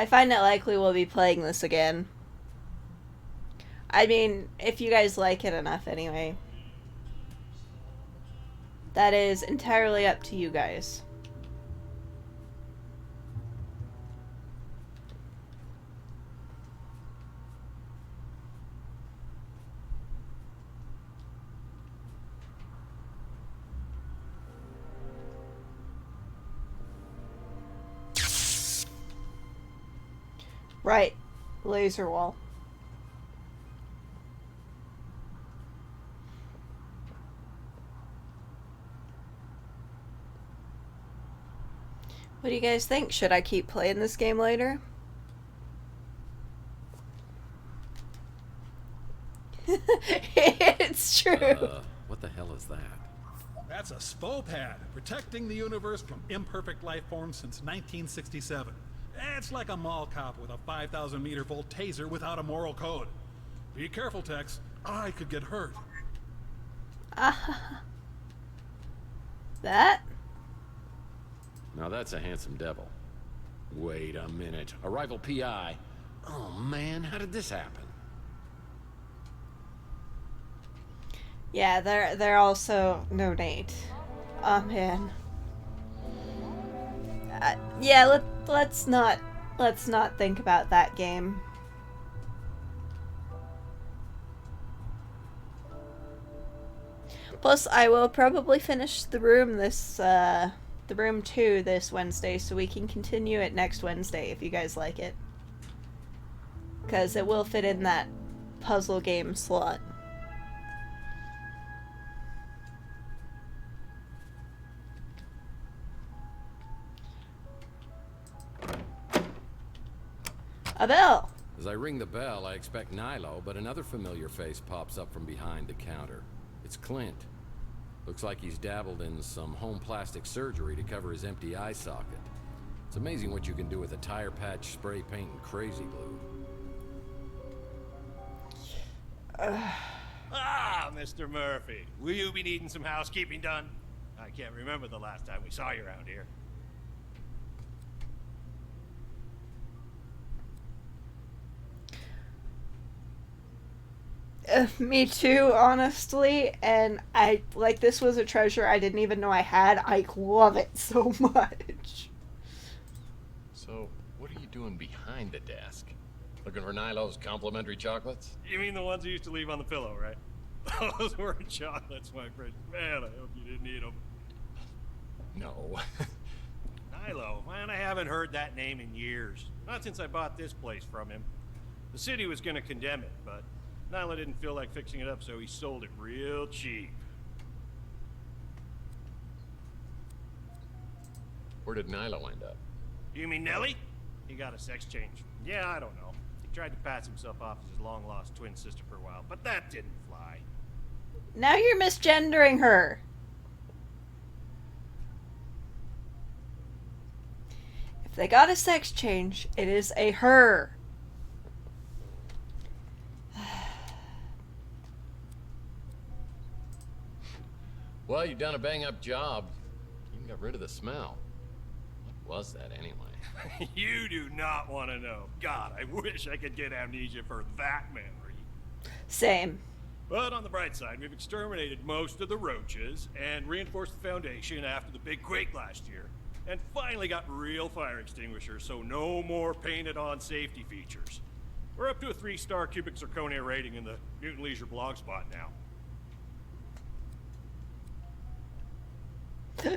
Speaker 1: find it likely we'll be playing this again. I mean, if you guys like it enough anyway. That is entirely up to you guys. Right. Laser wall. What do you guys think? Should I keep playing this game later? It's true.
Speaker 4: What the hell is that?
Speaker 6: That's a SPO pad, protecting the universe from imperfect life forms since 1967. It's like a mall cop with a 5,000 meter volt taser without a moral code. Be careful, Tex. I could get hurt.
Speaker 1: That?
Speaker 2: Now that's a handsome devil. Wait a minute. A rival PI. Oh man, how did this happen?
Speaker 1: Yeah, they're also no Nate. Oh man. Yeah, let's not think about that game. Plus, I will probably finish the room the room 2 this Wednesday, so we can continue it next Wednesday if you guys like it. Because it will fit in that puzzle game slot. A bell!
Speaker 4: As I ring the bell, I expect Nilo, but another familiar face pops up from behind the counter. It's Clint. Looks like he's dabbled in some home plastic surgery to cover his empty eye socket. It's amazing what you can do with a tire patch, spray paint, and crazy glue.
Speaker 11: Mr. Murphy, will you be needing some housekeeping done? I can't remember the last time we saw you around here.
Speaker 1: Me too, honestly, and this was a treasure I didn't even know I had. I love it so much.
Speaker 20: So, what are you doing behind the desk? Looking for Nilo's complimentary chocolates?
Speaker 11: You mean the ones you used to leave on the pillow, right? Those weren't chocolates, my friend. Man, I hope you didn't eat them.
Speaker 20: No.
Speaker 11: Nilo, man, I haven't heard that name in years. Not since I bought this place from him. The city was gonna condemn it, but Nilo didn't feel like fixing it up, so he sold it real cheap.
Speaker 20: Where did Nilo end up?
Speaker 11: You mean Nellie? He got a sex change. Yeah, I don't know. He tried to pass himself off as his long-lost twin sister for a while, but that didn't fly.
Speaker 1: Now you're misgendering her. If they got a sex change, it is a her.
Speaker 20: Well, you've done a bang-up job. You got rid of the smell. What was that anyway?
Speaker 11: You do not want to know. God, I wish I could get amnesia for that memory.
Speaker 1: Same.
Speaker 11: But on the bright side, we've exterminated most of the roaches and reinforced the foundation after the big quake last year. And finally got real fire extinguishers, so no more painted-on safety features. We're up to a 3-star cubic zirconia rating in the Newton Leisure blog spot now.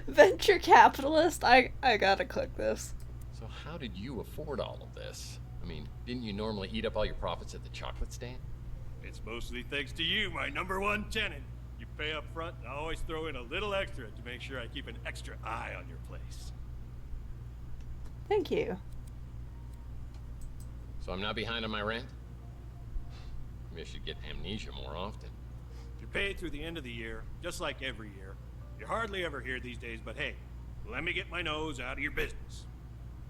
Speaker 1: Venture capitalist? I gotta click this.
Speaker 20: So how did you afford all of this? I mean, didn't you normally eat up all your profits at the chocolate stand?
Speaker 11: It's mostly thanks to you, my #1 tenant. You pay up front and I always throw in a little extra to make sure I keep an extra eye on your place.
Speaker 1: Thank you.
Speaker 20: So I'm not behind on my rent? Maybe I should get amnesia more often.
Speaker 11: You're paid through the end of the year, just like every year. You're hardly ever here these days, but hey, let me get my nose out of your business.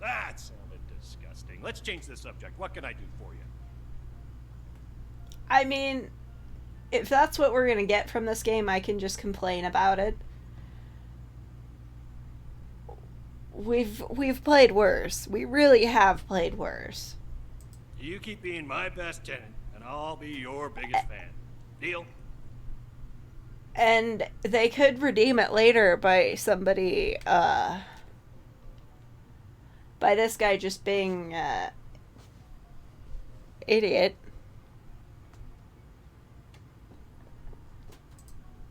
Speaker 11: That sounded disgusting. Let's change the subject. What can I do for you?
Speaker 1: I mean, if that's what we're gonna get from this game, I can just complain about it. We've played worse. We really have played worse.
Speaker 11: You keep being my best tenant, and I'll be your biggest fan. Deal?
Speaker 1: And they could redeem it later by somebody, by this guy just being, idiot.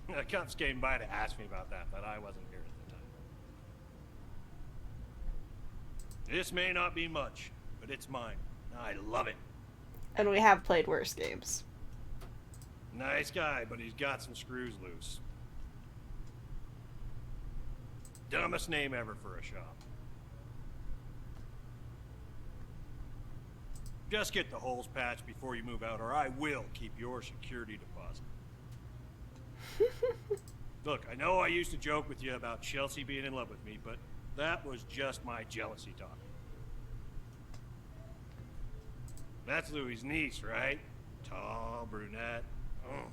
Speaker 11: The cops came by to ask me about that, but I wasn't here at the time. This may not be much, but it's mine. I love it.
Speaker 1: And we have played worse games.
Speaker 11: Nice guy, but he's got some screws loose. Dumbest name ever for a shop. Just get the holes patched before you move out, or I will keep your security deposit. Look, I know I used to joke with you about Chelsea being in love with me, but that was just my jealousy talk. That's Louis' niece, right? Tall, brunette. Oh.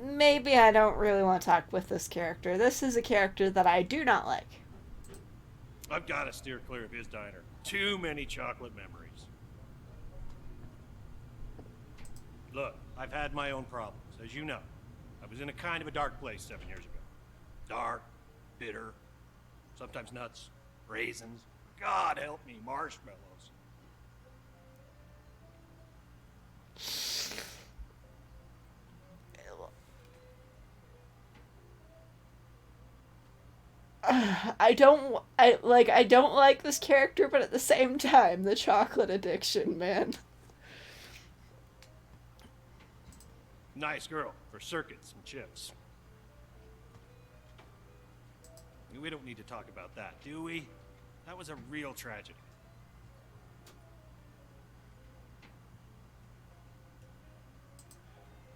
Speaker 1: Maybe I don't really want to talk with this character. This is a character that I do not like.
Speaker 11: I've got to steer clear of his diner. Too many chocolate memories. Look, I've had my own problems, as you know. I was in a kind of a dark place 7 years ago. Dark, bitter, sometimes nuts, raisins. God help me, marshmallows.
Speaker 1: I don't like this character, but at the same time, the chocolate addiction, man.
Speaker 11: Nice girl for circuits and chips. We don't need to talk about that, do we? That was a real tragedy.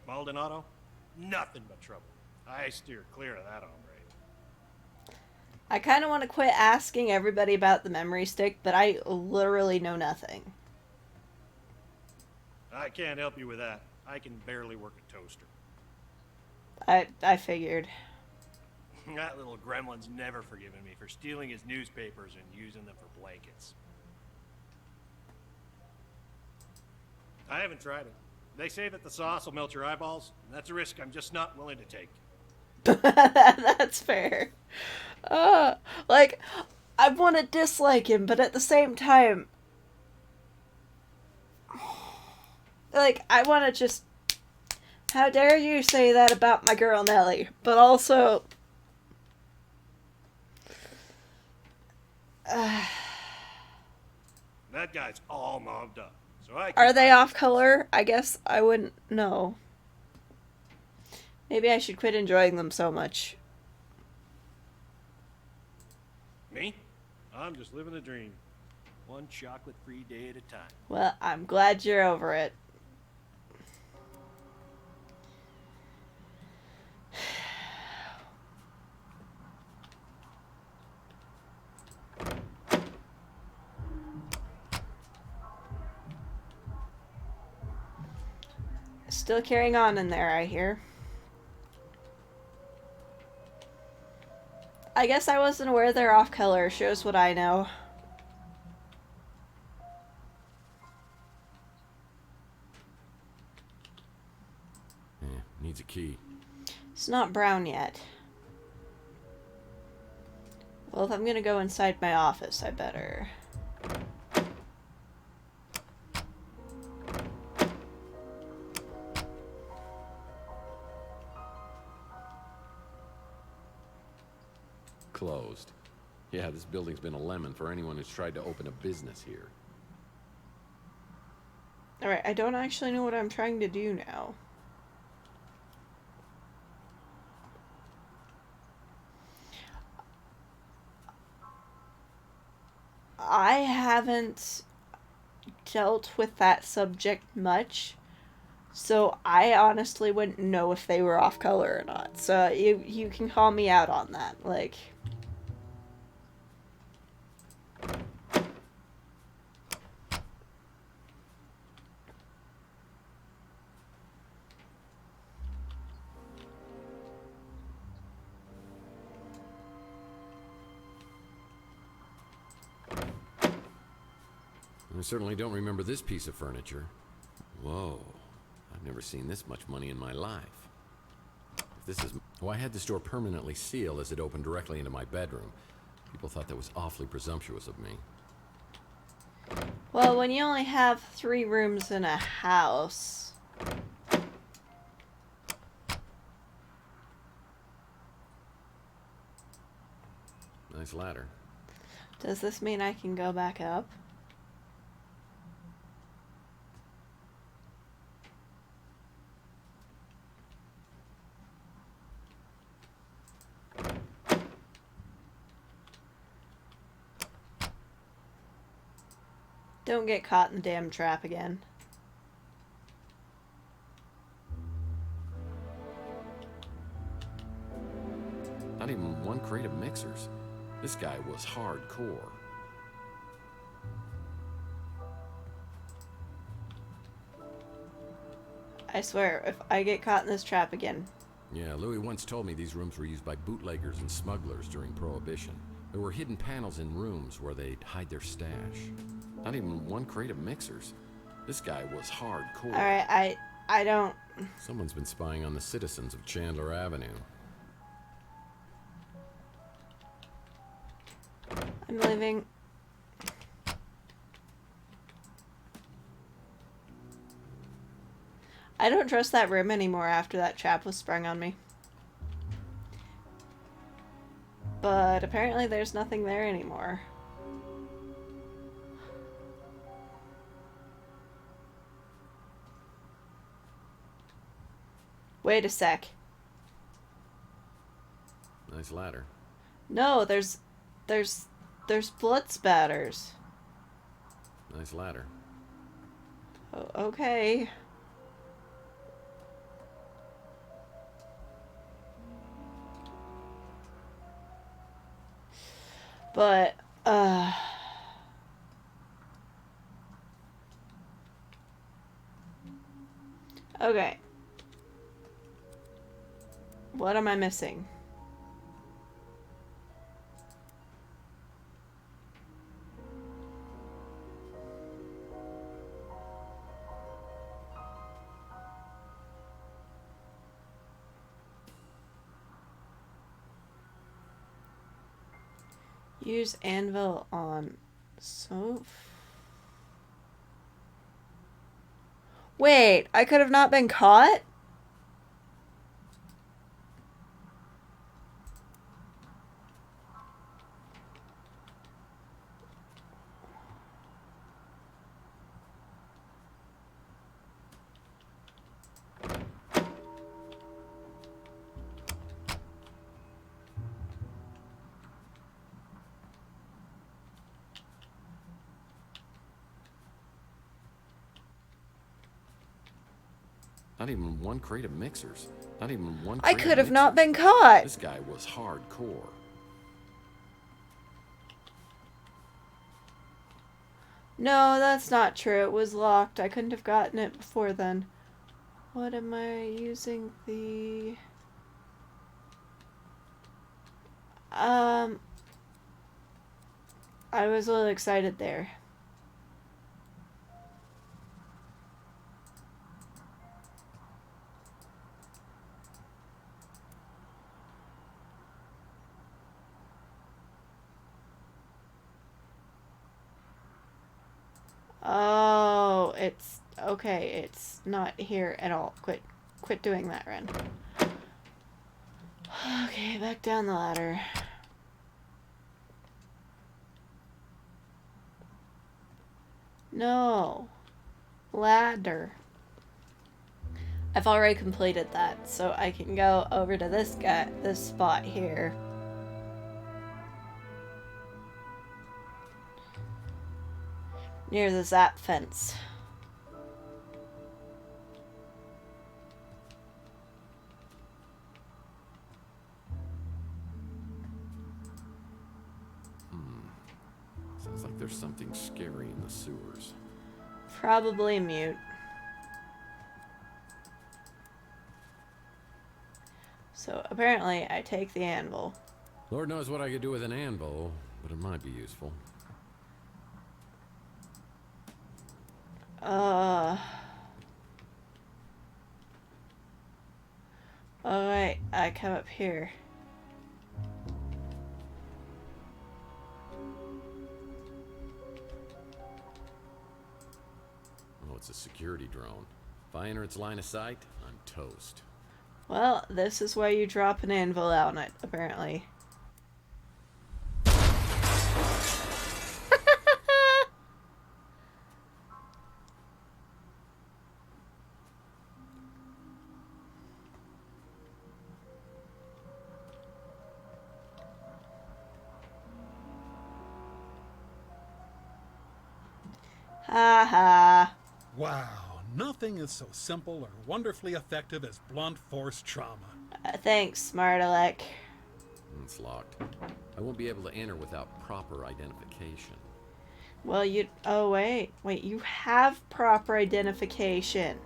Speaker 11: Maldonado? Nothing but trouble. I steer clear of that hombre.
Speaker 1: I kind of want to quit asking everybody about the memory stick, but I literally know nothing.
Speaker 11: I can't help you with that. I can barely work a toaster.
Speaker 1: I figured.
Speaker 11: That little gremlin's never forgiven me for stealing his newspapers and using them for blankets. I haven't tried it. They say that the sauce will melt your eyeballs, and that's a risk I'm just not willing to take.
Speaker 1: That's fair. Like, I want to dislike him, but at the same time, like, I want to just, how dare you say that about my girl Nelly, but also,
Speaker 11: that guy's all mobbed up. So
Speaker 1: are they off color? I guess I wouldn't know. Maybe I should quit enjoying them so much.
Speaker 11: Me? I'm just living the dream. One chocolate-free day at a time.
Speaker 1: Well, I'm glad you're over it. Still carrying on in there, I hear. I guess I wasn't aware they're off color. Shows what I know.
Speaker 4: Yeah, needs a key.
Speaker 1: It's not brown yet. Well, if I'm gonna go inside my office, I better.
Speaker 4: Closed. Yeah, this building's been a lemon for anyone who's tried to open a business here.
Speaker 1: Alright, I don't actually know what I'm trying to do now. I haven't dealt with that subject much, so So I honestly wouldn't know if they were off color or not. So you can call me out on that. Like,
Speaker 4: I certainly don't remember this piece of furniture. Whoa. I've never seen this much money in my life. If this is... Oh, I had this door permanently sealed as it opened directly into my bedroom. People thought that was awfully presumptuous of me.
Speaker 1: well, when you only have 3 rooms in a house...
Speaker 4: Nice ladder.
Speaker 1: Does this mean I can go back up? Don't get caught in the damn trap again.
Speaker 4: Not even one crate of mixers. This guy was hardcore.
Speaker 1: I swear, if I get caught in this trap again...
Speaker 4: Yeah, Louis once told me these rooms were used by bootleggers and smugglers during Prohibition. There were hidden panels in rooms where they'd hide their stash. Not even one crate of mixers. This guy was hardcore.
Speaker 1: Alright, I don't...
Speaker 4: Someone's been spying on the citizens of Chandler Avenue.
Speaker 1: I'm leaving. I don't trust that room anymore after that trap was sprung on me. But apparently there's nothing there anymore. Wait a sec.
Speaker 4: Nice ladder.
Speaker 1: No, there's blood spatters.
Speaker 4: Nice ladder.
Speaker 1: Oh, okay. But, okay. What am I missing? Use anvil on soap. Wait, I could have not been caught?
Speaker 4: Not even one crate of mixers. Not even one
Speaker 1: I
Speaker 4: crate
Speaker 1: could
Speaker 4: of
Speaker 1: have not
Speaker 4: mixers.
Speaker 1: been caught.
Speaker 4: This guy was hardcore.
Speaker 1: No, that's not true. It was locked. I couldn't have gotten it before then. What am I using the... I was a little excited there. Oh, it's okay. It's not here at all. Quit doing that, Ren. Okay, back down the ladder. No. Ladder. I've already completed that, so I can go over to this spot here. Near the zap fence.
Speaker 4: there's something scary in the sewers.
Speaker 1: Probably mute. So apparently I take the anvil.
Speaker 4: Lord knows what I could do with an anvil, but it might be useful.
Speaker 1: Alright, I come up here.
Speaker 4: Oh, it's a security drone. If I enter its line of sight, I'm toast.
Speaker 1: Well, this is where you drop an anvil out on it, apparently. Ha ha.
Speaker 6: Wow, nothing is so simple or wonderfully effective as blunt force trauma.
Speaker 1: Thanks, Smart Alec.
Speaker 4: It's locked. I won't be able to enter without proper identification.
Speaker 1: Well, you... Oh, wait. Wait, you have proper identification.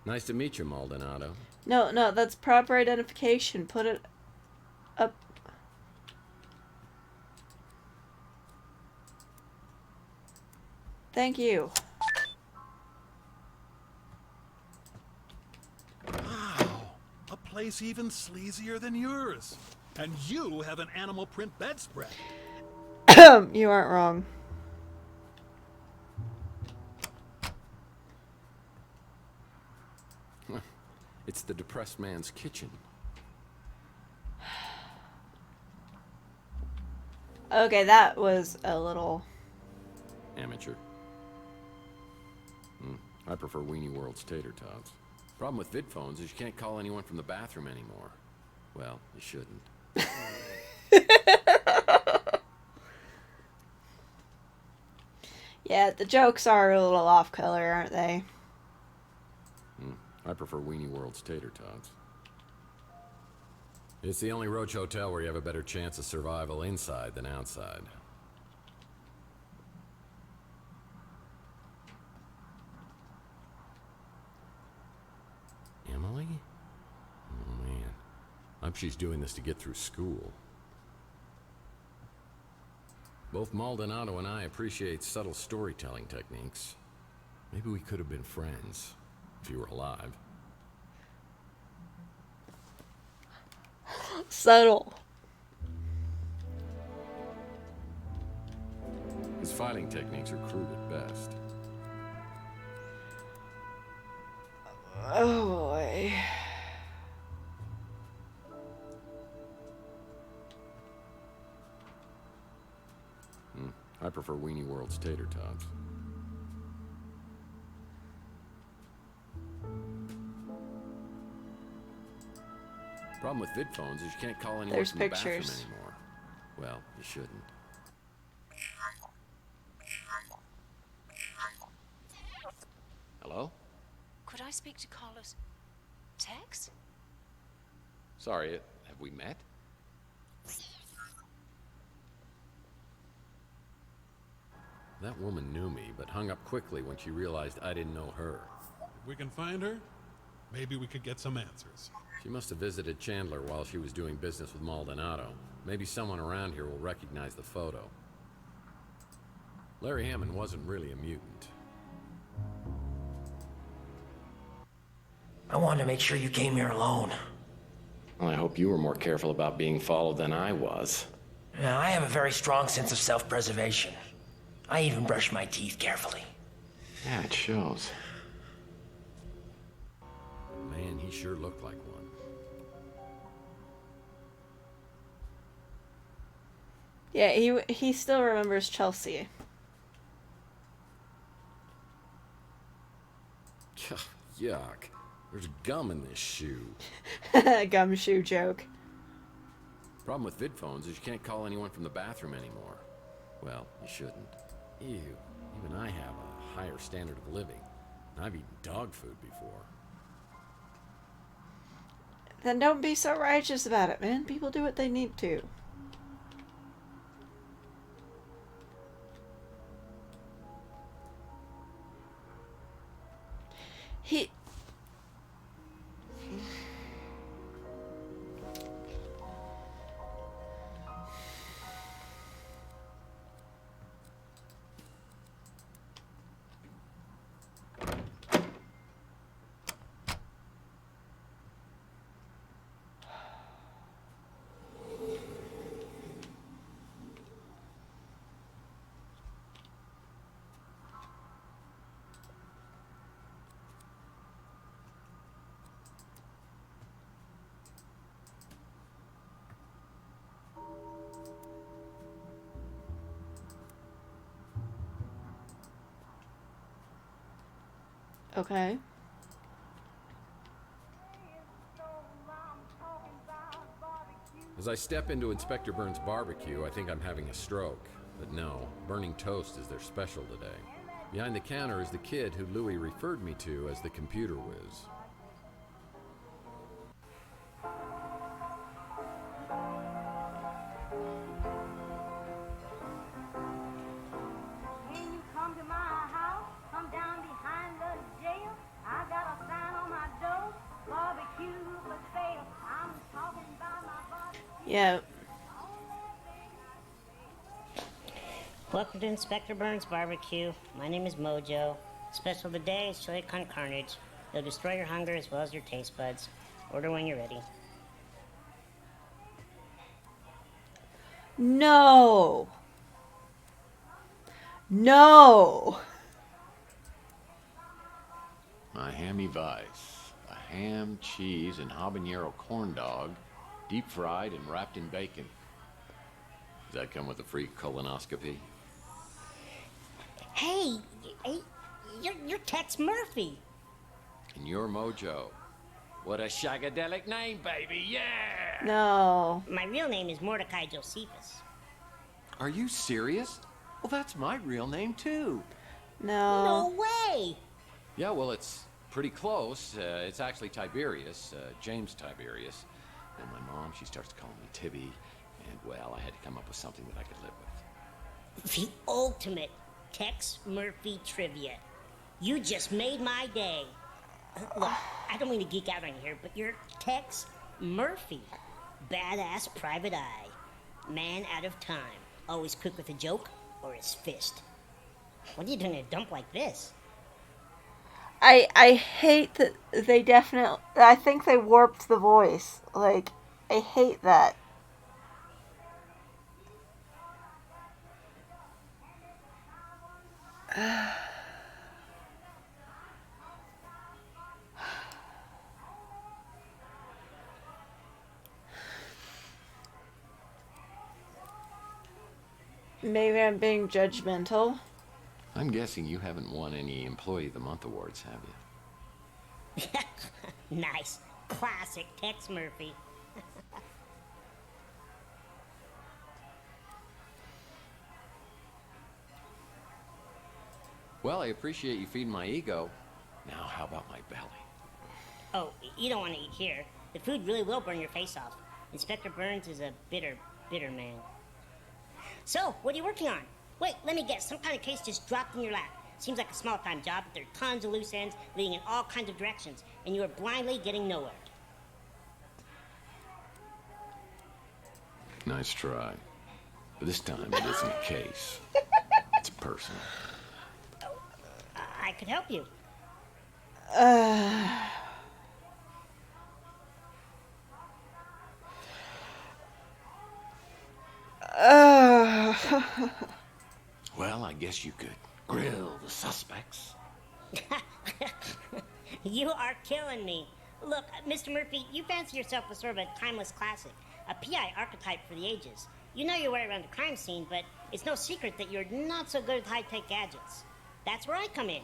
Speaker 4: Nice to meet you, Maldonado.
Speaker 1: No, no, that's proper identification. Put it up. Thank you.
Speaker 6: Wow, a place even sleazier than yours. And you have an animal print bedspread.
Speaker 1: You aren't wrong.
Speaker 4: It's the depressed man's kitchen.
Speaker 1: Okay, that was a little...
Speaker 4: Amateur. I prefer Weenie World's tater tots. Problem with VidPhones is you can't call anyone from the bathroom anymore. Well, you shouldn't.
Speaker 1: Yeah, the jokes are a little off color, aren't they?
Speaker 4: I prefer Weenie World's tater tots. It's the only Roach hotel where you have a better chance of survival inside than outside. Emily? Oh man. I hope she's doing this to get through school. Both Maldonado and I appreciate subtle storytelling techniques. Maybe we could have been friends. If you were alive.
Speaker 1: Subtle.
Speaker 4: His fighting techniques are crude at best.
Speaker 1: Oh boy.
Speaker 4: I prefer Weenie World's tater tots. Problem with VidPhones is you can't call anyone
Speaker 1: There's
Speaker 4: from the bathroom
Speaker 1: pictures.
Speaker 4: anymore. Well, you shouldn't. Hello?
Speaker 12: Could I speak to Carlos? Tex?
Speaker 4: Sorry, have we met? That woman knew me, but hung up quickly when she realized I didn't know her.
Speaker 6: If we can find her, maybe we could get some answers.
Speaker 4: She must have visited Chandler while she was doing business with Maldonado. Maybe someone around here will recognize the photo. Larry Hammond wasn't really a mutant.
Speaker 13: I wanted to make sure you came here alone.
Speaker 2: Well, I hope you were more careful about being followed than I was.
Speaker 13: Now, I have a very strong sense of self-preservation. I even brush my teeth carefully.
Speaker 2: Yeah, it shows.
Speaker 4: Man, he sure looked like one.
Speaker 1: Yeah, he still remembers Chelsea.
Speaker 4: Yuck. There's gum in this shoe.
Speaker 1: Gumshoe joke.
Speaker 4: Problem with VidPhones is you can't call anyone from the bathroom anymore. Well, you shouldn't. Ew. Even I have a higher standard of living. I've eaten dog food before.
Speaker 1: Then don't be so righteous about it, man. People do what they need to. He... Okay.
Speaker 4: As I step into Inspector Burns' barbecue, I think I'm having a stroke. But no, burning toast is their special today. Behind the counter is the kid who Louis referred me to as the computer whiz.
Speaker 1: Yeah.
Speaker 14: Welcome to Inspector Burns Barbecue. My name is Mojo. Special today is chili con carnage. It'll destroy your hunger as well as your taste buds. Order when you're ready.
Speaker 1: No. No.
Speaker 20: Miami Vice. A ham, cheese, and habanero corn dog, deep fried and wrapped in bacon. Does that come with a free colonoscopy?
Speaker 14: Hey, you're Tex Murphy.
Speaker 20: And you're Mojo. What a shagadelic name, baby, yeah!
Speaker 1: No.
Speaker 14: My real name is Mordecai Josephus.
Speaker 20: Are you serious? Well, that's my real name, too.
Speaker 1: No.
Speaker 14: No way!
Speaker 20: Yeah, well, it's pretty close. It's actually Tiberius, James Tiberius. Then my mom, she starts calling me Tibby, and, well, I had to come up with something that I could live with.
Speaker 14: The ultimate Tex Murphy trivia. You just made my day. Look, I don't mean to geek out on you here, but you're Tex Murphy. Badass private eye. Man out of time. Always quick with a joke or his fist. What are you doing in a dump like this?
Speaker 1: I hate that they definitely... I think they warped the voice. Like, I hate that. Maybe I'm being judgmental.
Speaker 20: I'm guessing you haven't won any Employee of the Month awards, have you?
Speaker 14: Nice. Classic Tex Murphy.
Speaker 20: Well, I appreciate you feeding my ego. Now, how about my belly?
Speaker 14: Oh, you don't want to eat here. The food really will burn your face off. Inspector Burns is a bitter, bitter man. So, what are you working on? Wait, let me guess. Some kind of case just dropped in your lap. Seems like a small-time job, but there are tons of loose ends leading in all kinds of directions, and you are blindly getting nowhere.
Speaker 20: Nice try. But this time, it isn't a case. It's personal.
Speaker 14: I could help you.
Speaker 20: Well, I guess you could grill the suspects.
Speaker 14: You are killing me. Look, Mr. Murphy, you fancy yourself as sort of a timeless classic, a PI archetype for the ages. You know your way around the crime scene, but it's no secret that you're not so good at high-tech gadgets. That's where I come in.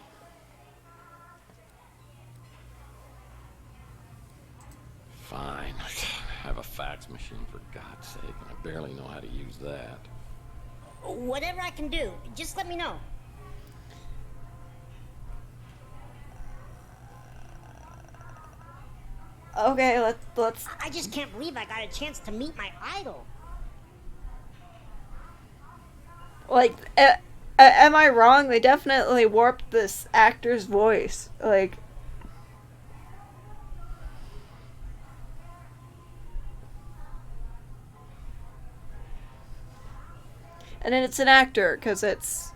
Speaker 20: Fine. I have a fax machine, for God's sake, and I barely know how to use that.
Speaker 14: Whatever I can do, just let me know.
Speaker 1: Okay, let's.
Speaker 14: I just can't believe I got a chance to meet my idol.
Speaker 1: Like, am I wrong? They definitely warped this actor's voice. Like. And then it's an actor, because it's...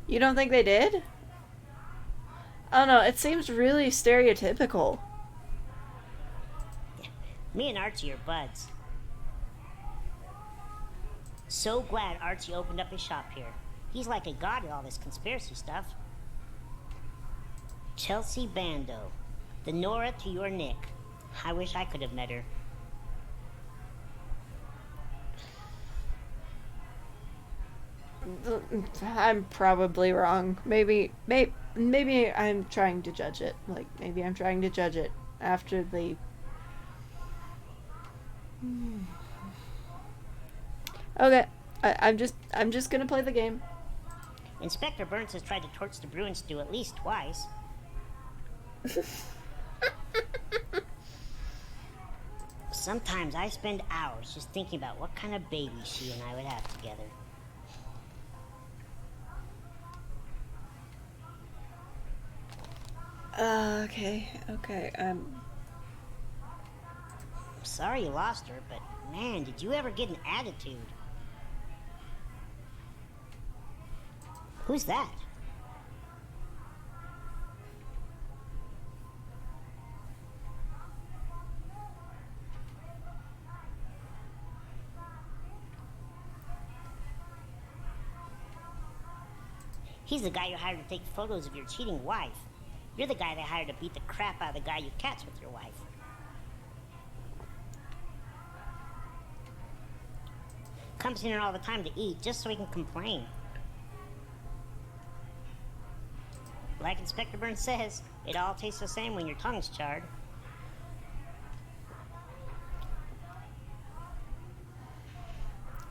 Speaker 1: You don't think they did? I don't know, it seems really stereotypical.
Speaker 14: Me and Archie are buds. So glad Archie opened up his shop here. He's like a god at all this conspiracy stuff. Chelsea Bando. The Nora to your Nick. I wish I could have met her.
Speaker 1: I'm probably wrong. Maybe I'm trying to judge it. Like, maybe I'm trying to judge it after the... Okay, I'm just gonna play the game.
Speaker 14: Inspector Burns has tried to torch the Bruin stew at least twice. Sometimes I spend hours just thinking about what kind of baby she and I would have together.
Speaker 1: Okay.
Speaker 14: Sorry you lost her, but man, did you ever get an attitude? Who's that? He's the guy you hired to take photos of your cheating wife. You're the guy they hired to beat the crap out of the guy you catch with your wife. Comes in here all the time to eat just so he can complain. Like Inspector Burns says, it all tastes the same when your tongue's charred.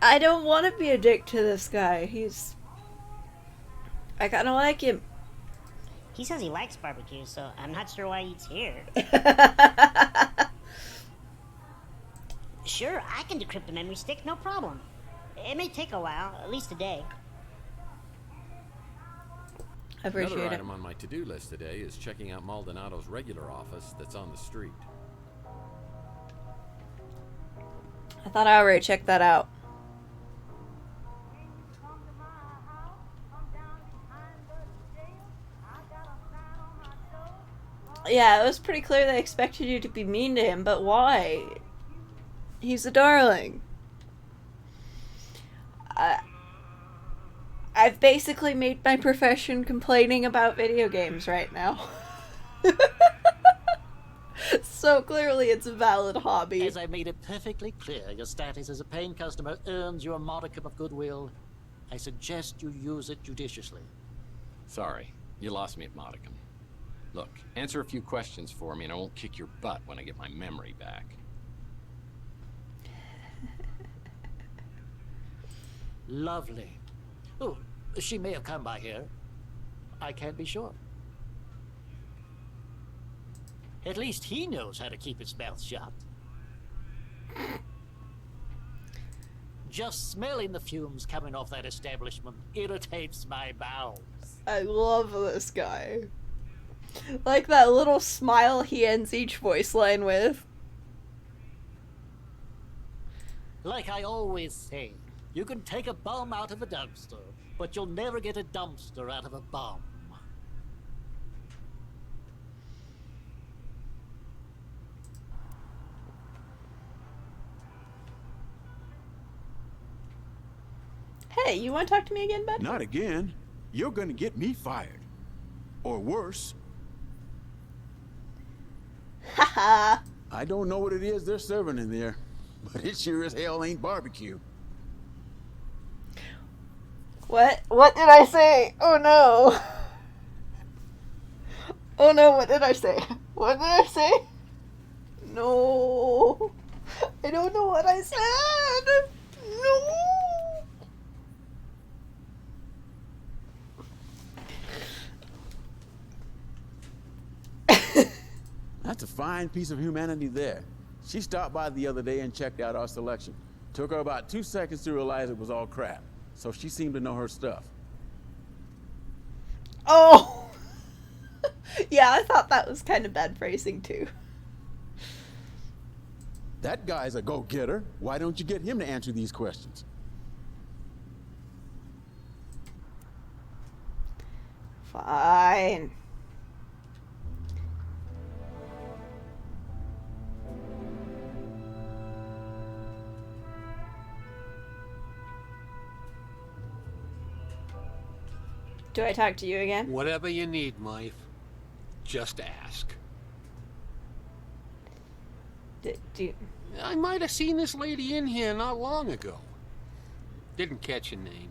Speaker 1: I don't want to be a dick to this guy. I kind of like him.
Speaker 14: He says he likes barbecue, so I'm not sure why he eats here. Sure, I can decrypt a memory stick, no problem. It may take a while, at least a day.
Speaker 1: I appreciate
Speaker 4: Another
Speaker 1: it.
Speaker 4: item on my to-do list today is checking out Maldonado's regular office that's on the street.
Speaker 1: I thought I already checked that out. Yeah, it was pretty clear they expected you to be mean to him, but why? He's a darling. I've basically made my profession complaining about video games right now. So clearly it's a valid hobby.
Speaker 5: As I made it perfectly clear, your status as a paying customer earns you a modicum of goodwill. I suggest you use it judiciously.
Speaker 20: Sorry, you lost me at modicum. Look, answer a few questions for me and I won't kick your butt when I get my memory back.
Speaker 5: Lovely. Oh, she may have come by here. I can't be sure. At least he knows how to keep his mouth shut. Just smelling the fumes coming off that establishment irritates my bowels.
Speaker 1: I love this guy. Like that little smile he ends each voice line with.
Speaker 5: Like I always say, you can take a bum out of a dumpster, but you'll never get a dumpster out of a bum.
Speaker 1: Hey, you want to talk to me again, bud?
Speaker 10: Not again. You're gonna get me fired. Or worse.
Speaker 1: Haha.
Speaker 10: I don't know what it is they're serving in there, but it sure as hell ain't barbecue.
Speaker 1: What? What did I say? Oh no. Oh no, what did I say? What did I say? No. I don't know what I said. No.
Speaker 10: fine piece of humanity there. She stopped by the other day and checked out our selection. Took her about 2 seconds to realize it was all crap. So she seemed to know her stuff.
Speaker 1: Oh! Yeah, I thought that was kind of bad phrasing, too.
Speaker 10: That guy's a go-getter. Why don't you get him to answer these questions?
Speaker 1: Fine. Do I talk to you again?
Speaker 8: Whatever you need, Maeve. Just ask. I might have seen this lady in here not long ago. Didn't catch your name.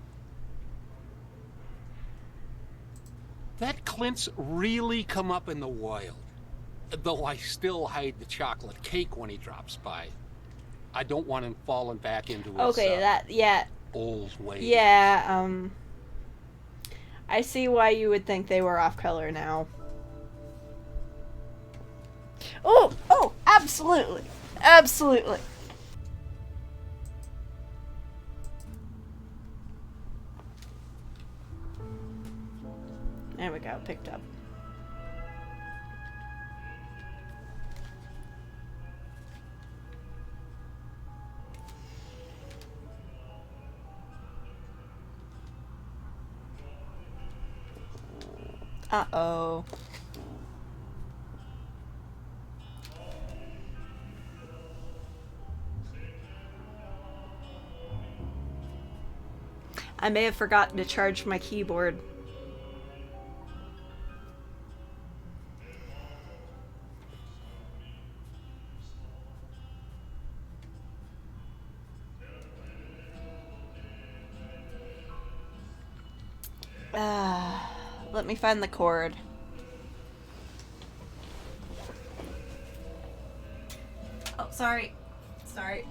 Speaker 8: That Clint's really come up in the wild. Though I still hide the chocolate cake when he drops by. I don't want him falling back into his
Speaker 1: yeah.
Speaker 8: old ways.
Speaker 1: Yeah, I see why you would think they were off color now. Oh, absolutely. Absolutely. There we go, picked up. Uh-oh. I may have forgotten to charge my keyboard. Let me find the cord. Oh, sorry. Sorry.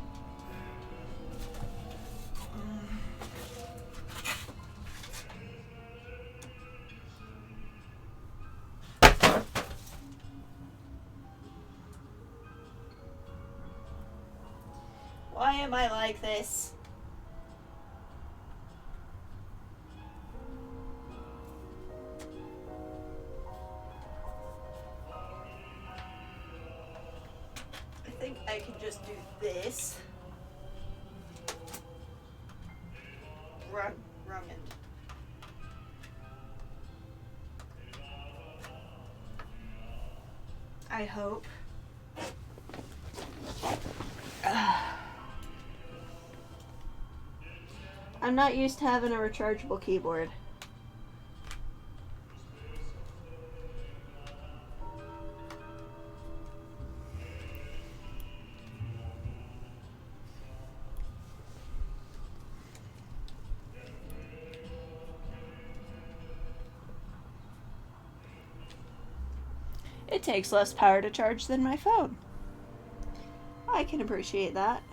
Speaker 1: Why am I like this? I think I can just do this. Rummage. I hope. I'm not used to having a rechargeable keyboard. It takes less power to charge than my phone. I can appreciate that.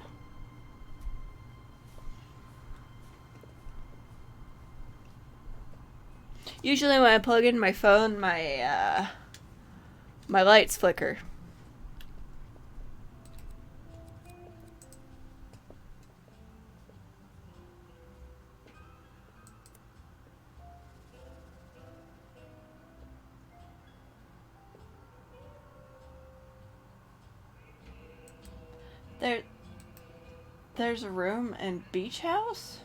Speaker 1: Usually when I plug in my phone, my lights flicker. There's a room in Beach House?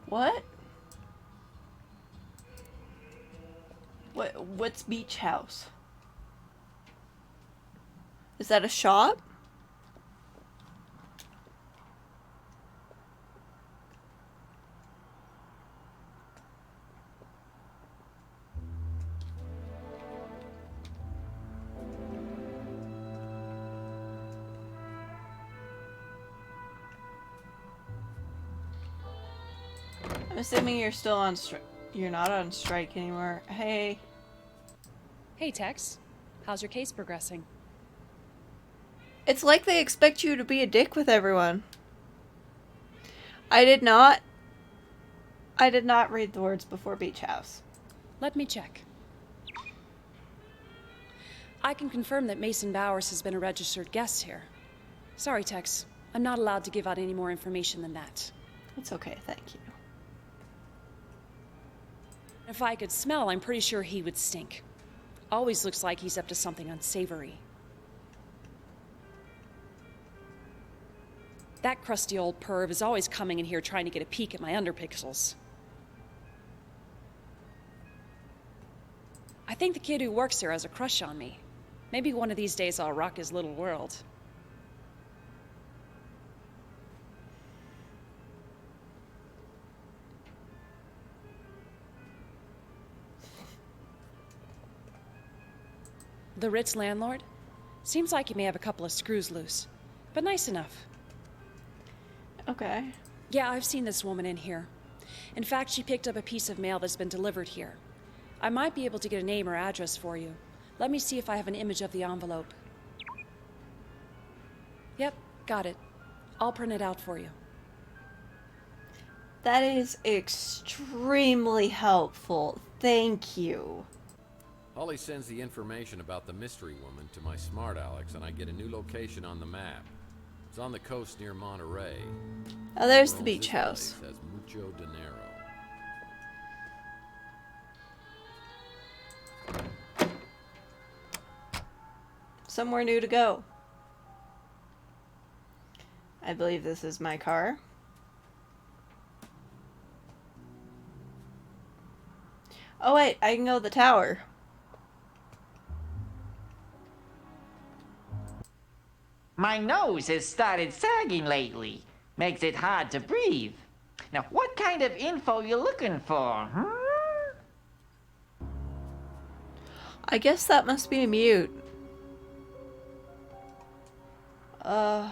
Speaker 1: What? What's Beach House? Is that a shop? I'm assuming you're still on strike. You're not on strike anymore. Hey.
Speaker 16: Hey, Tex. How's your case progressing?
Speaker 1: It's like they expect you to be a dick with everyone. I did not read the words before Beach House.
Speaker 16: Let me check. I can confirm that Mason Bowers has been a registered guest here. Sorry, Tex. I'm not allowed to give out any more information than that.
Speaker 1: It's okay, thank you.
Speaker 16: If I could smell, I'm pretty sure he would stink. Always looks like he's up to something unsavory. That crusty old perv is always coming in here trying to get a peek at my underpixels. I think the kid who works here has a crush on me. Maybe one of these days I'll rock his little world. The Ritz landlord? Seems like he may have a couple of screws loose, but nice enough.
Speaker 1: Okay.
Speaker 16: Yeah, I've seen this woman in here. In fact, she picked up a piece of mail that's been delivered here. I might be able to get a name or address for you. Let me see if I have an image of the envelope. Yep, got it. I'll print it out for you.
Speaker 1: That is extremely helpful. Thank you.
Speaker 4: Holly sends the information about the mystery woman to my smart Alex, and I get a new location on the map. It's on the coast near Monterey.
Speaker 1: Oh, there's the beach house.
Speaker 4: Has mucho dinero.
Speaker 1: Somewhere new to go. I believe this is my car. Oh wait, I can go to the tower.
Speaker 17: My nose has started sagging lately. Makes it hard to breathe. Now, what kind of info you looking for, huh?
Speaker 1: I guess that must be a mute. I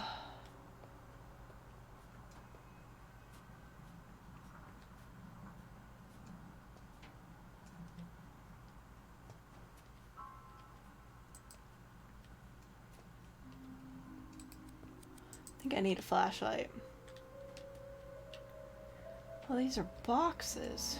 Speaker 1: think I need a flashlight. Oh, these are boxes.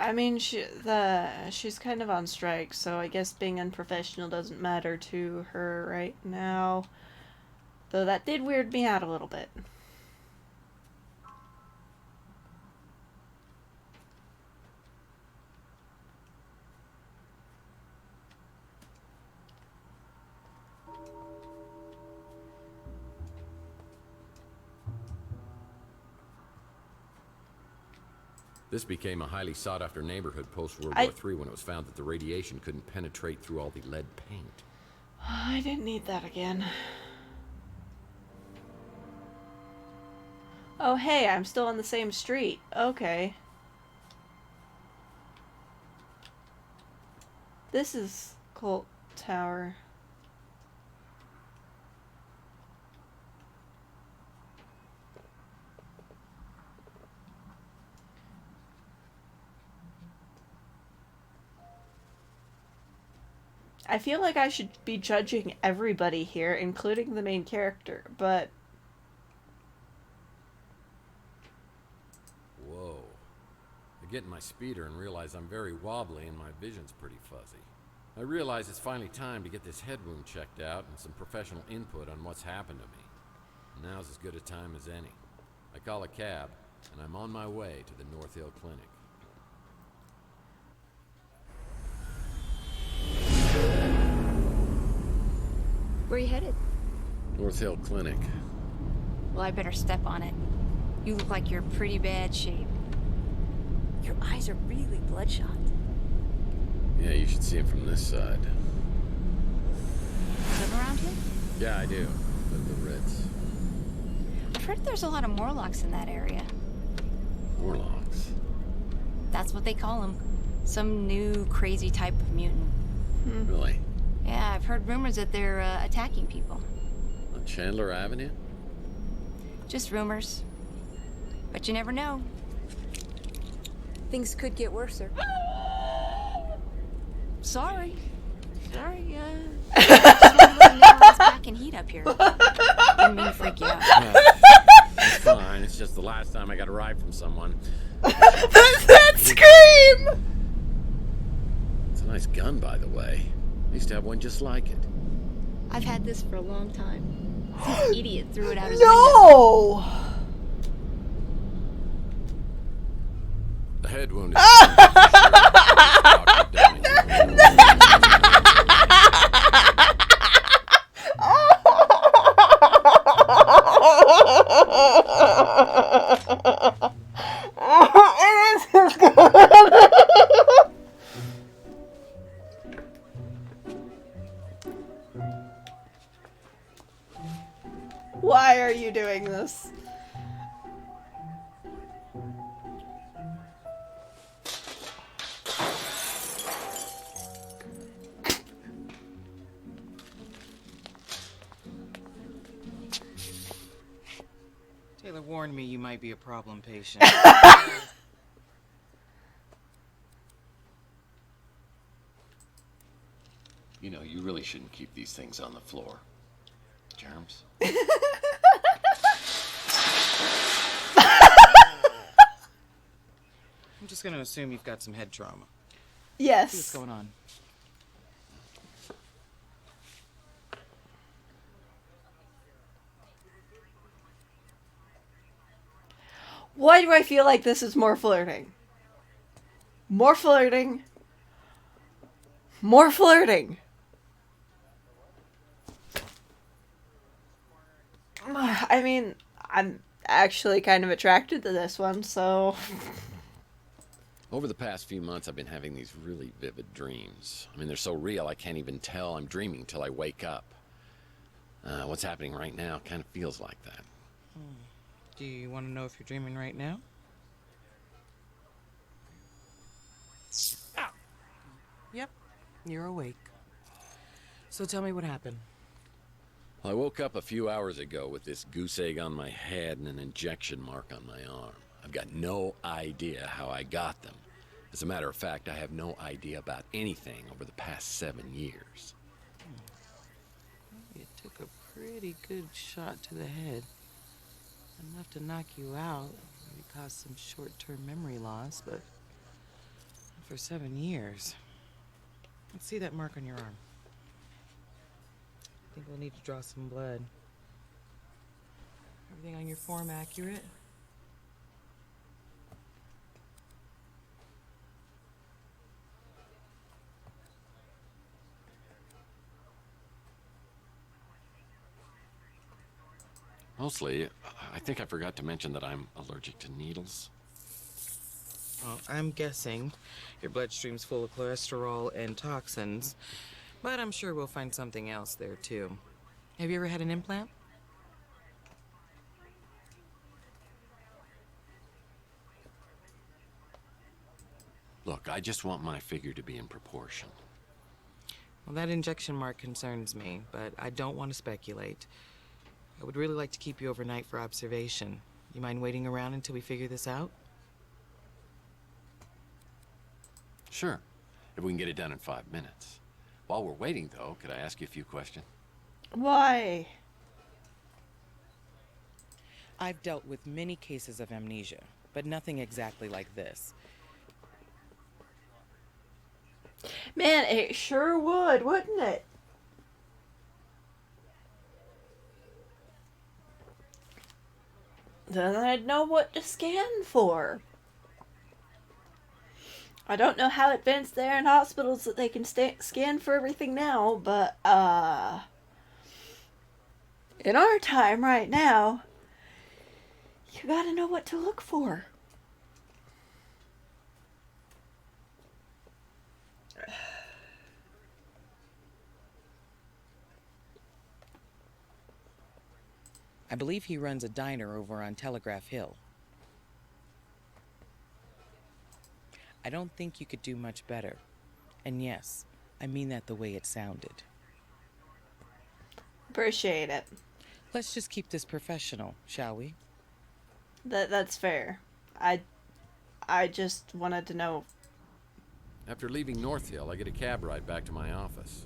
Speaker 1: I mean, she's kind of on strike, so I guess being unprofessional doesn't matter to her right now. Though that did weird me out a little bit.
Speaker 4: This became a highly sought-after neighborhood post-World War III when it was found that the radiation couldn't penetrate through all the lead paint.
Speaker 1: I didn't need that again. Oh, hey, I'm still on the same street. Okay. This is Colt Tower. I feel like I should be judging everybody here, including the main character, but...
Speaker 4: Whoa. I get in my speeder and realize I'm very wobbly and my vision's pretty fuzzy. I realize it's finally time to get this head wound checked out and some professional input on what's happened to me. Now's as good a time as any. I call a cab, and I'm on my way to the North Hill Clinic.
Speaker 12: Where are you headed?
Speaker 4: North Hill Clinic.
Speaker 12: Well, I better step on it. You look like you're in pretty bad shape. Your eyes are really bloodshot.
Speaker 4: Yeah, you should see him from this side.
Speaker 12: Live around here?
Speaker 4: Yeah, I do. Live at the Ritz.
Speaker 12: I've heard there's a lot of Morlocks in that area.
Speaker 4: Morlocks?
Speaker 12: That's what they call them. Some new crazy type of mutant.
Speaker 4: Really?
Speaker 12: Yeah, I've heard rumors that they're attacking people.
Speaker 4: On Chandler Avenue?
Speaker 12: Just rumors. But you never know.
Speaker 16: Things could get worse, sir.
Speaker 12: Sorry. Sorry, just wanted to let you know it's packing heat up here. Didn't mean to freak you out.
Speaker 4: It's fine. It's just the last time I got a ride from someone.
Speaker 1: That scream!
Speaker 4: It's a nice gun, by the way. I used to have one just like it.
Speaker 12: I've had this for a long time. Some idiot threw it out his window.
Speaker 1: No!
Speaker 4: The head wound
Speaker 1: It is good. Why are you doing this?
Speaker 18: Taylor warned me you might be a problem patient.
Speaker 20: You know, you really shouldn't keep these things on the floor. Germs?
Speaker 18: I'm just gonna assume you've got some head trauma.
Speaker 1: Yes.
Speaker 18: See what's going on.
Speaker 1: Why do I feel like this is more flirting? More flirting. More flirting. I mean, I'm actually kind of attracted to this one, so...
Speaker 4: Over the past few months, I've been having these really vivid dreams. I mean, they're so real, I can't even tell I'm dreaming till I wake up. What's happening right now kind of feels like that.
Speaker 18: Do you want to know if you're dreaming right now? Ow. Yep, you're awake. So tell me what happened.
Speaker 4: I woke up a few hours ago with this goose egg on my head and an injection mark on my arm. I've got no idea how I got them. As a matter of fact, I have no idea about anything over the past 7 years.
Speaker 18: You took a pretty good shot to the head. Enough to knock you out. Maybe cause some short-term memory loss, but for 7 years. Let's see that mark on your arm. I think we'll need to draw some blood. Everything on your form accurate?
Speaker 4: Mostly, I think I forgot to mention that I'm allergic to needles.
Speaker 18: Well, I'm guessing your bloodstream's full of cholesterol and toxins, but I'm sure we'll find something else there too. Have you ever had an implant?
Speaker 4: Look, I just want my figure to be in proportion.
Speaker 18: Well, that injection mark concerns me, but I don't want to speculate. I would really like to keep you overnight for observation. You mind waiting around until we figure this out?
Speaker 4: Sure, if we can get it done in 5 minutes. While we're waiting, though, could I ask you a few questions?
Speaker 1: Why?
Speaker 18: I've dealt with many cases of amnesia, but nothing exactly like this.
Speaker 1: Man, it sure would, wouldn't it? Then I'd know what to scan for. I don't know how advanced they are in hospitals that they can scan for everything now, but, in our time right now, you gotta know what to look for.
Speaker 18: I believe he runs a diner over on Telegraph Hill. I don't think you could do much better. And yes, I mean that the way it sounded.
Speaker 1: Appreciate it.
Speaker 18: Let's just keep this professional, shall we?
Speaker 1: That's fair. I just wanted to know.
Speaker 4: After leaving North Hill, I get a cab ride back to my office.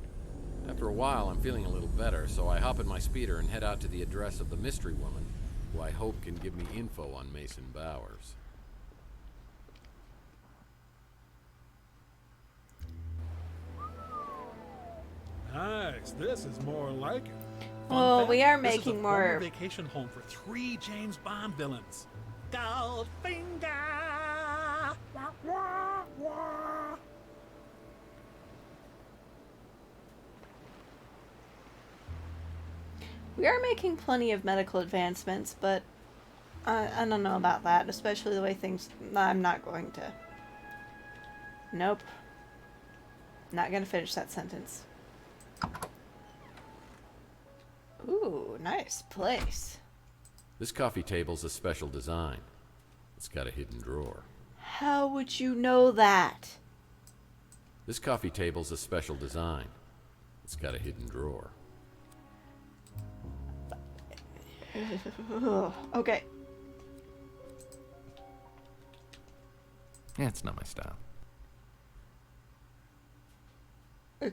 Speaker 4: After a while, I'm feeling a little better, so I hop in my speeder and head out to the address of the mystery woman, who I hope can give me info on Mason Bowers.
Speaker 6: Nice. This is more like it.
Speaker 1: Well,
Speaker 6: fact,
Speaker 1: we are
Speaker 6: this is a
Speaker 1: making
Speaker 6: former
Speaker 1: more
Speaker 6: vacation home for 3 James Bond villains.
Speaker 5: Goldfinger! Wah, wah, wah.
Speaker 1: We are making plenty of medical advancements, but I don't know about that, especially the way things... I'm not going to. Nope. Not gonna finish that sentence. Ooh, nice place.
Speaker 4: This coffee table's a special design. It's got a hidden drawer.
Speaker 1: How would you know that?
Speaker 4: This coffee table's a special design. It's got a hidden drawer.
Speaker 1: Okay.
Speaker 4: Yeah, it's not my style.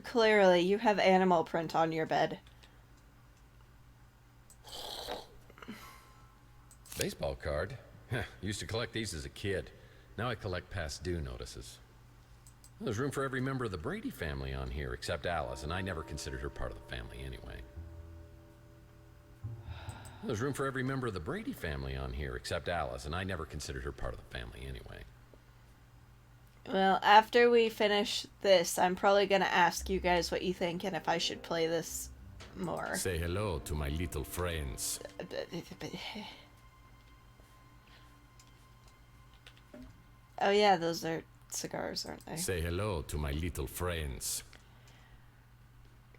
Speaker 1: Clearly, you have animal print on your bed.
Speaker 4: Baseball card? Used to collect these as a kid. Now I collect past due notices. There's room for every member of the Brady family on here except Alice, and I never considered her part of the family anyway. There's room for every member of the Brady family on here except Alice, and I never considered her part of the family anyway.
Speaker 1: Well, after we finish this, I'm probably gonna ask you guys what you think and if I should play this more.
Speaker 4: Say hello to my little friends.
Speaker 1: Oh yeah, those are cigars, aren't they?
Speaker 4: Say hello to my little friends.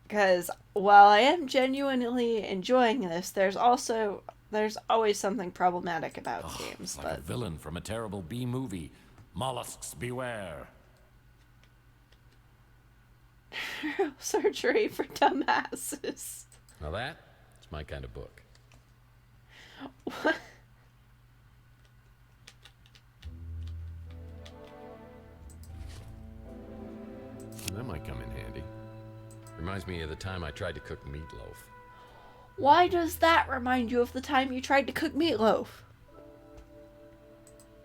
Speaker 1: Because while I am genuinely enjoying this, there's always something problematic about games.
Speaker 2: Like a villain from a terrible B movie. Mollusks beware.
Speaker 1: Surgery for dumbasses.
Speaker 4: Now that's my kind of book.
Speaker 1: What?
Speaker 4: That might come in handy. Reminds me of the time I tried to cook meatloaf.
Speaker 1: Why does that remind you of the time you tried to cook meatloaf?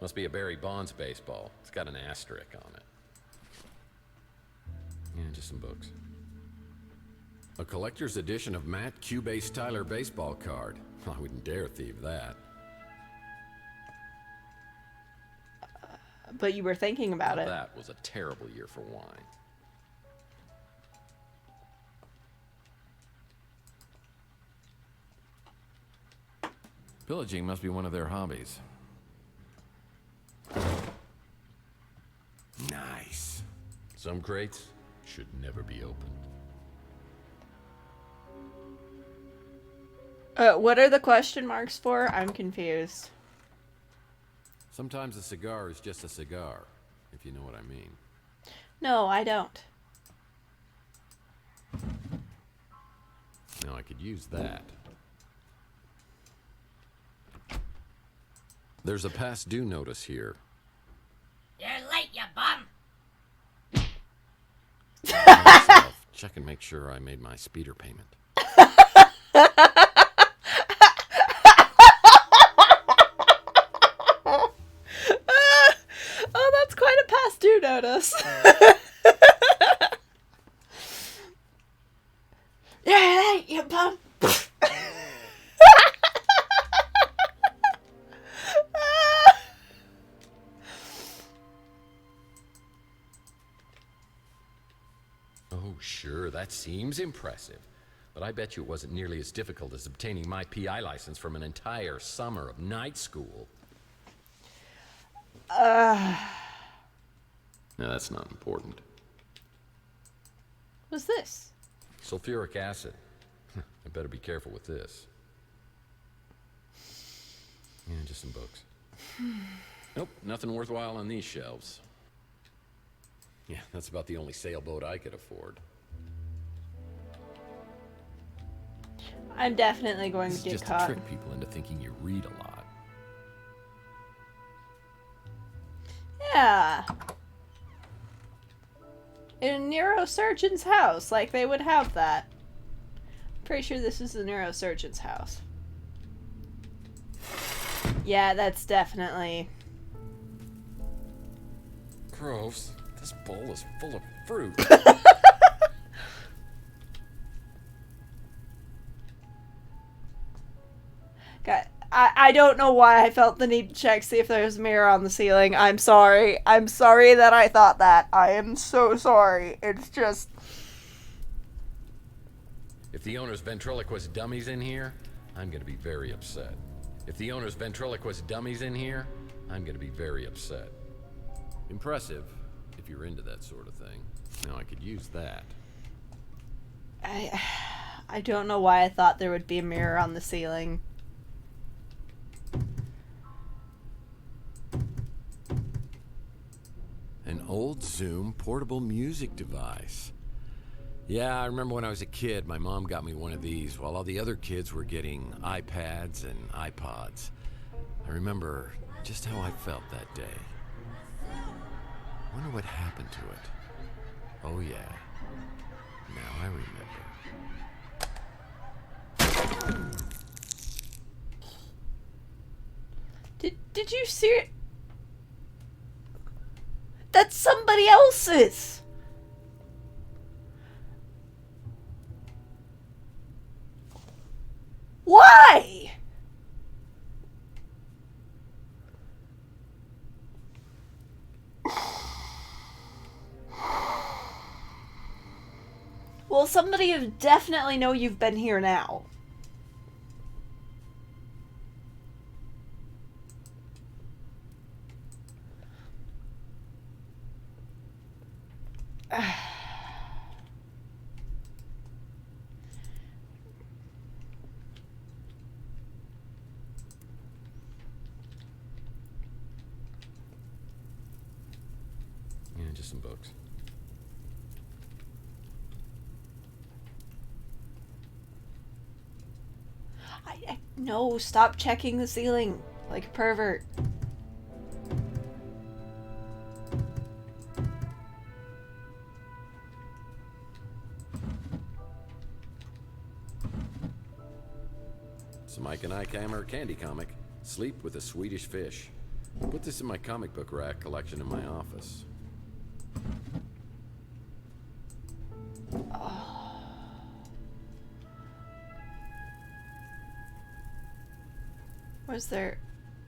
Speaker 4: Must be a Barry Bonds baseball. It's got an asterisk on it. Yeah, just some books. A collector's edition of Matt Cubase Tyler baseball card. I wouldn't dare thieve that.
Speaker 1: But you were thinking about it.
Speaker 4: That was a terrible year for wine.
Speaker 2: Pillaging must be one of their hobbies.
Speaker 4: Nice. Some crates should never be opened.
Speaker 1: What are the question marks for? I'm confused.
Speaker 4: Sometimes a cigar is just a cigar, if you know what I mean.
Speaker 1: No, I don't.
Speaker 4: Now I could use that. There's a past due notice here.
Speaker 14: You're late, you bum!
Speaker 4: Check and make sure I made my speeder payment.
Speaker 1: Oh, that's quite a past due notice. You're late, you bum!
Speaker 4: Sure, that seems impressive. But I bet you it wasn't nearly as difficult as obtaining my PI license from an entire summer of night school. No, that's not important.
Speaker 1: What's this?
Speaker 4: Sulfuric acid. I better be careful with this. Yeah, just some books. Nope, nothing worthwhile on these shelves. Yeah, that's about the only sailboat I could afford.
Speaker 1: I'm definitely going
Speaker 4: This
Speaker 1: to
Speaker 4: is
Speaker 1: get
Speaker 4: just
Speaker 1: caught.
Speaker 4: to trick people into thinking you read a lot.
Speaker 1: Yeah. In a neurosurgeon's house, like they would have that. Pretty sure this is the neurosurgeon's house. Yeah, that's definitely...
Speaker 4: Groves, this bowl is full of fruit.
Speaker 1: God, I don't know why I felt the need to check, see if there's a mirror on the ceiling. I'm sorry. I'm sorry that I thought that. I am so sorry. It's just...
Speaker 4: If the owner's ventriloquist dummies in here, I'm gonna be very upset. If the owner's ventriloquist dummies in here, I'm gonna be very upset. Impressive, if you're into that sort of thing. Now I could use that.
Speaker 1: I don't know why I thought there would be a mirror on the ceiling.
Speaker 4: An old Zoom portable music device. Yeah, I remember when I was a kid, my mom got me one of these while all the other kids were getting iPads and iPods. I remember just how I felt that day. Wonder what happened to it. Oh yeah. Now I remember.
Speaker 1: Did you see it? That's somebody else's! Why? Well, somebody who definitely know you've been here now.
Speaker 4: Yeah, just some books.
Speaker 1: No, stop checking the ceiling like a pervert.
Speaker 4: It's a Mike and Ike Hammer candy comic. Sleep with a Swedish Fish. Put this in my comic book rack collection in my office.
Speaker 1: Was there...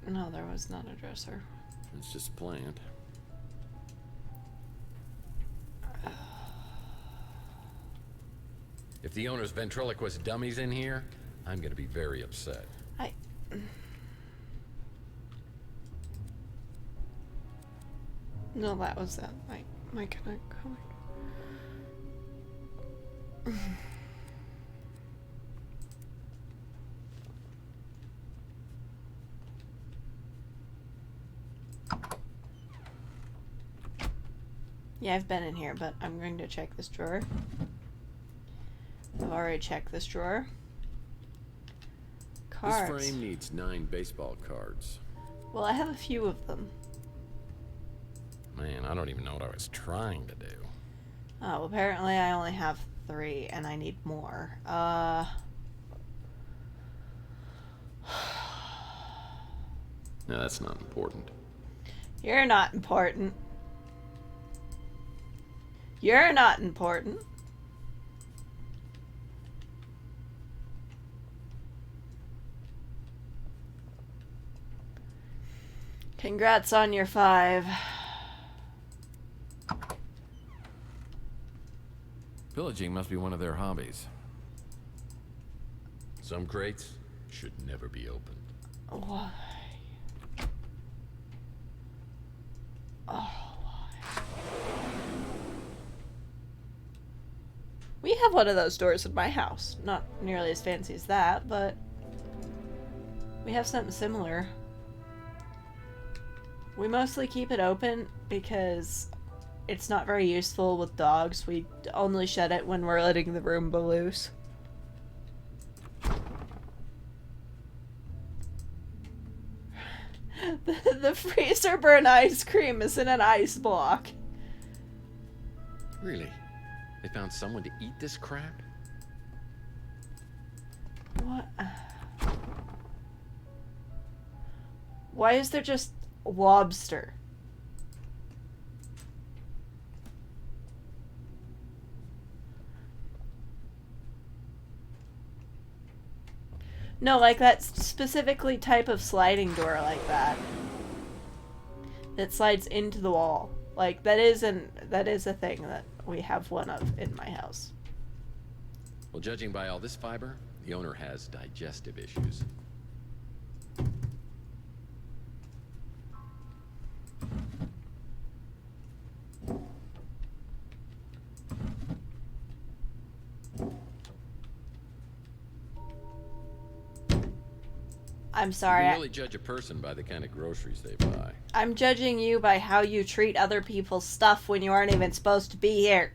Speaker 1: No, there was not a dresser.
Speaker 4: It's just a plant. If the owner's ventriloquist dummies in here, I'm gonna be very upset.
Speaker 1: No, that was that. My kind of comic. Yeah, I've been in here, but I'm going to check this drawer. I've already checked this drawer. Cards.
Speaker 4: This frame needs 9 baseball cards.
Speaker 1: Well, I have a few of them.
Speaker 4: Man, I don't even know what I was trying to do.
Speaker 1: Oh, apparently I only have 3, and I need more.
Speaker 4: No, that's not important.
Speaker 1: You're not important. You're not important. Congrats on your 5.
Speaker 4: Pillaging must be one of their hobbies. Some crates should never be opened.
Speaker 1: Why? Oh, why? We have one of those doors in my house. Not nearly as fancy as that, but we have something similar. We mostly keep it open because it's not very useful with dogs. We only shed it when we're letting the Roomba loose. The freezer burn ice cream is in an ice block.
Speaker 20: Really? They found someone to eat this crap?
Speaker 1: What? Why is there just lobster? No, like that specifically type of sliding door like that. That slides into the wall. Like that is a thing that we have one of in my house.
Speaker 20: Well, judging by all this fiber, the owner has digestive issues.
Speaker 1: I'm sorry.
Speaker 20: You can really judge a person by the kind of groceries they buy.
Speaker 1: I'm judging you by how you treat other people's stuff when you aren't even supposed to be here.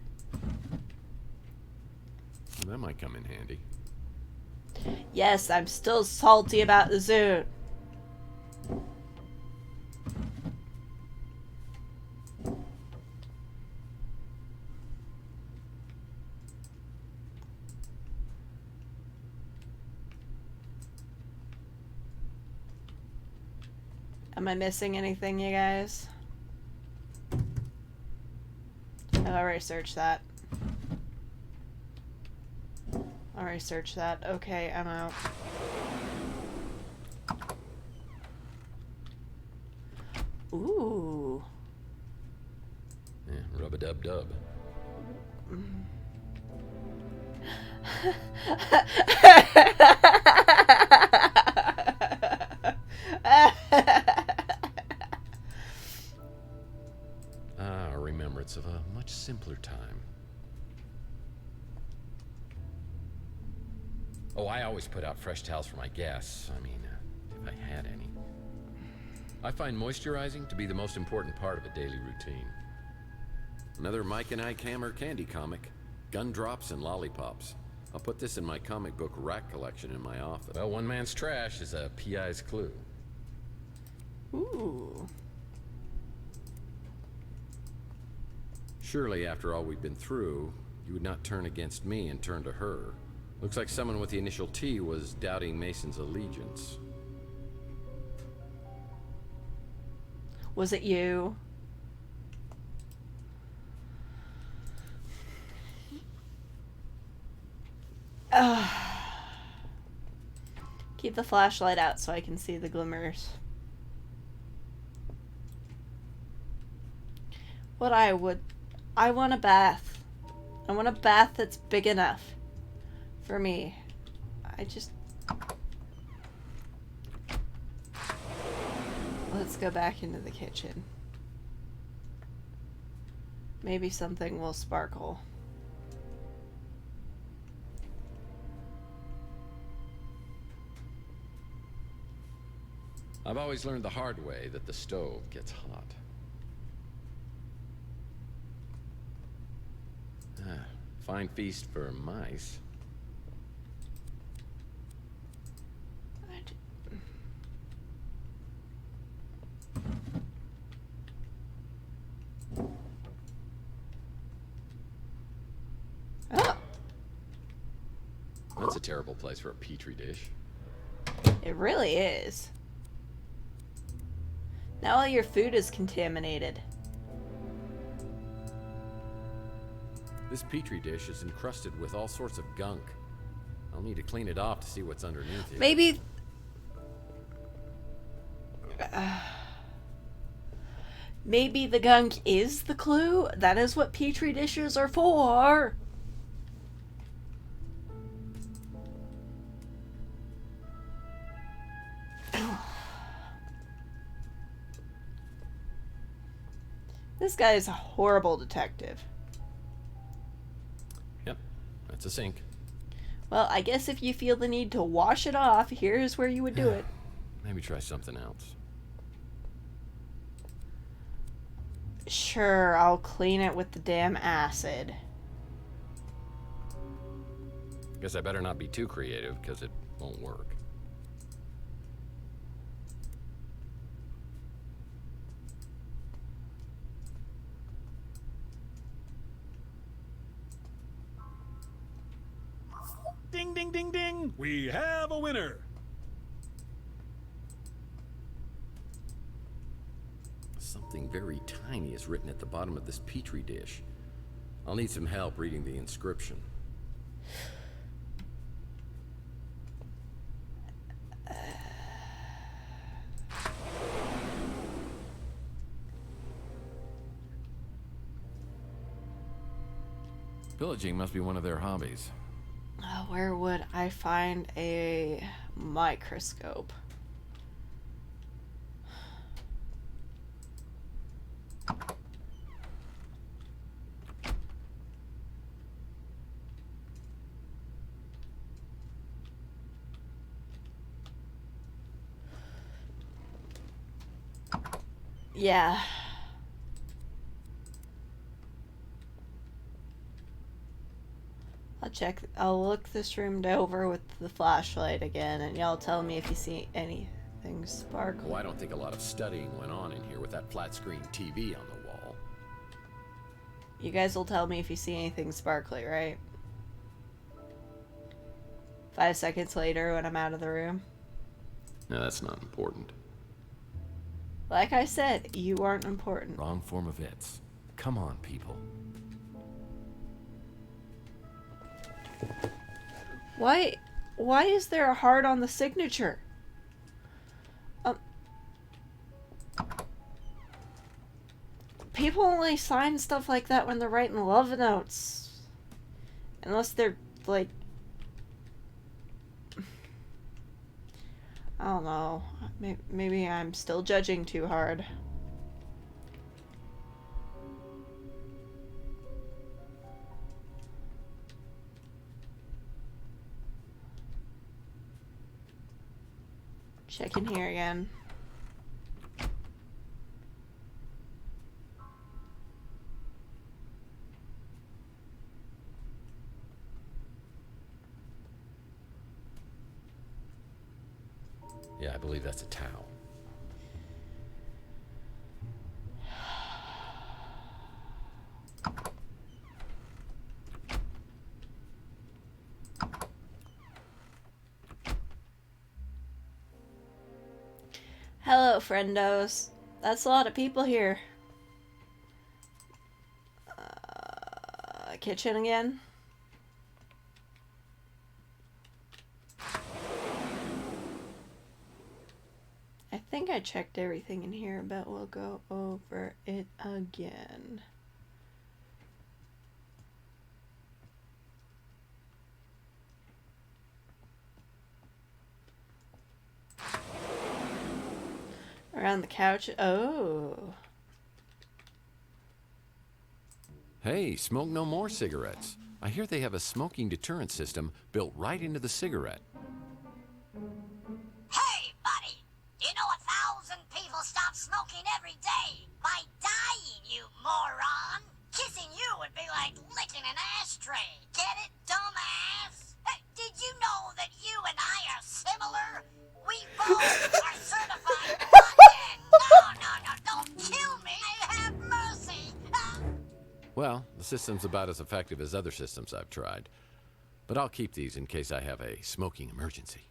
Speaker 20: That might come in handy.
Speaker 1: Yes, I'm still salty about the Zune. Am I missing anything, you guys? I've already searched that. Already searched that. Okay, I'm out. Ooh.
Speaker 20: Yeah, rub-a-dub-dub. A remembrance of a much simpler time. Oh, I always put out fresh towels for my guests. I mean, if I had any. I find moisturizing to be the most important part of a daily routine. Another Mike and Ike Hammer candy comic. Gumdrops and lollipops. I'll put this in my comic book rack collection in my office. Well, one man's trash is a PI's clue.
Speaker 1: Ooh.
Speaker 20: Surely, after all we've been through, you would not turn against me and turn to her. Looks like someone with the initial T was doubting Mason's allegiance.
Speaker 1: Was it you? Keep the flashlight out so I can see the glimmers. I want a bath. I want a bath that's big enough for me. Let's go back into the kitchen. Maybe something will sparkle.
Speaker 20: I've always learned the hard way that the stove gets hot. Fine feast for mice.
Speaker 1: Oh.
Speaker 20: That's a terrible place for a petri dish.
Speaker 1: It really is. Now all your food is contaminated.
Speaker 20: This petri dish is encrusted with all sorts of gunk. I'll need to clean it off to see what's underneath it.
Speaker 1: Maybe... maybe the gunk is the clue? That is what petri dishes are for. This guy is a horrible detective.
Speaker 20: Yep, that's a sink.
Speaker 1: Well, I guess if you feel the need to wash it off, here's where you would do it.
Speaker 20: Maybe try something else.
Speaker 1: Sure, I'll clean it with the damn acid.
Speaker 4: Guess I better not be too creative, because it won't work.
Speaker 6: Ding, ding, ding, ding! We have a winner!
Speaker 4: Something very tiny is written at the bottom of this petri dish. I'll need some help reading the inscription. Pillaging must be one of their hobbies.
Speaker 1: Where would I find a microscope? Yeah. I'll look this room over with the flashlight again, and y'all tell me if you see anything sparkly.
Speaker 4: Oh, I don't think a lot of studying went on in here with that flat screen TV on the wall.
Speaker 1: You guys will tell me if you see anything sparkly, right? 5 seconds later when I'm out of the room.
Speaker 4: No, that's not important.
Speaker 1: Like I said, you aren't important.
Speaker 4: Wrong form of its. Come on, people.
Speaker 1: Why is there a heart on the signature? People only sign stuff like that when they're writing love notes. Unless they're, like... I don't know. Maybe I'm still judging too hard. Check in here again.
Speaker 4: Yeah, I believe that's a towel.
Speaker 1: Hello, friendos. That's a lot of people here. Kitchen again? I think I checked everything in here, but we'll go over it again. Around the couch. Oh.
Speaker 4: Hey, smoke no more cigarettes. I hear they have a smoking deterrent system built right into the cigarette.
Speaker 15: Hey, buddy! You know 1,000 people stop smoking every day by dying, you moron! Kissing you would be like licking an ashtray. Get it, dumbass? Hey, did you know that you and I are similar? We both are certified butthead. No, don't kill me. Have mercy.
Speaker 4: Well, the system's about as effective as other systems I've tried. But I'll keep these in case I have a smoking emergency.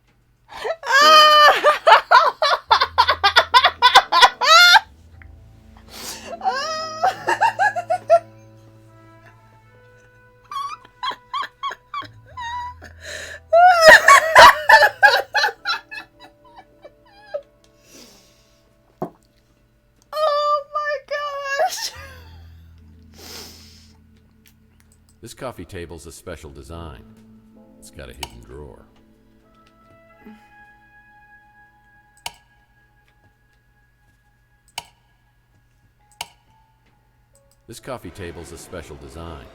Speaker 4: This coffee table's a special design. It's got a hidden drawer. This coffee table's a special design.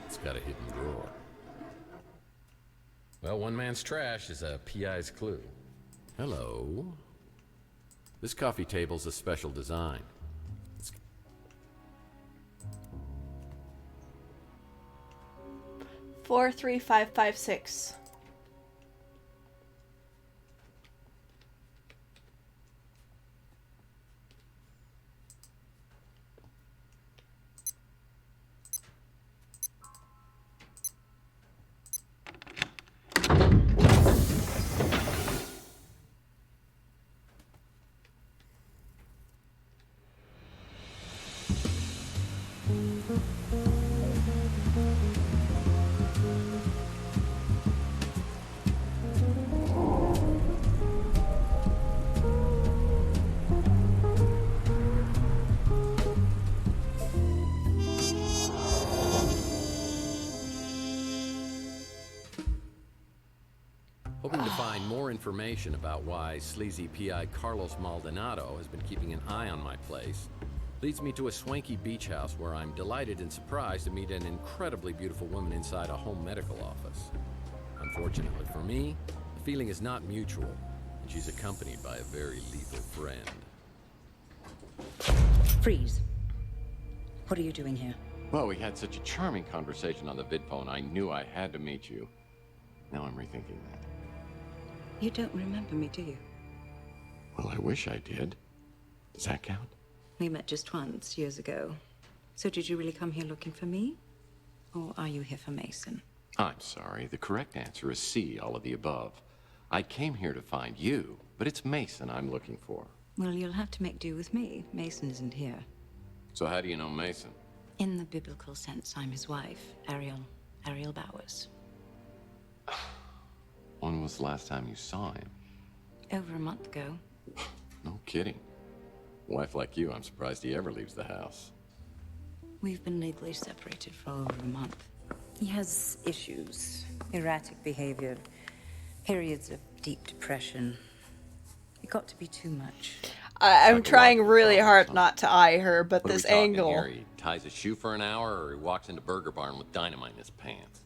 Speaker 4: It's got a hidden drawer. Well, one man's trash is a PI's clue. Hello. This coffee table's a special design.
Speaker 1: 43556.
Speaker 4: Hoping to find more information about why sleazy PI Carlos Maldonado has been keeping an eye on my place leads me to a swanky beach house where I'm delighted and surprised to meet an incredibly beautiful woman inside a home medical office. Unfortunately for me, the feeling is not mutual, and she's accompanied by a very lethal friend.
Speaker 19: Freeze. What are you doing here?
Speaker 2: Well, we had such a charming conversation on the vidphone, I knew I had to meet you. Now I'm rethinking that.
Speaker 19: You don't remember me, do you?
Speaker 2: Well, I wish I did. Does that count?
Speaker 19: We met just once, years ago. So did you really come here looking for me? Or are you here for Mason?
Speaker 2: I'm sorry. The correct answer is C, all of the above. I came here to find you, but it's Mason I'm looking for.
Speaker 19: Well, you'll have to make do with me. Mason isn't here.
Speaker 2: So how do you know Mason?
Speaker 19: In the biblical sense, I'm his wife, Ariel Bowers.
Speaker 2: When was the last time you saw him?
Speaker 19: Over a month ago.
Speaker 2: No kidding. A wife like you, I'm surprised he ever leaves the house.
Speaker 19: We've been legally separated for over a month. He has issues, erratic behavior, periods of deep depression. It got to be too much.
Speaker 1: I'm trying really hard not to eye her, but
Speaker 2: What
Speaker 1: this
Speaker 2: are we talking
Speaker 1: angle.
Speaker 2: Here? He ties a shoe for an hour, or he walks into Burger Barn with dynamite in his pants?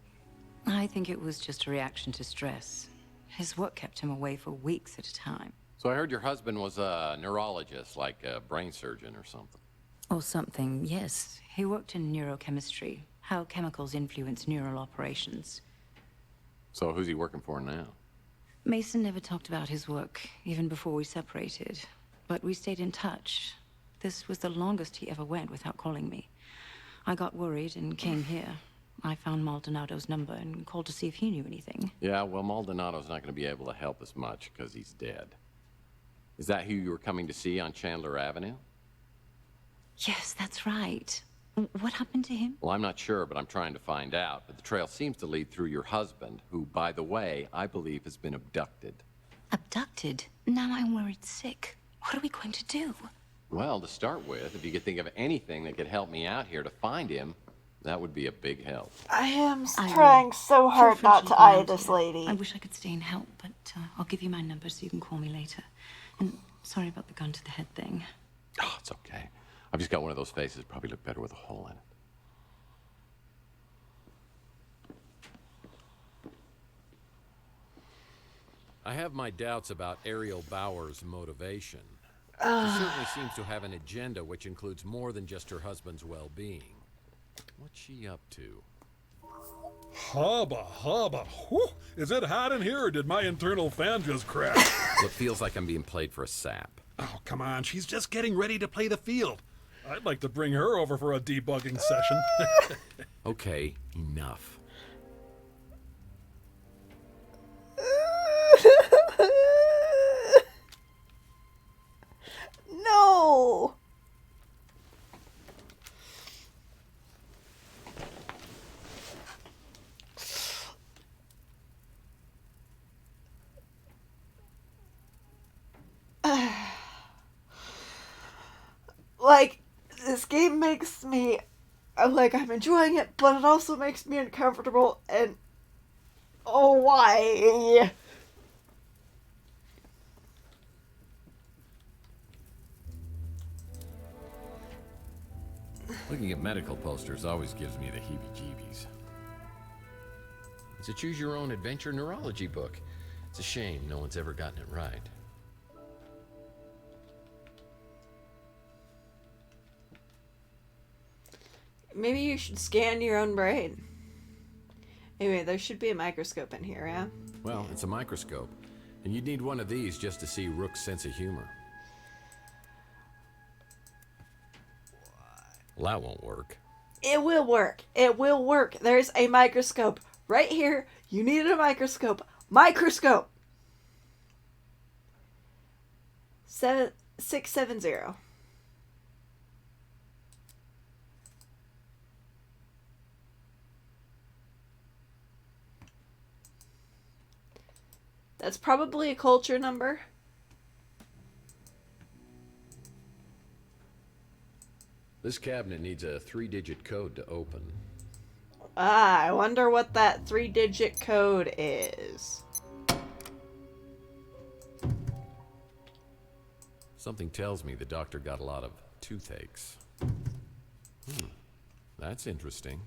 Speaker 19: I think it was just a reaction to stress. His work kept him away for weeks at a time.
Speaker 2: So I heard your husband was a neurologist, like a brain surgeon or something.
Speaker 19: Or something, yes. He worked in neurochemistry, how chemicals influence neural operations.
Speaker 2: So who's he working for now?
Speaker 19: Mason never talked about his work, even before we separated. But we stayed in touch. This was the longest he ever went without calling me. I got worried and came here. I found Maldonado's number and called to see if he knew anything.
Speaker 2: Yeah, well, Maldonado's not going to be able to help us much because he's dead. Is that who you were coming to see on Chandler Avenue?
Speaker 19: Yes, that's right. What happened to him?
Speaker 2: Well, I'm not sure, but I'm trying to find out. But the trail seems to lead through your husband, who, by the way, I believe has been abducted.
Speaker 19: Abducted? Now I'm worried sick. What are we going to do?
Speaker 2: Well, to start with, if you could think of anything that could help me out here to find him, that would be a big help.
Speaker 1: I am
Speaker 19: I
Speaker 1: trying so hard
Speaker 19: feel
Speaker 1: not to
Speaker 19: frigid
Speaker 1: eye
Speaker 19: around
Speaker 1: this
Speaker 19: here.
Speaker 1: lady.
Speaker 19: I wish I could stay and help, but I'll give you my number so you can call me later. And sorry about the gun to the head thing.
Speaker 2: Oh, it's okay. I've just got one of those faces. Probably look better with a hole in it.
Speaker 4: I have my doubts about Ariel Bauer's motivation. She certainly seems to have an agenda which includes more than just her husband's well-being. What's she up to?
Speaker 6: Hubba, hubba. Whew. Is it hot in here, or did my internal fan just crack?
Speaker 4: It feels like I'm being played for a sap.
Speaker 6: Oh, come on. She's just getting ready to play the field. I'd like to bring her over for a debugging session.
Speaker 4: Okay, enough.
Speaker 1: No! Like, this game makes me, like, I'm enjoying it, but it also makes me uncomfortable, and, oh, why?
Speaker 4: Looking at medical posters always gives me the heebie-jeebies. It's a choose-your-own-adventure neurology book. It's a shame no one's ever gotten it right.
Speaker 1: Maybe you should scan your own brain. Anyway, there should be a microscope in here, yeah?
Speaker 4: Well, it's a microscope, and you'd need one of these just to see Rook's sense of humor. Well, that won't work.
Speaker 1: It will work. It will work. There's a microscope right here. You needed a microscope. Microscope! 670. That's probably a culture number.
Speaker 4: This cabinet needs a 3-digit code to open.
Speaker 1: Ah, I wonder what that 3-digit code is.
Speaker 4: Something tells me the doctor got a lot of toothaches. That's interesting.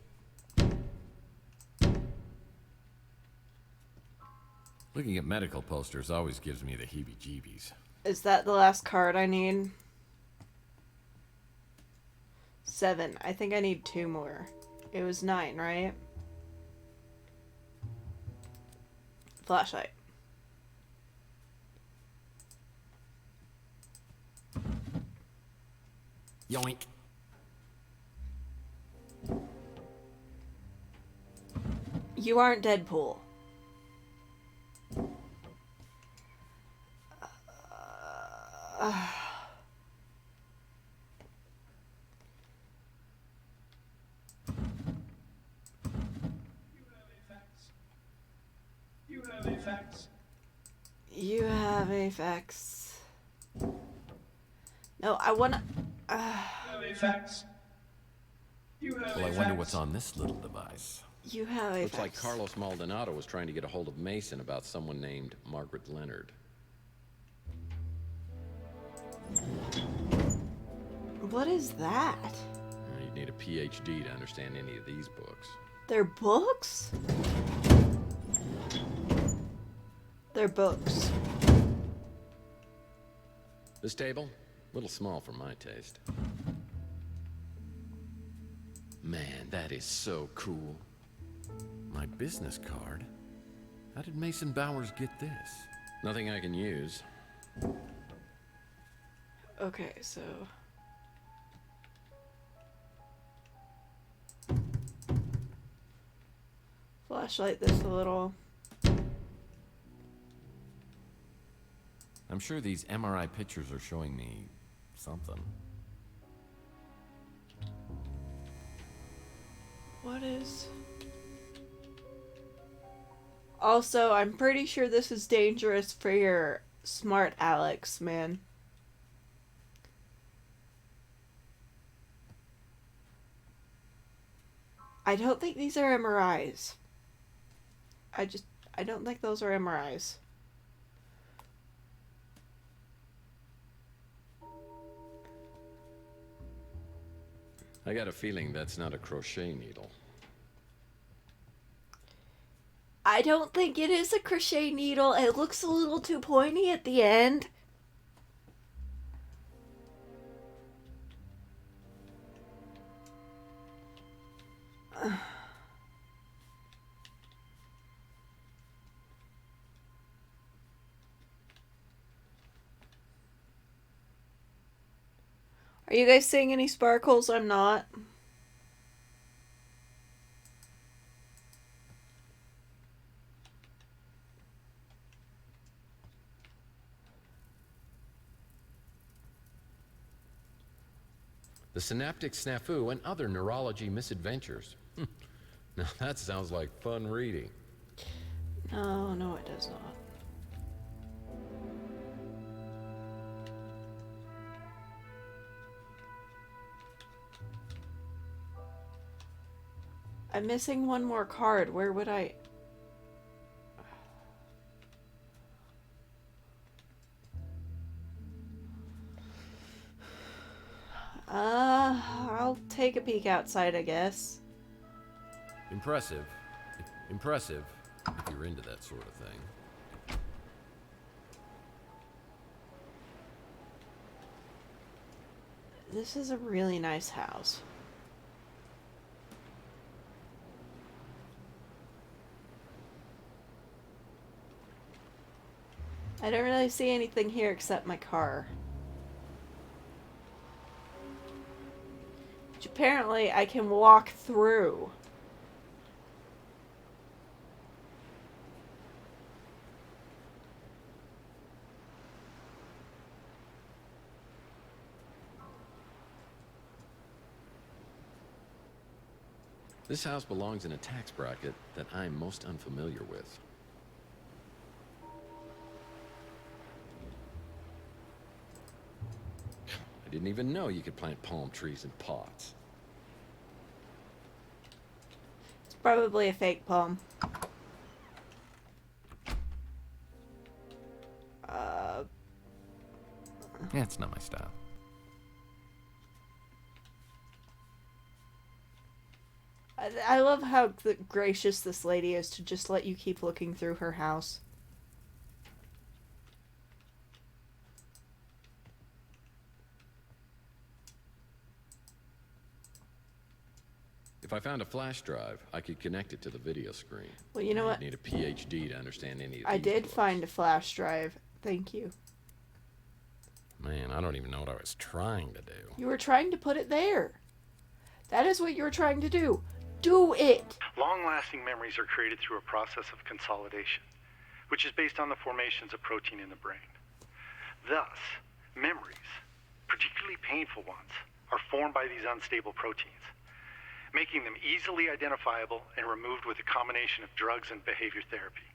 Speaker 4: Looking at medical posters always gives me the heebie-jeebies.
Speaker 1: Is that the last card I need? 7. I think I need 2 more. It was 9, right? Flashlight.
Speaker 4: Yoink.
Speaker 1: You aren't Deadpool.
Speaker 9: You have effects.
Speaker 1: You have effects. No, I wanna...
Speaker 9: You have effects. You have
Speaker 4: Well, I wonder what's on this little device.
Speaker 1: You have
Speaker 2: Looks like
Speaker 1: effects.
Speaker 2: Carlos Maldonado was trying to get a hold of Mason about someone named Margaret Leonard.
Speaker 1: What is that?
Speaker 2: You'd need a PhD to understand any of these books.
Speaker 1: They're books? They're books.
Speaker 2: This table? A little small for my taste. Man, that is so cool.
Speaker 4: My business card? How did Mason Bowers get this?
Speaker 2: Nothing I can use.
Speaker 1: Okay, so... Flashlight this a little.
Speaker 4: I'm sure these MRI pictures are showing me something.
Speaker 1: What is... Also, I'm pretty sure this is dangerous for your smart Alex, man. I don't think these are MRIs. I don't think those are MRIs.
Speaker 2: I got a feeling that's not a crochet needle.
Speaker 1: I don't think it is a crochet needle. It looks a little too pointy at the end. Are you guys seeing any sparkles? I'm not.
Speaker 4: The synaptic snafu and other neurology misadventures. Now that sounds like fun reading.
Speaker 1: No, it does not. I'm missing one more card. Where would I... I'll take a peek outside, I guess.
Speaker 4: Impressive. Impressive, if you're into that sort of thing.
Speaker 1: This is a really nice house. I don't really see anything here except my car. Which apparently I can walk through.
Speaker 4: This house belongs in a tax bracket that I'm most unfamiliar with. I didn't even know you could plant palm trees in pots.
Speaker 1: It's probably a fake palm.
Speaker 4: Yeah, it's not my style.
Speaker 1: I love how gracious this lady is to just let you keep looking through her house.
Speaker 4: If I found a flash drive, I could connect it to the video screen.
Speaker 1: Well, you know what?
Speaker 4: I'd need a PhD to understand any of
Speaker 1: I
Speaker 4: these
Speaker 1: did
Speaker 4: books.
Speaker 1: find a flash drive. Thank you.
Speaker 4: Man, I don't even know what I was trying to do.
Speaker 1: You were trying to put it there. That is what you were trying to do. Do it!
Speaker 3: Long-lasting memories are created through a process of consolidation, which is based on the formations of protein in the brain. Thus, memories, particularly painful ones, are formed by these unstable proteins, making them easily identifiable and removed with a combination of drugs and behavior therapy,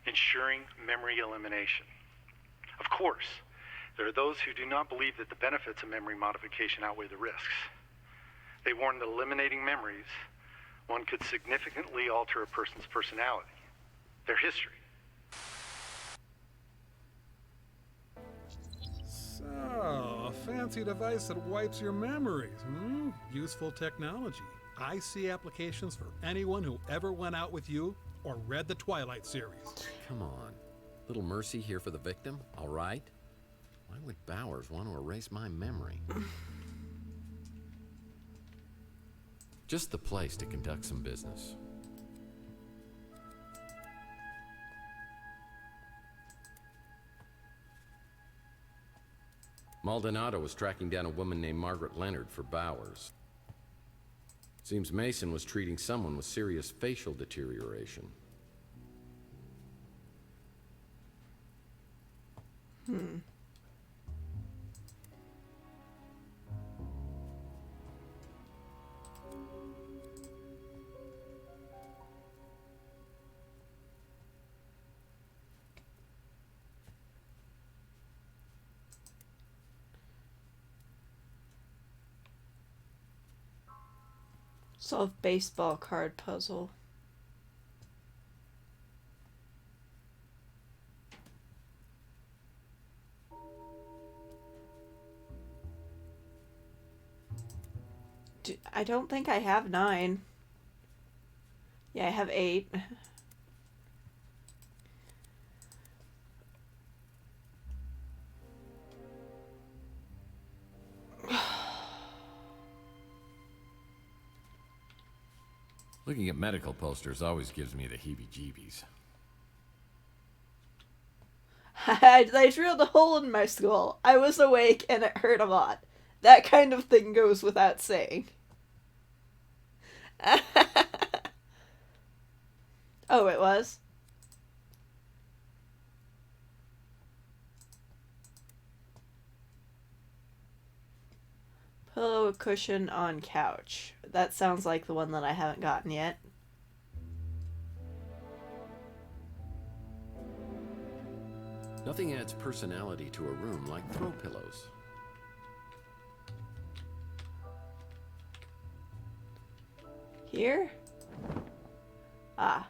Speaker 3: ensuring memory elimination. Of course, there are those who do not believe that the benefits of memory modification outweigh the risks. They warn that eliminating memories, one could significantly alter a person's personality, their history.
Speaker 6: So, a fancy device that wipes your memories, hmm? Useful technology. I see applications for anyone who ever went out with you or read the Twilight series.
Speaker 4: Come on. Little mercy here for the victim, all right? Why would Bowers want to erase my memory? Just the place to conduct some business. Maldonado was tracking down a woman named Margaret Leonard for Bowers. Seems Mason was treating someone with serious facial deterioration.
Speaker 1: Solve baseball card puzzle. I don't think I have 9. Yeah, I have 8.
Speaker 4: Looking at medical posters always gives me the heebie-jeebies.
Speaker 1: I drilled a hole in my skull. I was awake and it hurt a lot. That kind of thing goes without saying. Oh, it was? Pillow cushion on couch. That sounds like the one that I haven't gotten yet.
Speaker 4: Nothing adds personality to a room like throw pillows.
Speaker 1: Here? Ah.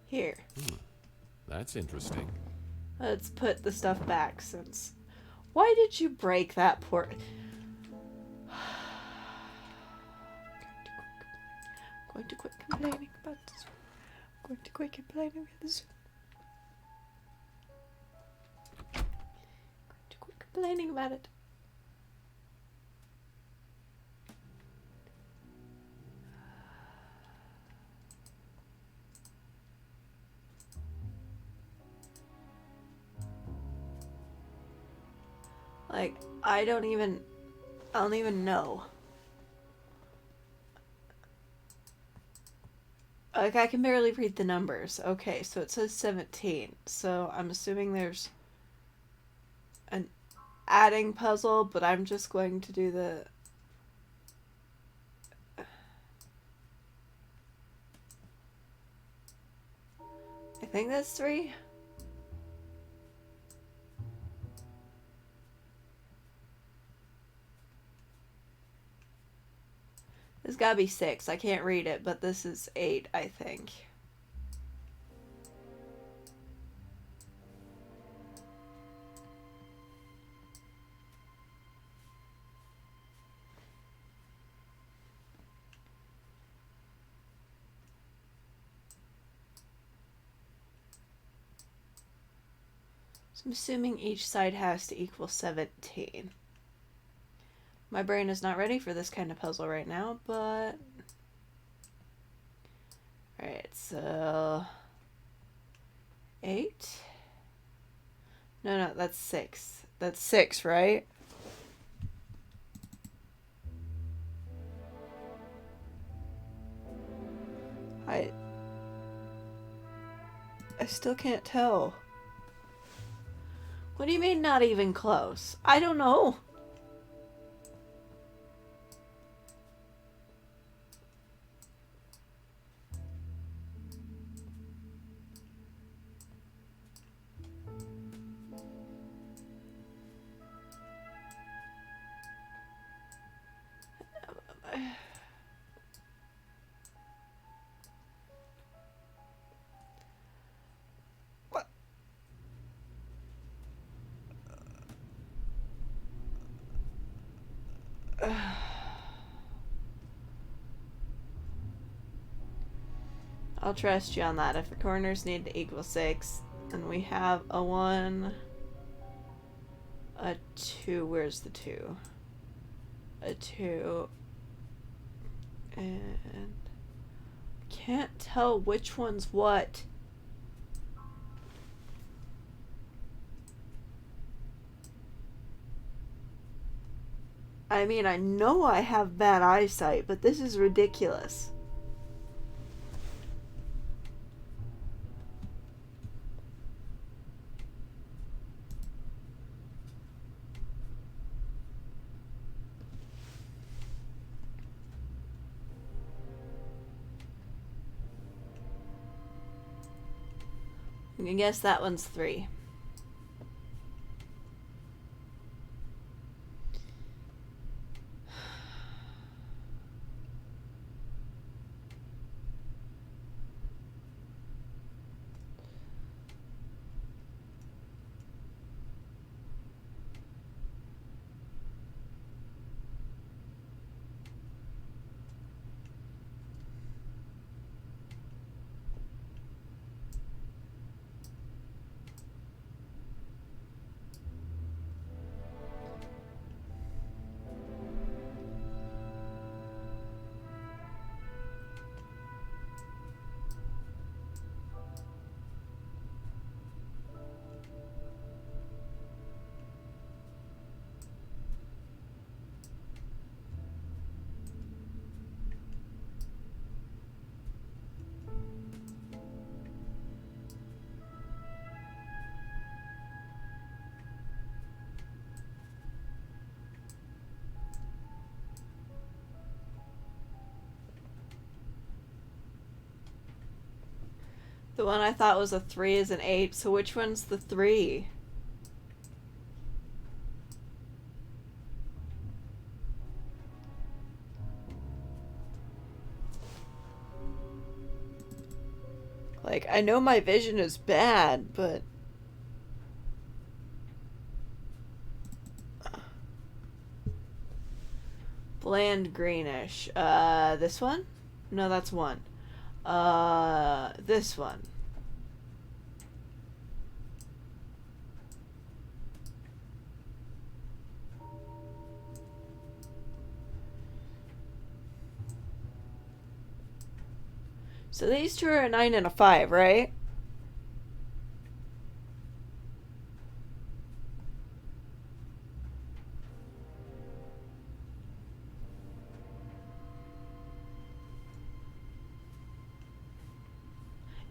Speaker 1: Here.
Speaker 4: That's interesting.
Speaker 1: Let's put the stuff back since... Why did you break that port? Going to quit complaining about this one. Going to quit complaining about this one. Going to quit complaining about it. Like, I don't even know. Like, I can barely read the numbers. Okay, so it says 17. So I'm assuming there's an adding puzzle, but I'm just going to do the... I think that's 3. This gotta be 6. I can't read it, but this is 8, I think. So I'm assuming each side has to equal 17. My brain is not ready for this kind of puzzle right now, but... Alright, so... 8? No, that's 6. That's 6, right? I still can't tell. What do you mean not even close? I don't know. I'll trust you on that. If the corners need to equal 6, and we have a 1, a 2, where's the 2? A 2, and can't tell which one's what. I mean, I know I have bad eyesight, but this is ridiculous. I guess that one's 3. The one I thought was a 3 is an 8, so which one's the 3? Like, I know my vision is bad, but... Bland greenish. This one? No, that's 1. This one. So these two are a 9 and a 5, right?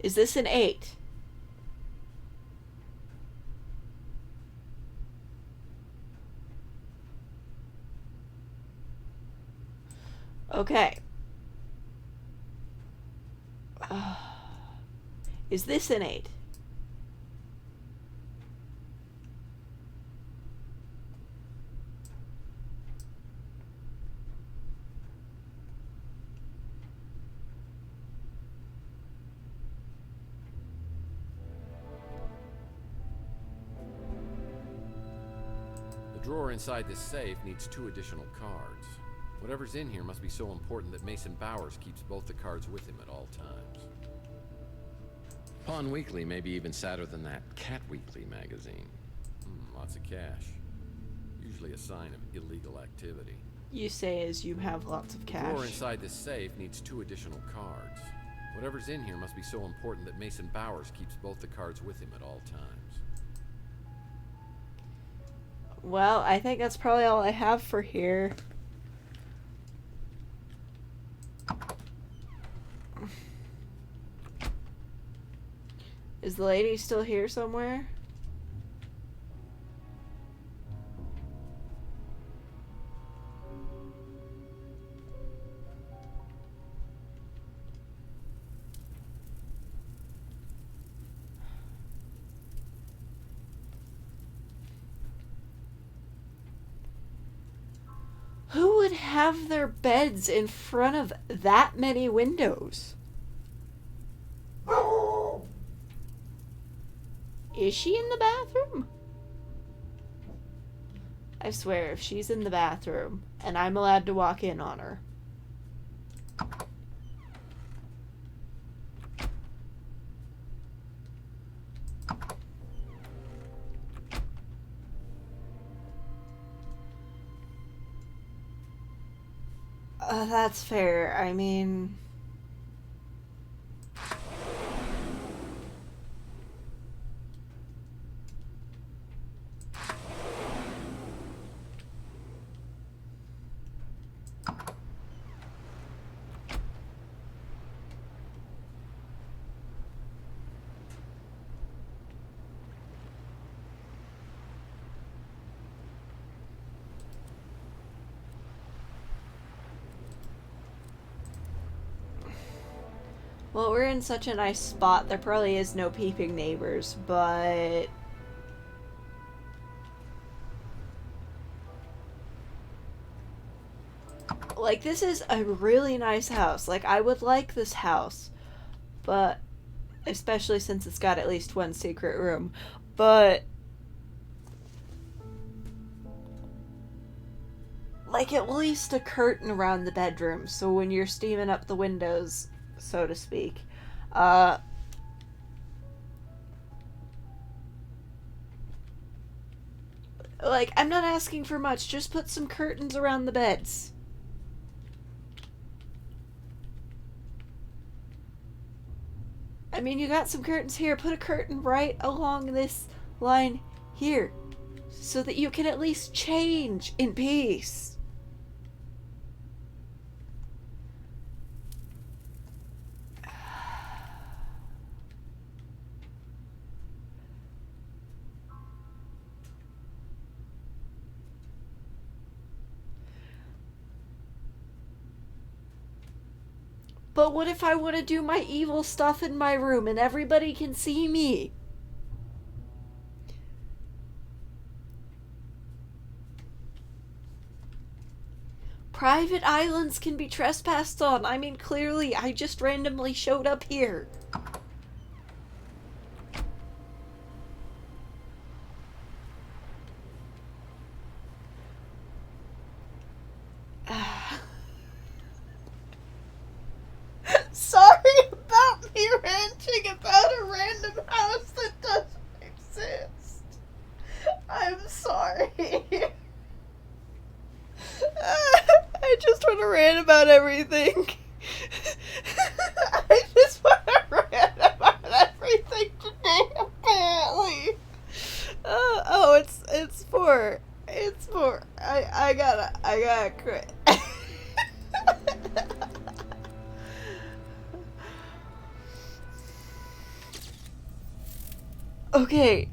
Speaker 1: Is this an 8? Okay. Is this an 8?
Speaker 4: The drawer inside this safe needs 2 additional cards. Whatever's in here must be so important that Mason Bowers keeps both the cards with him at all times. Pawn Weekly may be even sadder than that Cat Weekly magazine. Lots of cash. Usually a sign of illegal activity.
Speaker 1: You say as you have lots of
Speaker 4: The
Speaker 1: cash.
Speaker 4: drawer inside this safe needs 2 additional cards. Whatever's in here must be so important that Mason Bowers keeps both the cards with him at all times.
Speaker 1: Well, I think that's probably all I have for here. Is the lady still here somewhere? Who would have their beds in front of that many windows? Is she in the bathroom? I swear, if she's in the bathroom and I'm allowed to walk in on her. That's fair. I mean... Well, we're in such a nice spot, there probably is no peeping neighbors, but... like, this is a really nice house. Like, I would like this house, but... especially since it's got at least one secret room. But... like, at least a curtain around the bedroom, so when you're steaming up the windows... so to speak. Like, I'm not asking for much. Just put some curtains around the beds. I mean, you got some curtains here. Put a curtain right along this line here. So that you can at least change in peace. But what if I want to do my evil stuff in my room and everybody can see me? Private islands can be trespassed on. I mean, clearly, I just randomly showed up here. Sorry about me ranting about a random house that doesn't exist. I'm sorry. I just want to rant about everything. I just want to rant about everything today, apparently. Oh, it's 4. It's 4. I gotta quit. Okay.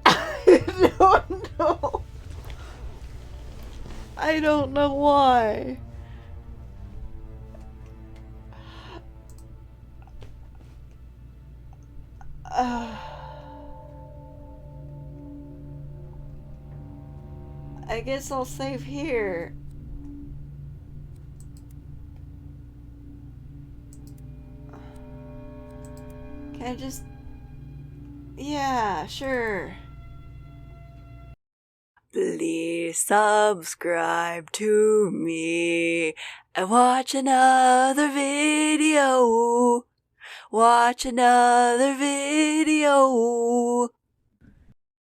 Speaker 1: I don't know. I don't know why. I guess I'll save here. Can I just... Yeah, sure. Please subscribe to me and watch another video. Watch another video.